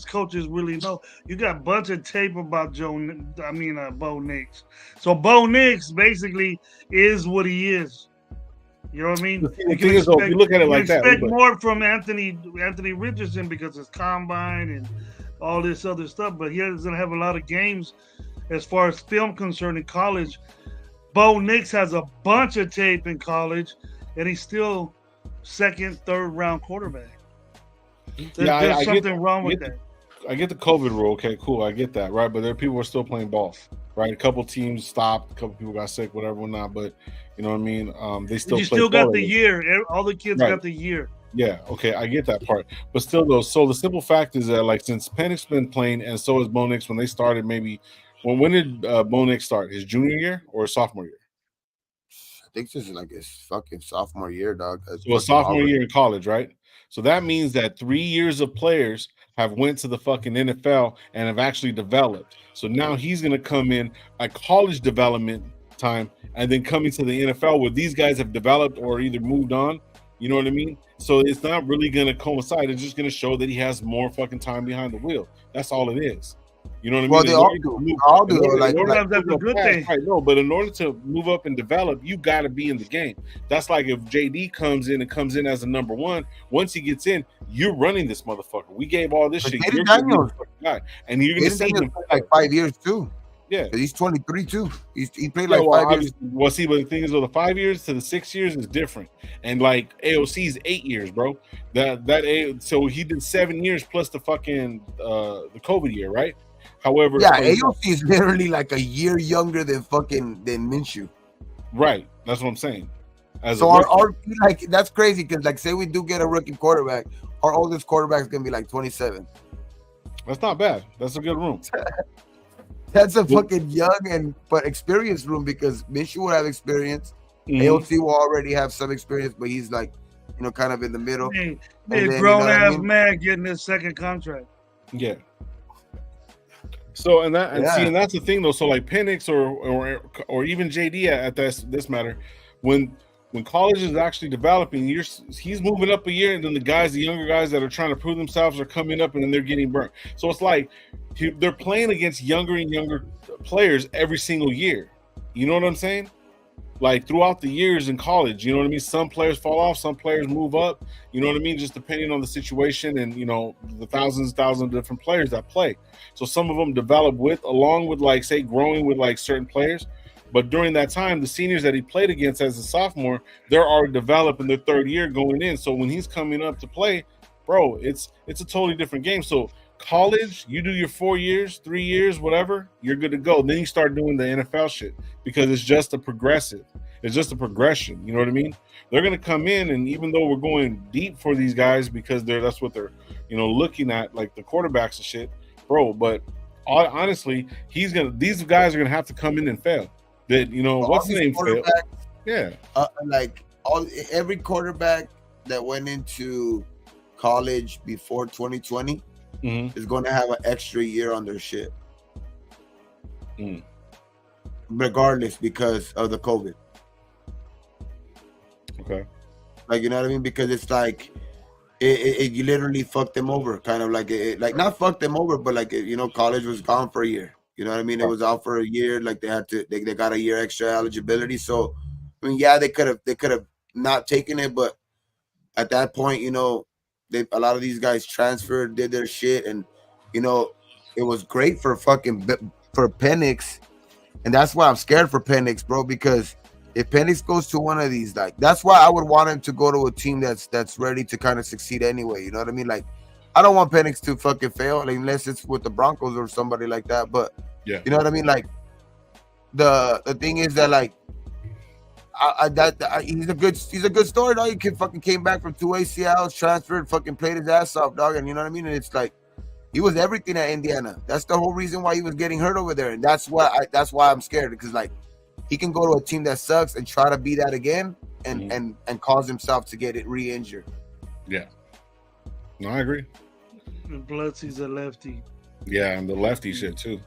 coaches really know? You got a bunch of tape about Bo Nix. So Bo Nix basically is what he is. You know what I mean? The thing is, if you look at it like that, expect more from Anthony Richardson because it's combine and all this other stuff, but he doesn't have a lot of games as far as film concerned in college. Bo Nix has a bunch of tape in college, and he's still second, third round quarterback. There's something wrong with that. I get the COVID rule. Okay, cool. I get that, right? But there are people who are still playing ball, right? A couple teams stopped. A couple people got sick, whatever, not. But you know what I mean? They still. You still got the year. All the kids got the year. Yeah. Okay, I get that part. But still, though, so the simple fact is that, like, since Penix's been playing, and so has Bo Nix when they started, maybe. When did Bo Nix start? His junior year or sophomore year? I think this is like his fucking sophomore year, dog. So a sophomore year in college, right? So that means that 3 years of players have went to the fucking NFL and have actually developed. So now he's going to come in at college development time and then coming to the NFL where these guys have developed or either moved on. You know what I mean? So it's not really going to coincide. It's just going to show that he has more fucking time behind the wheel. That's all it is. You know what I mean? Well, they all do. That's a good thing. Right, no, but in order to move up and develop, you got to be in the game. That's like if JD comes in as a number one. Once he gets in, you're running this motherfucker. We gave all this shit. You're Daniels, guy, and you're going to see him like 5 years too. Yeah, he's 23 too. He played like 5 years. Well, see, but the thing is, the 5 years to the 6 years is different, and like AOC's 8 years, bro. So he did 7 years plus the fucking the COVID year, right? However, AOC is literally like a year younger than Minshew. Right, that's what I'm saying. So our like that's crazy because like say we do get a rookie quarterback, our oldest quarterback is gonna be like 27. That's not bad. That's a good room. That's a fucking young but experienced room because Minshew will have experience. Mm-hmm. AOC will already have some experience, but he's like, kind of in the middle. Hey, grown ass man getting his second contract. Yeah. So and that's the thing though. So like Penix or even JD at this matter, when college is actually developing, he's moving up a year, and then the younger guys that are trying to prove themselves are coming up, and then they're getting burnt. So it's like they're playing against younger and younger players every single year. You know what I'm saying? Like throughout the years in college, you know what I mean? Some players fall off, some players move up, you know what I mean? Just depending on the situation and, the thousands of different players that play. So some of them develop along with like, say, growing with like certain players. But during that time, the seniors that he played against as a sophomore, they're already developed in their third year going in. So when he's coming up to play, bro, it's a totally different game. So college, you do your 4 years, 3 years, whatever, you're good to go. Then you start doing the NFL shit because it's just a progression. You know what I mean? They're gonna come in, and even though we're going deep for these guys because that's what they're looking at, like the quarterbacks and shit, bro. But honestly, these guys are gonna have to come in and fail. That what's the name fail? Yeah, like every quarterback that went into college before 2020. Mm-hmm. is going to have an extra year on their shit. Regardless because of the COVID. Okay. Like, you know what I mean? Because it's like, it literally fucked them over. Kind of like, not fucked them over, but like, college was gone for a year. You know what I mean? It was out for a year. Like they got a year extra eligibility. So, I mean, yeah, they could have not taken it, but at that point, a lot of these guys transferred, did their shit, and it was great for Penix, and that's why I'm scared for Penix, bro. Because if Penix goes to one of these, like that's why I would want him to go to a team that's ready to kind of succeed anyway. You know what I mean? Like I don't want Penix to fucking fail, like, unless it's with the Broncos or somebody like that. But yeah, you know what I mean? Like the thing is that like. He's a good story, dog. He fucking came back from 2 ACLs, transferred, fucking played his ass off, dog. And you know what I mean? And it's like he was everything at Indiana. That's the whole reason why he was getting hurt over there, and that's why I'm scared because like he can go to a team that sucks and try to be that again, and Mhm. and cause himself to get it re-injured. Yeah. No, I agree. And plus, he's a lefty. Yeah, and the lefty shit too.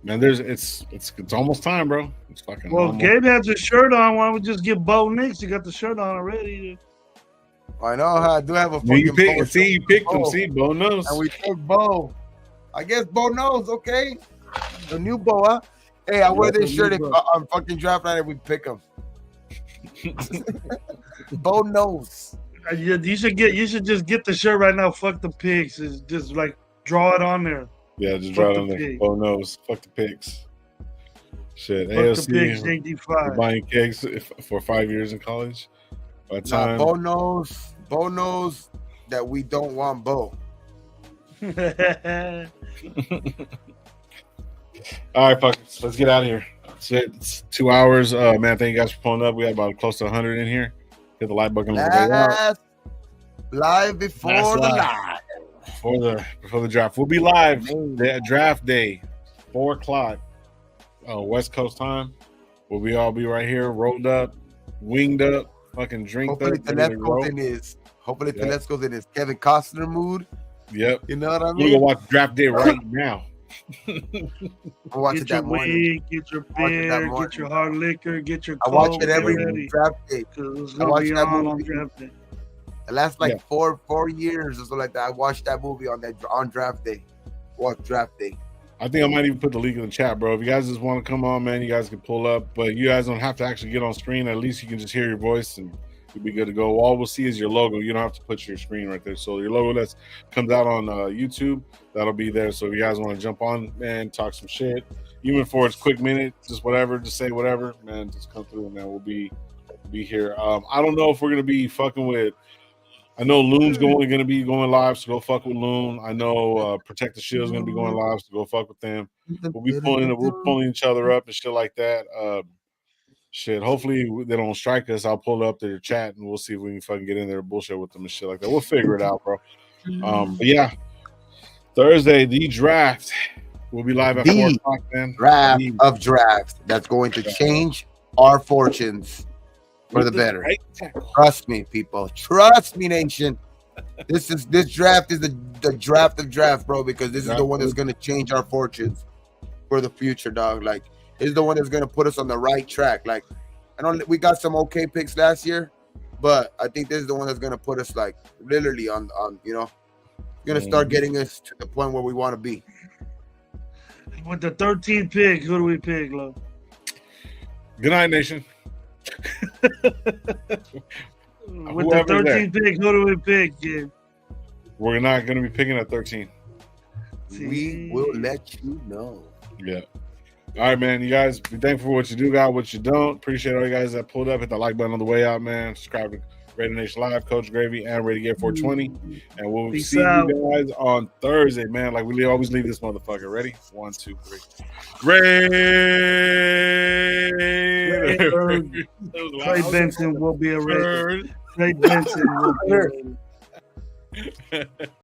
Man, it's almost time, bro. It's fucking. Well, almost. Gabe has his shirt on. Why don't we just get Bo Nix? You got the shirt on already. I know how I do have a Yeah, you fucking pick, Bo see, shirt. you picked him. Bo. See, Bo knows. And we took Bo. I guess Bo knows, okay? The new Bo, huh? Hey, I wear this shirt if, on fucking draft night if we pick him. Bo knows. You should just get the shirt right now. Fuck the pigs. It's just like draw it on there. Yeah, just Fuck draw it the on there. pig. Bo knows. Fuck the picks. Shit, Fuck the AOC. pigs. We're JD5. buying kegs for 5 years in college. By the Nah, time. Bo knows that we don't want Bo. All right, fuck. Let's get out of here. It's 2 hours. Man, thank you guys for pulling up. We had about close to 100 in here. Hit the like button on the way out. Last live before Last the live. live. Before the draft. We'll be live draft day, 4 o'clock, West Coast time. We'll all be right here, rolled up, winged up, fucking drinked Hopefully up. ready to go. Tedesco's in his Kevin Costner mood. Yep. You know what I We're gonna mean? watch draft day right now. I watch Get it your that morning. weed, get your I watch it that beer, morning. get your hard liquor, get your I coke. watch it every get ready, draft day. 'cause it's I gonna watch be that on movie. draft day. The last like Yeah. four years or something like that. I watched that movie on draft day. Watch draft day. I think I might even put the link in the chat, bro. If you guys just want to come on, man, you guys can pull up. But you guys don't have to actually get on screen. At least you can just hear your voice and you'll be good to go. All we'll see is your logo. You don't have to put your screen right there. So your logo that comes out on YouTube, that'll be there. So if you guys want to jump on, man, talk some shit, even for its quick minute, just whatever, just say whatever, man, just come through, man. We'll be here. I don't know if we're gonna be fucking with. I know Loon's gonna be going live, so go fuck with Loon. I know Protect the Shield's gonna be going live, so go fuck with them. We're pulling each other up and shit like that. Shit, hopefully they don't strike us. I'll pull up their chat and we'll see if we can fucking get in there and bullshit with them and shit like that. We'll figure it out, bro. But yeah, Thursday, the draft. We'll be live at 4 o'clock, man. Draft of drafts that's going to change our fortunes for the better. Right? Trust me, people. Trust me, nation. This draft is the draft of drafts, bro, because this is the one that's gonna change our fortunes for the future, dog. Like, this is the one that's gonna put us on the right track. Like, I know we got some okay picks last year, but I think this is the one that's gonna put us like literally on gonna start getting us to the point where we want to be. With the 13th pick, who do we pick, Lo? Good night, nation. With the 13th pick, who do we pick, kid? We're not going to be picking at 13. We will let you know. Yeah. All right, man. You guys be thankful for what you do, got what you don't. Appreciate all you guys that pulled up. Hit the like button on the way out, man. Subscribe to Raider Nation Live, Coach Gravy, and Ready Get 420. And we'll Peace see out. you guys on Thursday, man. Like we always leave this motherfucker. Ready? 1, 2, 3. Raider. Trey Benson will be a Raider. Trey Benson will be a Raider.